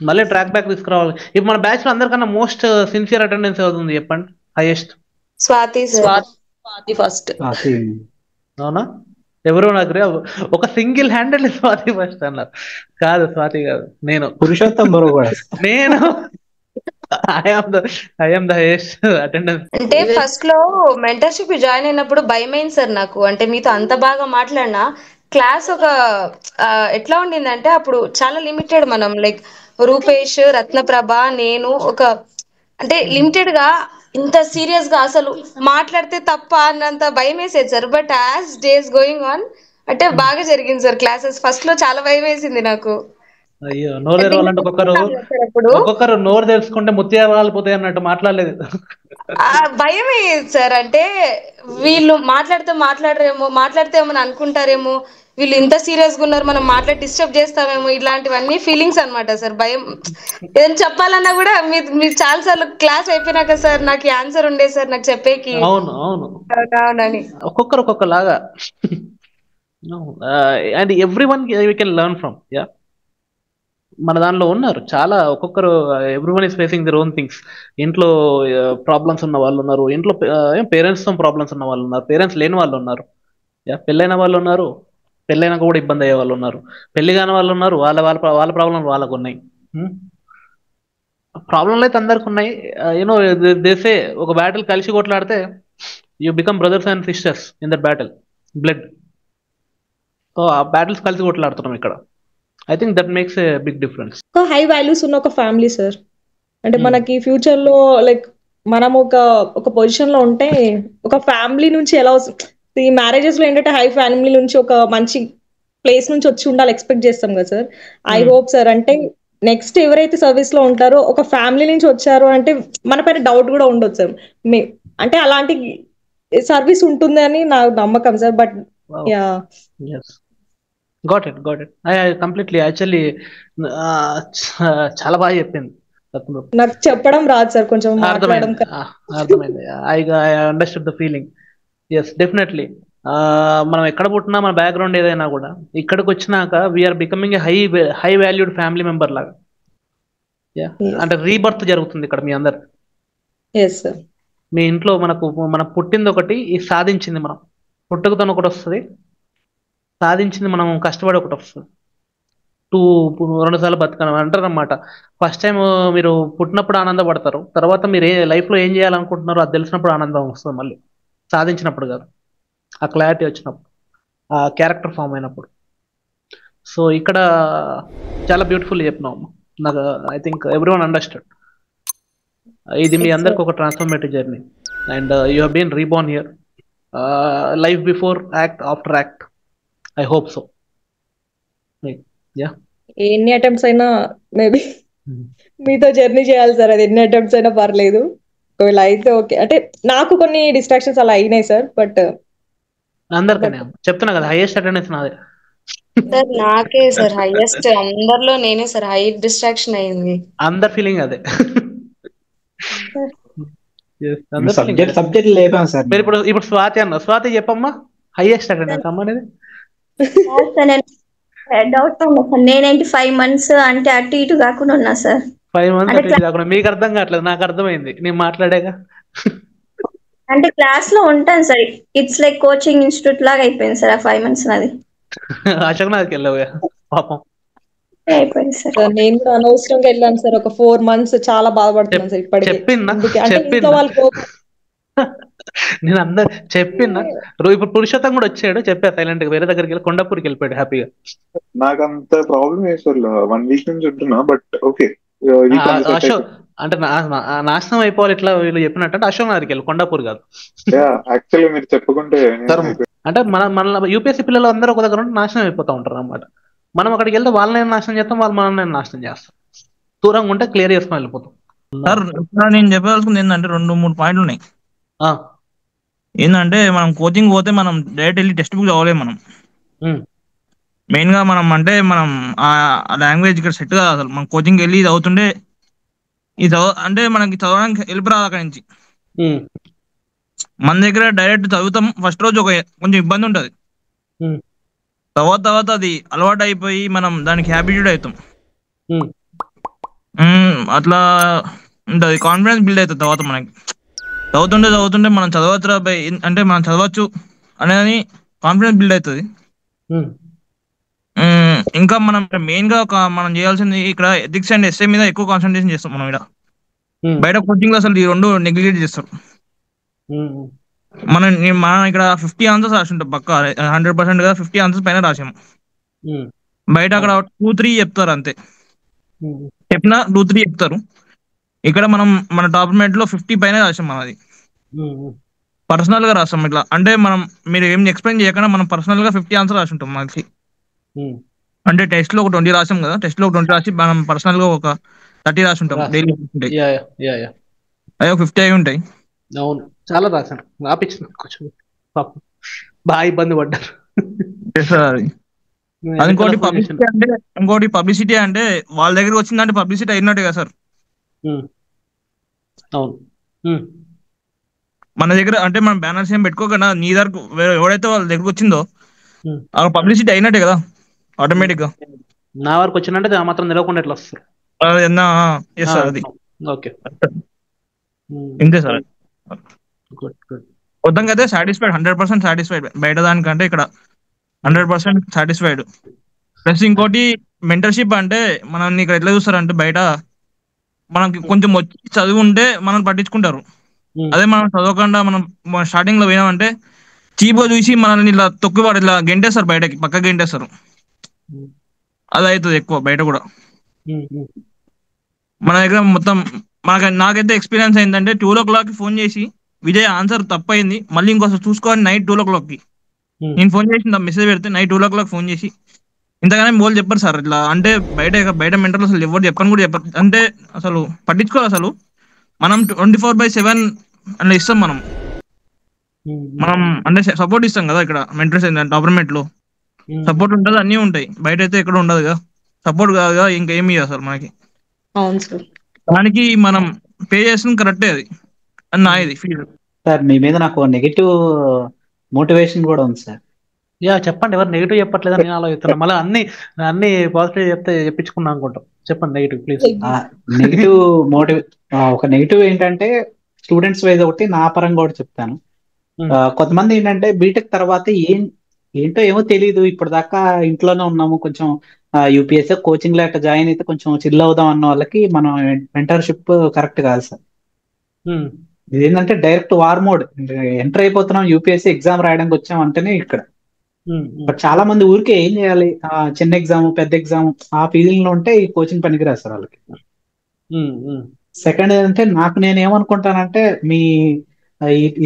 మళ్ళీ ట్రాక్ బ్యాక్ తీసుకురావాలి. ఇప్పుడు మన బ్యాచ్ లో అందరికన్నా మోస్ట్ సిన్సియర్ అటెండెన్స్ అవుతుంది చెప్పండి, హైయెస్ట్?
స్వాతి ఫస్ట్.
అవునా? ఎవరు నాకు ఒక సింగిల్ హ్యాండెడ్ స్వాతి ఫస్ట్ అన్నారు. కాదు స్వాతి కాదు, నేను
పురుషోత్తం
నేను I am the highest attendance.
అంటే ఫస్ట్ లో మెంటర్షిప్ జాయిన్ అయినప్పుడు భయమైంది సార్ నాకు. అంటే మీతో అంత బాగా మాట్లాడినా క్లాస్ ఒక ఎట్లా ఉండిందంటే అప్పుడు చాలా లిమిటెడ్, మనం లైక్ రూపేష్, రత్నప్రభ, నేను ఒక అంటే లిమిటెడ్ గా ఇంత సీరియస్ గా అసలు మాట్లాడితే తప్ప అన్నంత భయం వేసేది sir. But as days going on అంటే బాగా జరిగింది సార్ క్లాసెస్. ఫస్ట్ లో చాలా భయం వేసింది నాకు.
అయ్యో, నోరు తెరవాలంటే ఒక్కొక్కరు నోరు తెరుచుకుంటే ముత్యాలు రాలిపోతాయి అన్నట్టు మాట్లాడలేదు.
భయం అయ్యేది సార్. అంటే వీళ్ళు మాట్లాడితే ఏమని అనుకుంటారేమో, వీళ్ళు ఇంత సీరియస్ గా ఉన్నారు, మనం మాట్లాడి డిస్టర్బ్ చేస్తామేమో, ఇలాంటివన్నీ ఫీలింగ్స్ అనమాట సార్. భయం ఏం చెప్పాలన్నా కూడా మీరు చాలా సార్లు క్లాస్ అయిపోయినాక సార్ నాకు ఆన్సర్ ఉండే సార్ నాకు చెప్పేకి.
అవునని ఒక్కొక్కరు ఒక్కొక్కలాగా, and every one we can learn from. Yeah, మన దానిలో ఉన్నారు చాలా, ఒక్కొక్కరు everyone is facing their own things. ఇంట్లో ప్రాబ్లమ్స్ ఉన్న వాళ్ళు ఉన్నారు, ఇంట్లో పేరెంట్స్తో ప్రాబ్లమ్స్ ఉన్న వాళ్ళు ఉన్నారు, పేరెంట్స్ లేని వాళ్ళు ఉన్నారు, పెళ్ళైన వాళ్ళు ఉన్నారు, పెళ్ళైనాక కూడా ఇబ్బంది అయ్యే వాళ్ళు ఉన్నారు, పెళ్లి కాని వాళ్ళు ఉన్నారు, వాళ్ళ ప్రాబ్లం వాళ్ళకు ఉన్నాయి. ప్రాబ్లంలు అయితే అందరికి ఉన్నాయి. యూనో దేసే ఒక బ్యాటిల్ కలిసి కొట్లాడితే you become brothers and sisters in that battle, blood. So ఆ బ్యాటిల్స్ కలిసి కొట్లాడుతున్నాం ఇక్కడ. I think that makes a big difference.
High values ఉన్న ఒక ఫ్యామిలీ సార్. అంటే మనకి ఫ్యూచర్ లో లైక్ మనం ఒక పొజిషన్ లో ఉంటే ఒక ఫ్యామిలీ నుంచి ఎలా ఈ మ్యారేజెస్ లో ఏంటంటే హై ఫ్యామిలీ నుంచి ఒక మంచి ప్లేస్ నుంచి వచ్చి ఉండాలి ఎక్స్పెక్ట్ చేస్తాం కదా సార్. ఐ హోప్ సార్ అంటే నెక్స్ట్ ఎవరైతే సర్వీస్ లో ఉంటారో ఒక ఫ్యామిలీ నుంచి వచ్చారో అంటే మన పైన డౌట్ కూడా ఉండొచ్చు సార్. అంటే అలాంటి సర్వీస్ ఉంటుంది అని నా నమ్మకం sir. But ya,
got it I completely actually చాలా బాగా చెప్పింది.
నాకు చెప్పడం రాదు సార్, కొంచెం
అర్థమైంది. I understood the feeling. Yes, definitely. మనం ఎక్కడ పుట్టినా మన బ్యాక్గ్రౌండ్ ఏదైనా కూడా ఇక్కడికి వచ్చినాక we're becoming high valued family member లాగా. అంటే రీబర్త్ జరుగుతుంది ఇక్కడ మీ అందరు. మీ ఇంట్లో మనం పుట్టింది ఒకటి, సాధించింది మనం పుట్టుకతోనే ఒకటి వస్తుంది, సాధించింది మనం కష్టపడి ఒకటి వస్తుంది. 2 సార్లు బతకడం అంటారు అన్నమాట. ఫస్ట్ టైం మీరు పుట్టినప్పుడు ఆనందపడతారు, తర్వాత మీరు లైఫ్లో ఏం చేయాలనుకుంటున్నారో అది తెలిసినప్పుడు ఆనందం వస్తుంది, మళ్ళీ సాధించినప్పుడు కాదు, ఆ క్లారిటీ వచ్చినప్పుడు, ఆ క్యారెక్టర్ ఫామ్ అయినప్పుడు. సో ఇక్కడ చాలా బ్యూటిఫుల్ చెప్పినాం నాకు. I think everyone understand. ఇది మీ అందరికి ఒక transformative journey and you have been reborn here. Life before act, after act. I hope so.
ఎన్ని అటెంప్ట్స్ అయినా మేబీ మీతో జర్నీ చేయాలి సార్. అది ఎన్ని అటెంప్ట్స్ అయినా పర్లేదు, ఒకవేళ అయితే ఓకే. అంటే నాకు కొన్ని డిస్ట్రాక్షన్స్ అలా అయినాయి సార్, బట్
అందరికనే చెప్తున్నా కదా, హైయెస్ట్ అటెండెన్స్ నాదే.
సార్ నాకే సార్ హైయెస్ట్ అందరిలో నేనే సార్ హై డిస్ట్రాక్షన్ అయింది.
అందరి ఫీలింగ్ అదే. Yes, అందరి feeling అదే.
సబ్జెక్ట్ లేపాం సార్.
మీరు ఇప్పుడు స్వాతి అన్న, స్వాతి చెప్పమ్మా హైయెస్ట్ అటెండెన్స్ అమ్మ అనేది.
డౌట్ నేనేంటి 5 months అంటే అటు ఇటు కాకుండా ఉన్నా సార్.
5 months
అంటే
అటు ఇటు కాకుండా మీకు అర్థం కావట్లేదు, నాకు అర్థమైంది నేను మాట్లాడాక.
అంటే క్లాస్ లో ఉంటాను sir. It's like coaching institute లాగా అయిపోయింది సార్ ఆ 5 months నాది.
అశోక్ నాథ్కి వెళ్ళావు పాపం.
అయిపోయింది సార్.
నేను కూడా అనవసరంగా వెళ్ళాను సార్. ఒక 4 months చాలా బాధపడుతున్నాను సార్ ఇప్పటికే.
చెప్పిందా
అందుకే అంటే ఇంట్లో
చెప్పిందా
వాళ్ళు
నేను అందరు చెప్పిన్నా. ఇప్పుడు పురుషోత్తం కూడా వచ్చాడు, చెప్పా సైలెంట్ గా వేరే దగ్గరికి వెళ్ళి కొండపూరికి వెళ్ళిపోయాడు హ్యాపీగా.
నాకు అంత ప్రాబ్లం లేదు సార్, 1 week నుంచి ఉంటున్నా. బట్ ఓకే
అశోక్ అంటే నాశనం అయిపోవాలి ఇట్లా వీళ్ళు చెప్పినట్టు అంటే అశోక్ నగర్కి వెళ్ళి కొండాపూర్ కాదు.
యాక్చువల్లీ మీరు చెప్పుకుంటే
అంటే మన యూపీఎస్సీ పిల్లలు అందరూ ఒక దగ్గర ఉంటే నాశనం అయిపోతూ ఉంటారు అన్నమాట. మనం అక్కడికి వెళ్తే వాళ్ళని నాశనం చేస్తాం, వాళ్ళు మనల్ని నాశనం చేస్తాం. దూరంగా ఉంటే క్లియర్ చేసుకొని వెళ్ళిపోతాం.
సార్ నేను చెప్పాల్సింది ఏంటంటే 2-3 పాయింట్లు ఉన్నాయి. ఏంటంటే మనం కోచింగ్ పోతే మనం డైరెక్ట్ వెళ్ళి టెక్స్ట్ బుక్ చదవలేము. మనం మెయిన్ గా మనం అంటే మనం ఆ లాంగ్వేజ్ ఇక్కడ సెట్ కాదు అసలు. మనం కోచింగ్ వెళ్ళి చదువుతుంటే ఈ అంటే మనకి చదవడానికి హెల్ప్ రాదు అక్కడి నుంచి. మన దగ్గర డైరెక్ట్ చదువుతాం, ఫస్ట్ రోజు కొంచెం ఇబ్బంది ఉంటుంది. తర్వాత అది అలవాటు అయిపోయి మనం దానికి హ్యాబిట్యూడ్ అవుతాం. అట్లా ఉంటుంది, కాన్ఫిడెన్స్ బిల్డ్ అవుతుంది. తర్వాత మనకి చదువుతుంటే మనం చదవచ్చు అంటే మనం చదవచ్చు అనేది కాన్ఫిడెన్స్ బిల్డ్ అవుతుంది. ఇంకా మనం మెయిన్ గా మనం చేయాల్సింది ఇక్కడ ఎథిక్స్ అండ్ ఎస్ఏ మీద ఎక్కువ కాన్సన్ట్రేషన్ చేస్తాం మనం. ఇక్కడ బయట కోచింగ్ లో అసలు ఈ 2 నెగ్లిజేట్ చేస్తారు. మనం ఇక్కడ 50 answers రాసి ఉంటాం పక్క 100% గా 50 answers పైన రాసాము. బయట అక్కడ 2-3 చెప్తారు అంతే, చెప్పినా 2-3 చెప్తారు. ఇక్కడ మనం మన డాక్యుమెంట్ లో 50 పైన రాసాం. మనది పర్సనల్ గా రాస్తాం. ఇట్లా అంటే మీరు ఏం ఎక్స్ప్లెయిన్ చేయకుండా మనం పర్సనల్ గా 50 answers రాసి ఉంటాం మనకి. అంటే టెస్ట్ లో ఒక 20 రాసాం కదా, టెస్ట్ లో ఒక 20 రాసి మనం పర్సనల్ గా ఒక 30 రాసి ఉంటాం. డైలీ అవి 50 అయి ఉంటాయి.
అవును, చాలా రాశాను, ఆపించిన కొంచెం పాపం బాగా ఇబ్బంది పడ్డారు.
ఇంకోటి పబ్లిసిటీ అంటే వాళ్ళ దగ్గరికి వచ్చిందంటే పబ్లిసిటీ అయినట్టు కదా సార్.
అవును,
మన దగ్గర అంటే మనం బ్యానర్స్ ఏం పెట్టుకోకుండా నీ దగ్గర ఎవడైతే వాళ్ళ దగ్గరకు వచ్చిందో ఆ పబ్లిసిటీ అయినట్టే కదా ఆటోమేటిక్ గా.
నా వరకు వచ్చిందంటే ఆ మాత్రం నిలవకుండా ఎట్లా వస్తారు.
అది
ఓకే,
ఇంతే సార్. మొత్తంగా అయితే సాటిస్ఫైడ్, 100% సాటిస్ఫైడ్. బయట దానికంటే ఇక్కడ 100% సాటిస్ఫైడ్. ప్లస్ ఇంకోటి మెంటర్షిప్ అంటే మనం ఇక్కడ ఎట్లా చూస్తారంటే బయట మనకి కొంచెం వచ్చి చదువు ఉంటే మనం పట్టించుకుంటారు. అదే మనం చదవకుండా మనం స్టార్టింగ్ లో పోయినామంటే చీప్ గా చూసి మనల్ని ఇలా తొక్కువాడు ఇట్లా గెంటేస్తారు, బయటకి పక్క గెంటేస్తారు. అది అవుతుంది ఎక్కువ బయట కూడా. మన దగ్గర మొత్తం నాకైతే ఎక్స్పీరియన్స్ అయిందంటే 2 o'clock ఫోన్ చేసి విజయ్ ఆన్సర్ తప్పైంది మళ్ళీ ఇంకోసారి చూసుకోవాలి. నైట్ 2 o'clock నేను ఫోన్ చేసి మెసేజ్ పెడితే నైట్ 2 o'clock ఫోన్ చేసి ఇంతగానే వాళ్ళు చెప్పారు సార్ ఇట్లా. అంటే బయట మెంటర్లు అసలు ఎవరు చెప్పని కూడా చెప్పారు. అంటే అసలు పట్టించుకోవాలి. అసలు మనం 24/7 అట్లా ఇస్తాం. మనం అంటే సపోర్ట్ ఇస్తాం కదా ఇక్కడ మెంటర్స్ గవర్నమెంట్ లో సపోర్ట్ ఉంటుంది, అన్నీ ఉంటాయి. బయట అయితే ఎక్కడ ఉండదు కదా సపోర్ట్, కాదుగా ఇంకేమి అసలు మనకి.
అవును సార్,
దానికి మనం పే చేస్తుంది కరెక్టే అది అని నా ఇది ఫీల్.
సార్ మీ మీద నాకు నెగిటివ్ మోటివేషన్ కూడా ఉంది సార్.
చెప్పండి, ఎవరు నెగిటివ్ చెప్పట్లేదని నేను ఆలోచిస్తున్నా. మళ్ళీ అన్ని పాజిటివ్ చెప్పించుకున్నా అనుకుంటాం. చెప్పండి నెగిటివ్ ప్లీజ్.
నెగిటివ్ ఒక నెగిటివ్ ఏంటంటే స్టూడెంట్స్ వైజ్ ఒకటి, నా పరంగా కూడా చెప్తాను. కొంతమంది ఏంటంటే బీటెక్ తర్వాత ఏంటో ఏమో తెలియదు, ఇప్పుడు దాకా ఇంట్లోనే ఉన్నాము, కొంచెం యూపీఎస్సీ కోచింగ్ లేక జాయిన్ అయితే కొంచెం చిల్ అవుదాం అన్న వాళ్ళకి మనం మెంటర్షిప్ కరెక్ట్ కాదు సార్. ఇదేంటంటే డైరెక్ట్ వార్ మోడ్, ఎంటర్ అయిపోతున్నాం, యూపీఎస్సీ ఎగ్జామ్ రాయడానికి వచ్చాం అంటేనే ఇక్కడ. బట్ చాలా మంది ఊరికే ఏం చేయాలి, చిన్న ఎగ్జామ్ పెద్ద ఎగ్జామ్ ఆ ఫీలింగ్ లో ఉంటే ఈ కోచింగ్ పనికిరాదు సార్ వాళ్ళకి. సెకండ్ ఏంటంటే నేను ఏమనుకుంటానంటే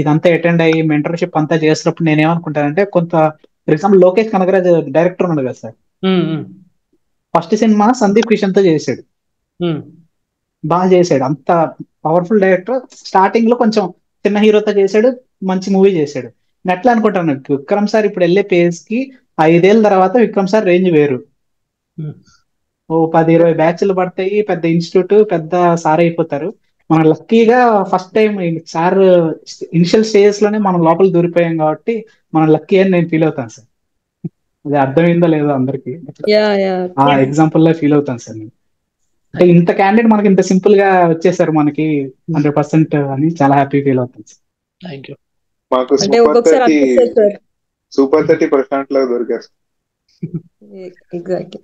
ఇదంతా అటెండ్ అయ్యి మెంటర్షిప్ అంతా చేసినప్పుడు నేను ఏమనుకుంటానంటే కొంత for example Lokesh Kanagaraj director ఉన్నాడు కదా sir, first cinema Sandeep Kishan తో చేశాడు, బాగా చేశాడు, అంత పవర్ఫుల్ డైరెక్టర్. స్టార్టింగ్ లో కొంచెం చిన్న హీరోతో చేశాడు, మంచి మూవీ చేశాడు. నేను ఎట్లా అనుకుంటాను విక్రమ్ సార్ ఇప్పుడు వెళ్ళే పేజ్ కి 5 ఏళ్ళ తర్వాత విక్రమ్ సార్ రేంజ్ వేరు. ఓ 10-20 బ్యాచ్లు పడతాయి, పెద్ద ఇన్స్టిట్యూట్, పెద్ద సార్ అయిపోతారు. మనం లక్కీగా first time sir initial stages లోనే మనం లోపల దూరిపోయాం కాబట్టి మనం లక్కీ అని నేను ఫీల్ అవుతాను సార్. అది అర్థమైందో లేదో అందరికి, ఆ ఎగ్జాంపుల్ లో ఫీల్ అవుతాను సార్ నేను. అంటే ఇంత క్యాండిడేట్ మనకి ఇంత సింపుల్ గా వచ్చేసారు మనకి 100% అని చాలా హ్యాపీ ఫీల్ అవుతాను సార్.
Thank you.
మాకు సూపర్ 30% లాగా దొరికారు.
Exactly.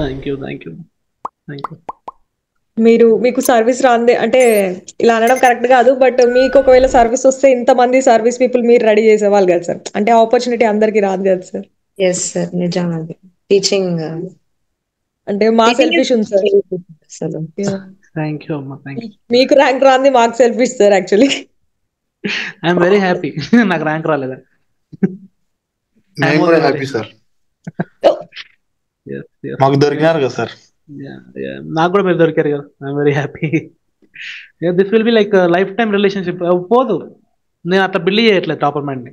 Thank you, thank you, thank you.
మీకు సర్వీస్ రాంది అంటే ఇలా అనడం కరెక్ట్ కాదు, బట్ మీకు ఒకవేళ సర్వీస్ వస్తే ఇంతమంది సర్వీస్ పీపుల్ మీరు రెడీ చేసేవాళ్ళు కదా సార్. అంటే ఆపర్చునిటీ అందరికి రాదు కదా సార్.
ఎస్ సార్, నిజంగా టీచింగ్
అంటే మా సెల్ఫిష్ ఉంది సార్.
థ్యాంక్ యూ అమ్మా, థ్యాంక్ యూ.
మీకు ర్యాంక్ రాంది మాకు selfish sir actually.
I'm very happy నాకు ర్యాంక్ రాలేదా.
నేను కూడా హ్యాపీ సార్, మాకు దొరికినారు కదా సార్.
నాకు కూడా మీరు దొరికారు కదా, I'm very happy. This will be like life time relationship. పోదు, నేను అట్లా బిల్డ్ చేయట్లేదు టాపర్ మైండ్ని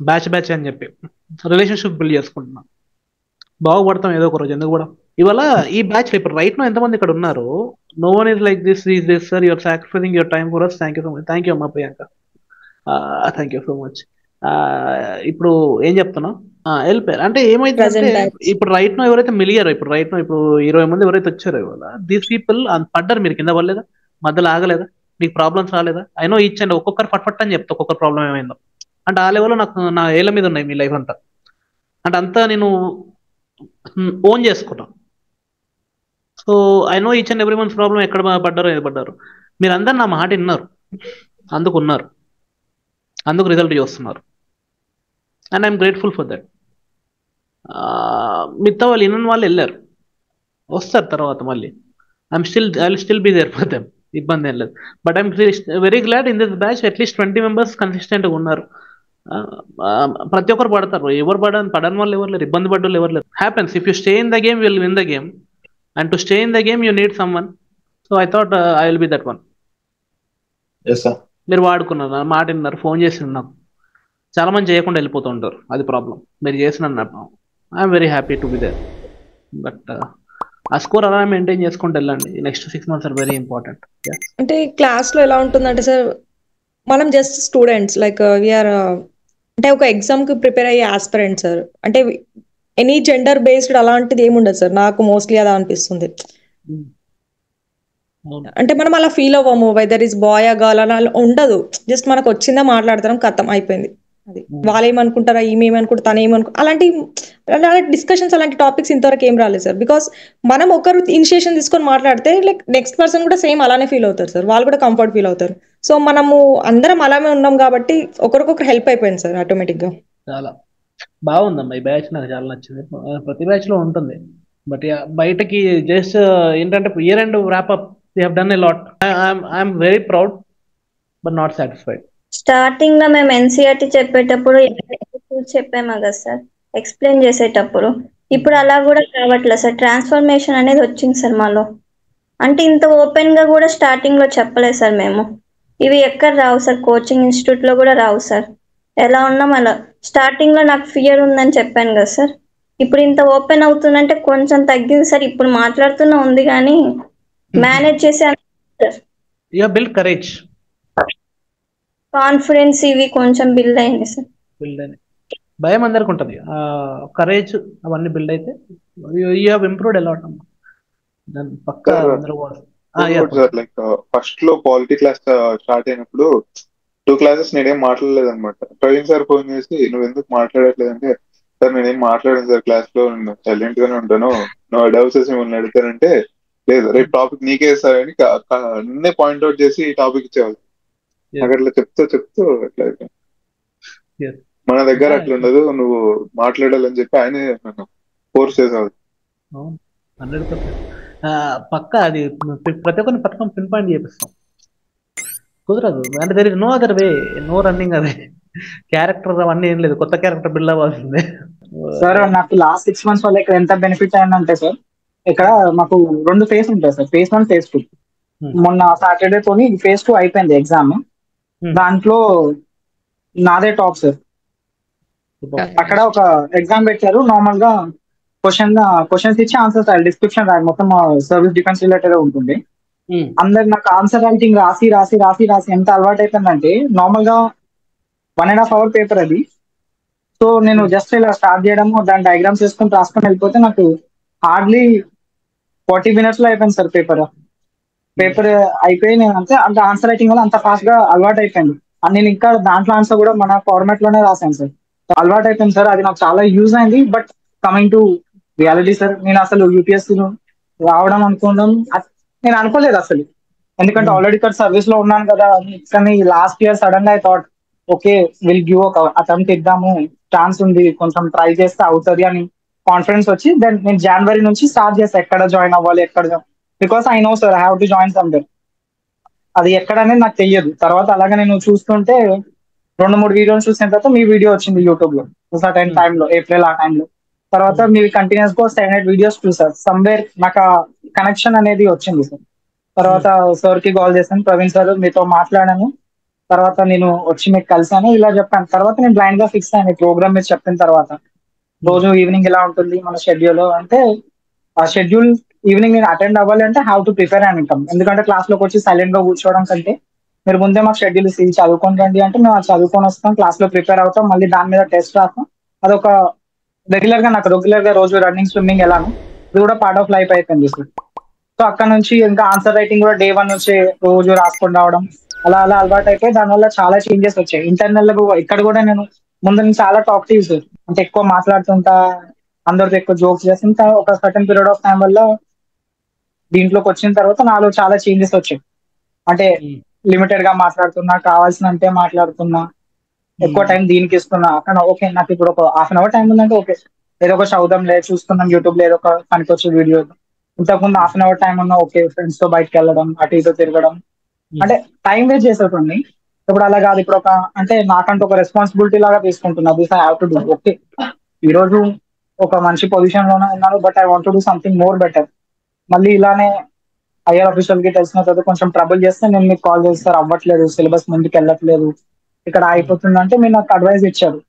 బ్యాచ్ అని చెప్పి రిలేషన్షిప్ బిల్డ్ చేసుకుంటున్నా. బాగుపడతాం ఏదో ఒక రోజు, ఎందుకు కూడా. ఇవాళ ఈ బ్యాచ్ ఇప్పుడు రైట్ నో ఎంతమంది ఇక్కడ ఉన్నారు, no one is like this is this sir, your sacrificing your time for us. Thank you so much. Thank you అమ్మా Priyanka, thank you so much. ఇప్పుడు ఏం చెప్తున్నా, వెళ్ళిపోయారు అంటే ఏమైందంటే ఇప్పుడు రైట్ నో ఎవరైతే మిలిగారో, ఇప్పుడు రైట్ నో ఇప్పుడు 20 మంది ఎవరైతే వచ్చారో ఇవాళ, దీస్ పీపుల్ పడ్డారు. మీరు కింద పడలేదా, మధ్యలో ఆగలేదా, మీకు ప్రాబ్లమ్స్ రాలేదా? అయినో ఇచ్చండి, ఒక్కొక్కరు ఫట్ అని చెప్తా ఒక్కొక్కరు ప్రాబ్లం ఏమైందో. అంటే ఆ లెవెల్లో నాకు నా ఏళ్ళ మీద ఉన్నాయి మీ లైఫ్ అంతా. అంటే అంతా నేను ఓన్ చేసుకున్నా. So I know each and every once problem, ఎక్కడ పడ్డారో ఏది పడ్డారు. మీరు అందరు నా మాట విన్నారు, అందుకు ఉన్నారు, అందుకు రిజల్ట్ చూస్తున్నారు. And I'm grateful for that. మిగతా వాళ్ళు వినని వాళ్ళు వెళ్ళారు, వస్తారు తర్వాత మళ్ళీ. I will still be there for them, ఇబ్బంది ఏం లేదు. But I'm very glad in this batch at least 20 members కన్సిస్టెంట్గా ఉన్నారు. ప్రతి ఒక్కరు పడతారు, ఎవరు పడని వాళ్ళు ఎవరు లేరు, ఇబ్బంది పడ్డ వాళ్ళు ఎవరు లేరు. Happens if you stay in the game will win the game, and to stay in the game you need some one. So I thought I will be that one. మీరు వాడుకున్నారు, మాట విన్నారు, ఫోన్ చేసి నాకు. చాలా మంది చేయకుండా వెళ్ళిపోతుంటారు, అది ప్రాబ్లం. మీరు చేసిన I'm very happy to be there. But ఆ స్కోర్ అలా మెయింటైన్ చేసుకుంటూ వెళ్ళండి. Next 6 months are very important.
అంటే క్లాస్ లో ఎలా ఉంటుందంటే సార్, మనం జస్ట్ స్టూడెంట్స్ లైక్ వీఆర్, అంటే ఒక ఎగ్జామ్ కి ప్రిపేర్ అయ్యే ఆస్పిరెంట్ సార్. అంటే ఎనీ జెండర్ బేస్డ్ అలాంటిది ఏమి ఉండదు సార్, నాకు మోస్ట్లీ అలా అనిపిస్తుంది. అంటే మనం అలా ఫీల్ అవ్వము, వెదర్ ఇస్ బాయ్ ఆ గర్ల్ అలా ఉండదు. జస్ట్ మనకు వచ్చిందా మాట్లాడతాం, కథం అయిపోయింది. అది వాళ్ళు ఏమనుకుంటారా, ఈమెమనుకుంటారు, తను అలాంటి డిస్కషన్స్, అలాంటి టాపిక్స్ ఇంతవరకు ఏం రాలేదు సార్. బికాస్ మనం ఒకరు ఇనిషియేషన్ తీసుకొని మాట్లాడితే లైక్ నెక్స్ట్ పర్సన్ కూడా సేమ్ అలానే ఫీల్ అవుతారు సార్, వాళ్ళు కూడా కంఫర్ట్ ఫీల్ అవుతారు. సో మనము అందరం అలానే ఉన్నాం కాబట్టి ఒకరికొకరు హెల్ప్ అయిపోయింది సార్ ఆటోమేటిక్ గా.
చాలా బాగుందమ్మా ఈ బ్యాచ్, నాకు చాలా నచ్చింది. ప్రతి బ్యాచ్ లో ఉంటుంది, బట్ బయటకి జస్ట్ ఏంటంటే year end wrap up they have done a lot. I'm very proud but not satisfied.
Starting లో మేము ఎన్సీఆర్టీ చెప్పేటప్పుడు చెప్పాము కదా సార్, ఎక్స్ప్లెయిన్ చేసేటప్పుడు. ఇప్పుడు అలా కూడా కావట్లేదు సార్, ట్రాన్స్ఫర్మేషన్ అనేది వచ్చింది సార్ మాలో. అంటే ఇంత ఓపెన్ గా కూడా స్టార్టింగ్ లో చెప్పలేదు సార్ మేము. ఇవి ఎక్కడ రావు సార్, కోచింగ్ ఇన్స్టిట్యూట్ లో కూడా రావు సార్. ఎలా ఉన్నాం అలా. స్టార్టింగ్ లో నాకు ఫియర్ ఉందని చెప్పాను కదా సార్, ఇప్పుడు ఇంత ఓపెన్ అవుతుందంటే కొంచెం తగ్గింది సార్. ఇప్పుడు మాట్లాడుతూనే ఉంది కానీ మేనేజ్ చేసే
బిల్డ్ కరేజ్,
కాన్ఫిడెన్స్ ఇవి కొంచెం బిల్డ్ అయింది సార్.
బిల్డ్ అయినాయి. భయం అందరికి ఉంటుంది, కరేజ్ అవన్నీ బిల్డ్ అయితే you have improved a lot. పక్కా
లైక్ ఫస్ట్ లో పాలిటీ క్లాస్ స్టార్ట్ అయినప్పుడు 2 classes నేనేం మాట్లాడలేదు అనమాట. ప్రవీణ్ సార్ ఫోన్ చేసి నువ్వు ఎందుకు మాట్లాడట్లేదు అంటే, సార్ నేనేం మాట్లాడాను సార్, క్లాస్ లో సైలెంట్ గానే ఉంటాను, నువ్వు డౌట్స్ ఏమన్నా అడుగుతానంటే లేదు రేపు టాపిక్ నీకే ఇస్తారని నిన్నే పాయింట్అవుట్ చేసి ఈ టాపిక్ ఇచ్చేవాళ్ళు. నాకు అట్లా చెప్తూ అట్లా మన దగ్గర అట్లా ఉండదు, నువ్వు మాట్లాడాలని చెప్పి ఆయన నన్ను ఫోర్స్ చేసేవాళ్ళు.
100% పక్కా అది ప్రతి ఒక్కరిని పట్టుకొని పిన్ పాయింట్ చేపిస్తాం, కుదరదు. అంటే there is no other way, no running అదే. క్యారెక్టర్ అవన్నీ ఏం లేదు, కొత్త క్యారెక్టర్ బిల్డ్ అవ్వాల్సిందే.
సార్ నాకు లాస్ట్ 6 months వల్ల ఇక్కడ ఎంత బెనిఫిట్ అయిందంటే సార్, ఇక్కడ మాకు 2 ఫేజ్ ఉంటాయి సార్, phase 1 phase 2. మొన్న సాటర్డే తోని phase 2 అయిపోయింది ఎగ్జామ్. దాంట్లో నాదే టాప్ సార్. అక్కడ ఒక ఎగ్జామ్ పెట్టారు. నార్మల్ గా క్వశ్చన్స్ ఇచ్చి ఆన్సర్స్ రాయాలి, డిస్క్రిప్షన్ రాయాలి, మొత్తం సర్వీస్ డిఫెన్స్ రిలేటెడ్ ఉంటుంది. అందరు నాకు ఆన్సర్ రైటింగ్ రాసి రాసి రాసి రాసి ఎంత అలవాటు అయిపోయిందంటే నార్మల్ గా 1.5 hour పేపర్ అది. సో నేను జస్ట్ ఇలా స్టార్ట్ చేయడము, దాని డయాగ్రామ్స్ వేసుకొని రాసుకొని వెళ్ళిపోతే నాకు హార్డ్లీ 40 minutes లో అయిపోయింది సార్ పేపర్ అయిపోయి. నేను అంతే అంటే ఆన్సర్ రైటింగ్ వల్ల అంత ఫాస్ట్ గా అలవాటు అయిపోయింది. నేను ఇంకా దాంట్లో ఆన్సర్ కూడా మన ఫార్మాట్ లోనే రాశాను సార్. అలవాటు అయిపోయింది సార్, అది నాకు చాలా యూజ్ అయింది. But coming to reality sir, నేను అసలు యూపీఎస్సీ రావడం అనుకోవడం నేను అనుకోలేదు అసలు. ఎందుకంటే ఆల్రెడీ ఇక్కడ సర్వీస్ లో ఉన్నాను కదా. కానీ లాస్ట్ ఇయర్ సడన్ గా I thought okay will give ఒక అటెంప్ట్ ఇద్దాము, ఛాన్స్ ఉంది, కొంచెం ట్రై చేస్తే అవుతుంది అని కాన్ఫిడెన్స్ వచ్చి దెన్ నేను జనవరి నుంచి స్టార్ట్ చేస్తాను ఎక్కడ జాయిన్ అవ్వాలి, because I know sir I have to join somewhere. అది ఎక్కడ అనేది నాకు తెలియదు. తర్వాత అలాగే నేను చూస్తుంటే 2-3 వీడియోలు చూసిన తర్వాత మీ వీడియో వచ్చింది యూట్యూబ్ లో సర్టైన్ టైంలో, ఏప్రిల్ ఆ టైంలో. తర్వాత మీరు కంటిన్యూస్ గా 7-8 వీడియోస్ చూసారు. సమ్వేర్ నాకు కనెక్షన్ అనేది వచ్చింది సార్. తర్వాత సార్ కి కాల్ చేశాను, ప్రవీణ్ సార్ మీతో మాట్లాడాను, తర్వాత నేను వచ్చి మీకు కలిసాను, ఇలా చెప్పాను. తర్వాత నేను బ్లైండ్ గా ఫిక్స్ అయ్యాను ప్రోగ్రామ్ మీరు చెప్పిన తర్వాత. రోజు ఈవినింగ్ ఇలా ఉంటుంది మన షెడ్యూల్ అంటే, ఆ షెడ్యూల్ ఈవినింగ్ నేను అటెండ్ అవ్వాలి అంటే have to prepare and income. ఎందుకంటే క్లాస్ లోకి వచ్చి సైలెంట్ గా కూర్చోవడం కంటే మీరు ముందే మాకు షెడ్యూల్ చదువుకొని రండి అంటే మేము అది చదువుకొని వస్తాం, క్లాస్ లో ప్రిపేర్ అవుతాం, మళ్ళీ దాని మీద టెస్ట్ రాస్తాం. అదొక నాకు రెగ్యులర్ గా రోజు రన్నింగ్, స్విమ్మింగ్ ఎలాను ఇది కూడా పార్ట్ ఆఫ్ లైఫ్ అయిపోయింది సార్. సో అక్కడ నుంచి ఇంకా ఆన్సర్ రైటింగ్ కూడా డే 1 నుంచి రోజు రాసుకొని రావడం, అలా అలా అలవాటు అయిపోయి దానివల్ల చాలా చేంజెస్ వచ్చాయి. ఇంటర్నల్ ఇక్కడ కూడా నేను ముందు నుంచి చాలా టాక్టివ్స్ అంటే ఎక్కువ మాట్లాడుతుంటా, అందరితో ఎక్కువ జోక్స్ చేస్తుంటా. ఒక సర్టన్ పీరియడ్ ఆఫ్ టైం వల్ల దీంట్లోకి వచ్చిన తర్వాత నాలో చాలా చేంజెస్ వచ్చాయి. అంటే లిమిటెడ్ గా మాట్లాడుతున్నా, కావాల్సినంతే మాట్లాడుతున్నా, ఎక్కువ టైం దీనికి ఇస్తున్నా. అక్కడ ఓకే నాకు ఇప్పుడు ఒక 1/2 hour టైం ఉందంటే ఓకే ఏదో ఒక చదువుదాం లేదు, చూస్తున్నాం యూట్యూబ్ లో ఏదో ఒక పనికొచ్చే వీడియో. ఇంతకుముందు 1/2 hour టైం ఉన్నా ఓకే ఫ్రెండ్స్ తో బయటకు వెళ్ళడం, అటు ఇటు తిరగడం, అంటే టైం వేస్ట్ చేసేటండి. ఇప్పుడు అలా కాదు, ఇప్పుడు ఒక అంటే నాకంటూ ఒక రెస్పాన్సిబిలిటీ లాగా తీసుకుంటున్నా. This I have to do. Okay ఈ రోజు ఒక మంచి పొజిషన్ లోనే ఉన్నాను, but I want to do something more better. మళ్ళీ ఇలానే హైయర్ ఆఫీసర్ కి తెలిసిన తర్వాత కొంచెం ట్రబుల్ చేస్తే నేను మీకు కాల్ చేస్తారు, అవ్వట్లేదు, సిలబస్ ముందుకు వెళ్ళట్లేదు, ఇక్కడ అయిపోతుంది అంటే మీరు నాకు అడ్వైస్ ఇచ్చారు.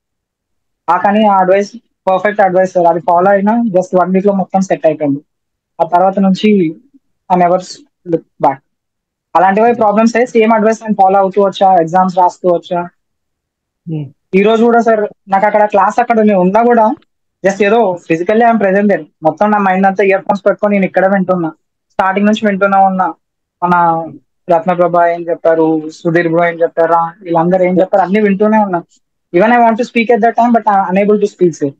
కానీ ఆ అడ్వైస్ పర్ఫెక్ట్ అడ్వైస్ సార్. అది ఫాలో అయినా జస్ట్ 1 week లో మొత్తం సెట్ అయిపోయింది. ఆ తర్వాత నుంచి ఐ నెవర్ లుక్ బ్యాక్. అలాంటివి ప్రాబ్లమ్స్ అయితే సేమ్ అడ్వైస్ నేను ఫాలో అవుతూ వచ్చా, ఎగ్జామ్స్ రాస్తూ వచ్చా. ఈ రోజు కూడా సార్ నాకు అక్కడ క్లాస్ అక్కడ నేను ఉన్నా కూడా జస్ట్ ఏదో ఫిజికల్లీ ఐఎమ్ ప్రెజెంట్ దేర్. మొత్తం నా మైండ్ అంతా ఇయర్ ఫోన్స్ పెట్టుకొని నేను ఇక్కడ వింటున్నా, స్టార్టింగ్ నుంచి వింటున్నా ఉన్నా. మన రత్నప్రభ ఏం చెప్పారు, సుధీర్ బ్రో ఏం చెప్పారా, వీళ్ళందరూ ఏం చెప్పారు అన్ని వింటూనే ఉన్నా. Even I want to speak at that time but unable to speak sir.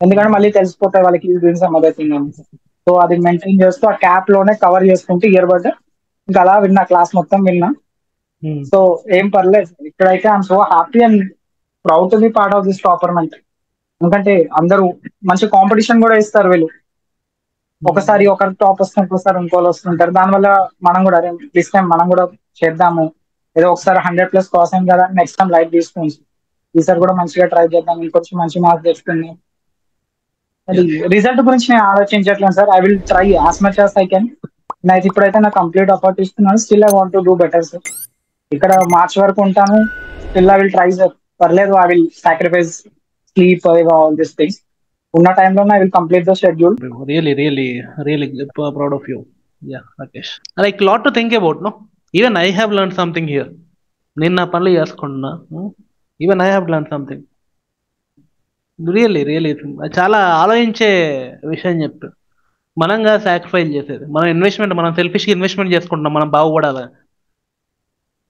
ఎందుకంటే మళ్ళీ తెలిసిపోతాయి వాళ్ళకి డూయింగ్ సమ్ అదర్ థింగ్ అని. సో అది మెయింటైన్ చేస్తూ ఆ క్యాప్ లోనే కవర్ చేసుకుంటూ ఇయర్ బడ్ ఇంకా అలా విన్నా, క్లాస్ మొత్తం విన్నా. సో ఏం పర్లేదు, ఇక్కడైతే I'm so happy and proud to be part of this Topperment. ఎందుకంటే అందరూ మంచి కాంపిటీషన్ కూడా ఇస్తారు వీళ్ళు. ఒకసారి ఒకరు టాప్ వస్తే ఇంకోసారి ఇంకోళ్ళు వస్తుంటారు. దానివల్ల మనం కూడా దిస్ టైం మనం కూడా చేద్దాము, ఏదో ఒకసారి 100+ క్రాస్ అయింది కదా నెక్స్ట్ టైం లైట్ తీసుకుని ఈసారి కూడా మంచిగా ట్రై చేద్దాం, ఇంకొంచెం మంచి మార్క్స్ తెచ్చుకుని. అది రిజల్ట్ గురించి నేను ఆలోచించట్లేదు sir. I will try as much as I can. నాకు ఇప్పుడైతే నాకు కంప్లీట్ అఫర్ట్ ఇస్తున్నాను. Still I want to do better sir. ఇక్కడ మార్చ్ వరకు ఉంటాను, still I will try sir. పర్లేదు, I will sacrifice sleep all this things. ఉన్న టైంలో I will complete the schedule.
Really proud of you. Yeah, Rakesh. Like lot to think about, no? Even I have learned something here. నేను నా పనులు చేసుకుంటున్నా. Even I have learn something. Really చాలా ఆలోచించే విషయం చెప్పు. మనంగా సాక్రిఫైస్ చేసేది మన ఇన్వెస్ట్మెంట్, మనం సెల్ఫిష్గా ఇన్వెస్ట్మెంట్ చేసుకుంటున్నాం మనం బాగుపడాలి.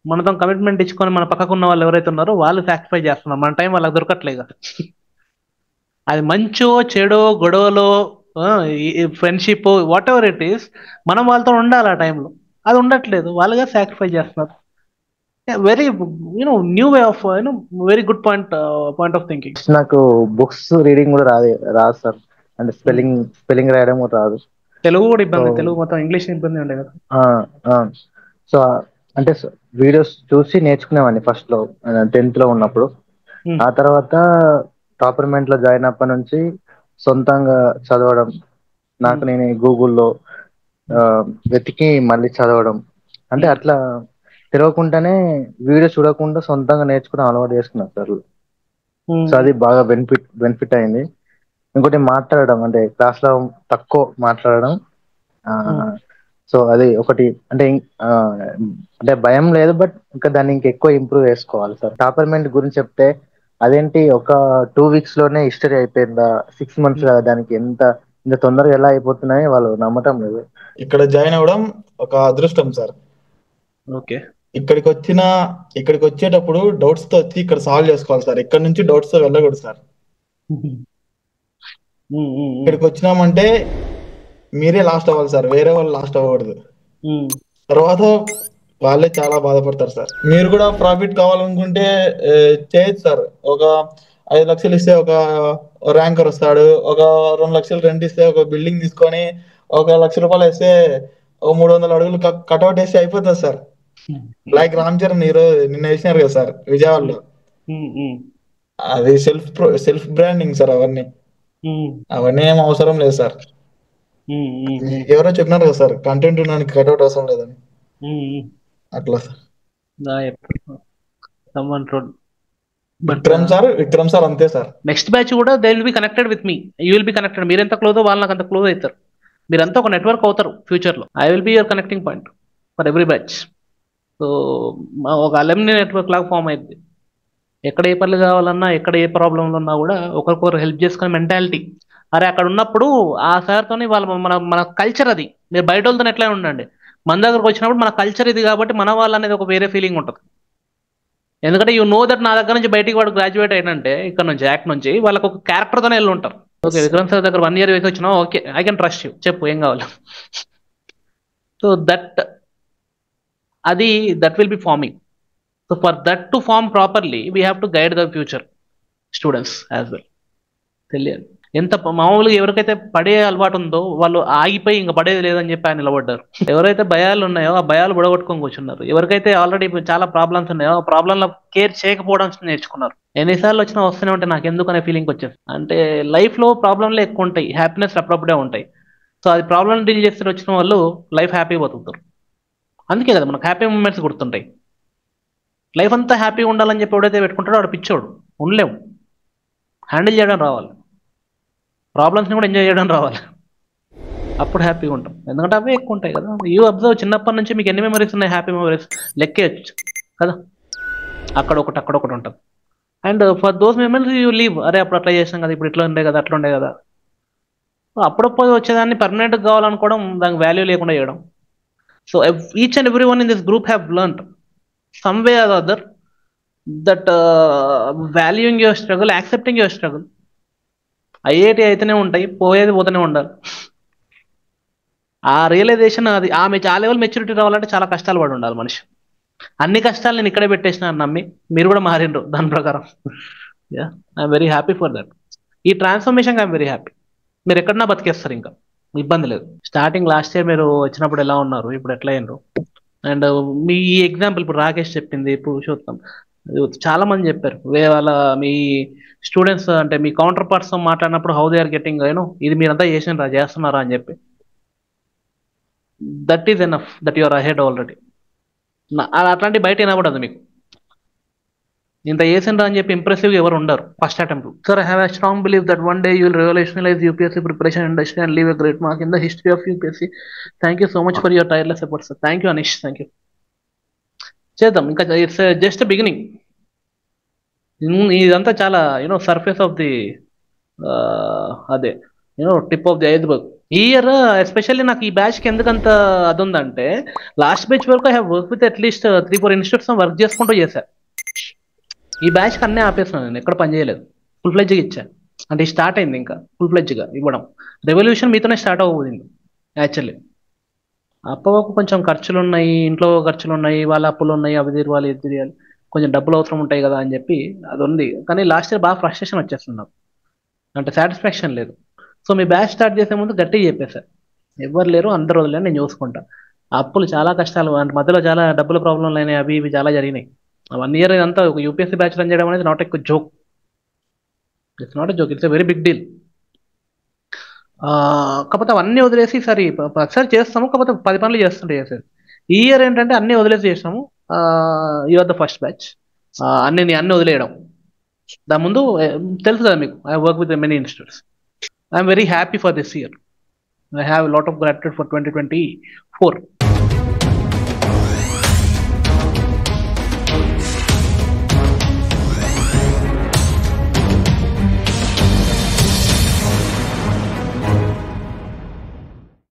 మనతో కమిట్మెంట్ ఇచ్చుకొని మన పక్కకున్న వాళ్ళు ఎవరైతే ఉన్నారో వాళ్ళు సాక్రిఫైస్ చేస్తున్నారు. మన టైం వాళ్ళకి దొరకట్లేదు. అది మంచో చెడో గొడవలో friendship what ever it is, మనం వాళ్ళతో ఉండాలి ఆ టైంలో. అది ఉండట్లేదు, వాళ్ళుగా సాక్రిఫైస్ చేస్తున్నారు. Very new way of very good point of thinking.
నాకు బుక్స్ రీడింగ్ కూడా రాదు సార్. అంటే స్పెల్లింగ్ రాయడం కూడా రాదు.
తెలుగు కూడా ఇబ్బంది, తెలుగు మొత్తం ఇంగ్లీష్ ఇబ్బంది ఉండే కదా.
సో అంటే వీడియోస్ చూసి నేర్చుకునేవాడిని ఫస్ట్ లో 10th లో ఉన్నప్పుడు. ఆ తర్వాత టాపర్మెంట్ లో జాయిన్ అప్పటి నుంచి సొంతంగా చదవడం, నాకు నేను గూగుల్లో వెతికి మళ్ళీ చదవడం, అంటే అట్లా తెలియకుండానే వీడియో చూడకుండా సొంతంగా నేర్చుకుని అలవాటు చేసుకున్నాను సార్. సో అది బాగా బెనిఫిట్ అయింది. ఇంకోటి మాట్లాడడం, అంటే క్లాస్ లో తక్కువ మాట్లాడడం. సో అది ఒకటి, అంటే అంటే భయం లేదు, బట్ ఇంకా దాన్ని ఇంకెక్కువ ఇంప్రూవ్ చేసుకోవాలి సార్. టాపర్మెంట్ గురించి చెప్తే అదేంటి ఒక 2 weeks లోనే హిస్టరీ అయిపోయిందా, 6 months కదా, దానికి ఇంత తొందరగా ఎలా అయిపోతున్నాయి వాళ్ళు నమ్మటం లేదు.
ఇక్కడ జాయిన్ అవ్వడం ఒక అదృష్టం సార్.
ఓకే,
ఇక్కడికి వచ్చేటప్పుడు డౌట్స్ తో వచ్చి ఇక్కడ సాల్వ్ చేసుకోవాలి సార్. ఇక్కడ నుంచి డౌట్స్ తో వెళ్ళకూడదు సార్. ఇక్కడికి వచ్చినామంటే మీరే లాస్ట్ అవ్వాలి సార్, వేరే వాళ్ళు లాస్ట్ అవ్వకూడదు. తర్వాత వాళ్ళే చాలా బాధపడతారు సార్. మీరు కూడా ప్రాఫిట్ కావాలనుకుంటే చేయొచ్చు సార్. ఒక 5 లక్షలు ఇస్తే ఒక ర్యాంకర్ వస్తాడు, ఒక 2 లక్షలు రెంట్ ఇస్తే ఒక బిల్డింగ్ తీసుకొని, ఒక 1,00,000 రూపాయలు వేస్తే ఒక 300 అడుగులు కట్అవుట్ వేస్తే అయిపోతుంది సార్. లైక్ రామ్ చరణ్ నిన్న వేసినారు కదా సార్ విజయవాడలో. అది సెల్ఫ్ బ్రాండింగ్ సార్. అవన్నీ ఏం అవసరం లేదు సార్. ఎవరో చెప్పినారు కదా సార్, కంటెంట్ ఉండడానికి కట్అవుట్ అవసరం లేదని. అట్లా విక్రమ్ సార్ అంతే సార్.
నెక్స్ట్ బ్యాచ్ కూడా they will be connected with me, you will be connected. మీరు ఎంత క్లోజ్ వాళ్ళు నాకు అంత క్లోజ్ అవుతారు. మీరంతా ఒక నెట్వర్క్ అవుతారు ఫ్యూచర్ లో. I will be your connecting point for every batch. So ఒక అలమ్ని నెట్వర్క్ లాగా ఫామ్ అయింది. ఎక్కడ ఏ పనులు కావాలన్నా, ఎక్కడ ఏ ప్రాబ్లంలు ఉన్నా కూడా ఒకరికొకరు హెల్ప్ చేసుకునే మెంటాలిటీ. అరే అక్కడ ఉన్నప్పుడు ఆ సార్తోని మన కల్చర్ అది. మీరు బయట వాళ్ళతో ఎట్లా ఉండండి, మన దగ్గరకు వచ్చినప్పుడు మన కల్చర్ ఇది కాబట్టి మన వాళ్ళు అనేది ఒక వేరే ఫీలింగ్ ఉంటుంది. ఎందుకంటే యూ నో దట్ నా దగ్గర నుంచి బయటికి వాడు గ్రాడ్యుయేట్ అయినంటే ఇక్కడ నుంచి యాక్ట్ నుంచి వాళ్ళకి ఒక క్యారెక్టర్తోనే వెళ్ళి ఉంటారు. ఓకే, విక్రమ్ సార్ దగ్గర 1 year వేసి వచ్చినా, okay I can trust you, చెప్పు ఏం కావాలి. So that will be forming. So for that to form properly we have to guide the future students as well. తెలియాలి ఎంత మామూలుగా ఎవరికైతే పడే అలవాటు ఉందో వాళ్ళు ఆగిపోయి ఇంకా పడేది లేదని చెప్పి ఆయన నిలబడ్డారు. ఎవరైతే భయాలు ఉన్నాయో ఆ భయాలు బుడగొట్టుకొని కూర్చున్నారు. ఎవరికైతే ఆల్రెడీ చాలా ప్రాబ్లమ్స్ ఉన్నాయో ఆ ప్రాబ్లంలో కేర్ చేయకపోవడం నేర్చుకున్నారు. ఎన్నిసార్లు వచ్చినా వస్తూనే ఉంటాయి, నాకు ఎందుకు అనే ఫీలింగ్ వచ్చేది. అంటే లైఫ్లో ప్రాబ్లంలు ఎక్కువ ఉంటాయి, హ్యాపీనెస్ అప్పుడప్పుడే ఉంటాయి. సో అది ప్రాబ్లం డీల్ చేస్తే వచ్చిన వాళ్ళు లైఫ్ హ్యాపీ బతుకుతారు. అందుకే కదా మనకు హ్యాపీ మూమెంట్స్ గుర్తుంటాయి. లైఫ్ అంతా హ్యాపీగా ఉండాలని చెప్పి ఎవడైతే పెట్టుకుంటాడో వాడు పిచ్చోడు. ఉండలేము, హ్యాండిల్ చేయడం రావాలి, ప్రాబ్లమ్స్ని కూడా ఎంజాయ్ చేయడం రావాలి. అప్పుడు హ్యాపీగా ఉంటాం. ఎందుకంటే అవే ఎక్కువ ఉంటాయి కదా. యూ అబ్జర్వ్, చిన్నప్పటి నుంచి మీకు ఎన్ని మెమరీస్ ఉన్నాయి, హ్యాపీ మెమరీస్ లెక్కేయచ్చు కదా. అక్కడొకటి ఉంటుంది. And for those memories you leave. అరే అప్పుడు అట్లా చేసాం కదా, ఇప్పుడు ఇట్లా ఉండే కదా, అట్లా ఉండే కదా. అప్పుడప్పుడు వచ్చేదాన్ని పర్మనెంట్గా కావాలనుకోవడం, దానికి వాల్యూ లేకుండా చేయడం. So each and every one in this group have learned some way or other that valuing your struggle, accepting your struggle. IIT అయితేనే ఉంటాయి, పోతూనే ఉండాలి. ఆ రియలైజేషన్ అది ఆ లెవెల్ మెచ్యూరిటీ రావాలంటే చాలా కష్టాలు పడి ఉండాలి మనిషి. అన్ని కష్టాలు నేను ఇక్కడే పెట్టేసిన అని నమ్మి మీరు కూడా మారిండ్రు దాని ప్రకారం. I'm very happy for that. ఈ ట్రాన్స్ఫర్మేషన్ ఐఎమ్ వెరీ హ్యాపీ. మీరు ఎక్కడన్నా బతికేస్తారు, ఇంకా ఇబ్బంది లేదు. స్టార్టింగ్ లాస్ట్ ఇయర్ మీరు వచ్చినప్పుడు ఎలా ఉన్నారు, ఇప్పుడు ఎట్లా అయినరు. అండ్ మీ ఎగ్జాంపుల్ ఇప్పుడు రాకేష్ చెప్పింది, పురుషోత్తం, చాలా మంది చెప్పారు. వాళ్ళ మీ స్టూడెంట్స్ అంటే మీ కౌంటర్ పార్ట్స్ మాట్లాడినప్పుడు హౌ దే ఆర్ గెటింగ్ ఇది మీరంతా చేస్తున్నారా అని చెప్పి. That is enough, that your ahead already. అట్లాంటి బయట వినబడదు మీకు. ఇంత చేసిండ్రా అని చెప్పి ఇంప్రెసివ్ ఎవరు ఉండరు first attempt. Sir I have a strong believe that one day you will revolutionalize UPSC preparation industry and leave a great mark in the history of UPSC. Thank you so much for your tireless efforts sir. Thank you Anish, thank you. చేద్దాం, ఇంకా it's just beginning. ఇదంతా చాలా surface of the అదే tip of the iceberg. ఈ year especially నాకు ఈ బ్యాచ్కి ఎందుకంత అది ఉందంటే, లాస్ట్ బ్యాచ్ వరకు I have work with at least 3-4 institutes work చేసుకుంటూ చేశాను. ఈ బ్యాచ్కి అన్నీ ఆపేస్తున్నాను, నేను ఎక్కడ పని చేయలేదు, ఫుల్ ఫ్లెడ్జ్గా ఇచ్చాను. అంటే స్టార్ట్ అయింది ఇంకా ఫుల్ ఫ్లెడ్జ్గా ఇవ్వడం. రెవల్యూషన్ మీతోనే స్టార్ట్ అవ్వబోయింది యాక్చువల్లీ. అప్పవకు కొంచెం ఖర్చులు ఉన్నాయి, ఇంట్లో ఖర్చులు ఉన్నాయి, వాళ్ళ అప్పులు ఉన్నాయి, అవి తీరాలి ఇది తీరాలి, కొంచెం డబ్బులు అవసరం ఉంటాయి కదా అని చెప్పి అది ఉంది. కానీ లాస్ట్ ఇయర్ బాగా ఫ్రస్ట్రేషన్ వచ్చేస్తున్నాం, అంటే సాటిస్ఫాక్షన్ లేదు. సో మీ బ్యాచ్ స్టార్ట్ చేసే ముందు గట్టిగా చెప్పేశారు, ఎవరు లేరు అందరు వదిలేని నేను చూసుకుంటా. అప్పులు చాలా కష్టాలు, అంటే మధ్యలో చాలా డబ్బుల ప్రాబ్లంలు అయినాయి, అవి ఇవి చాలా జరిగినాయి. 1 year ఇదంతా ఒక యూపీఎస్సీ బ్యాచ్ రన్ చేయడం అనేది not a joke. It's not a joke, it's a very big deal. కాకపోతే అవన్నీ వదిలేసి సరే ఒకసారి చేస్తాము, కాకపోతే 10 పనులు చేస్తుంటే చేసేది. ఈ ఇయర్ ఏంటంటే అన్నీ వదిలేసి చేసాము. You are the first batch. అన్ని వదిలేయడం, దాని ముందు తెలుసు కదా మీకు, I work with many institutes. I'm very happy for this year. I have a lot of gratitude for 2024.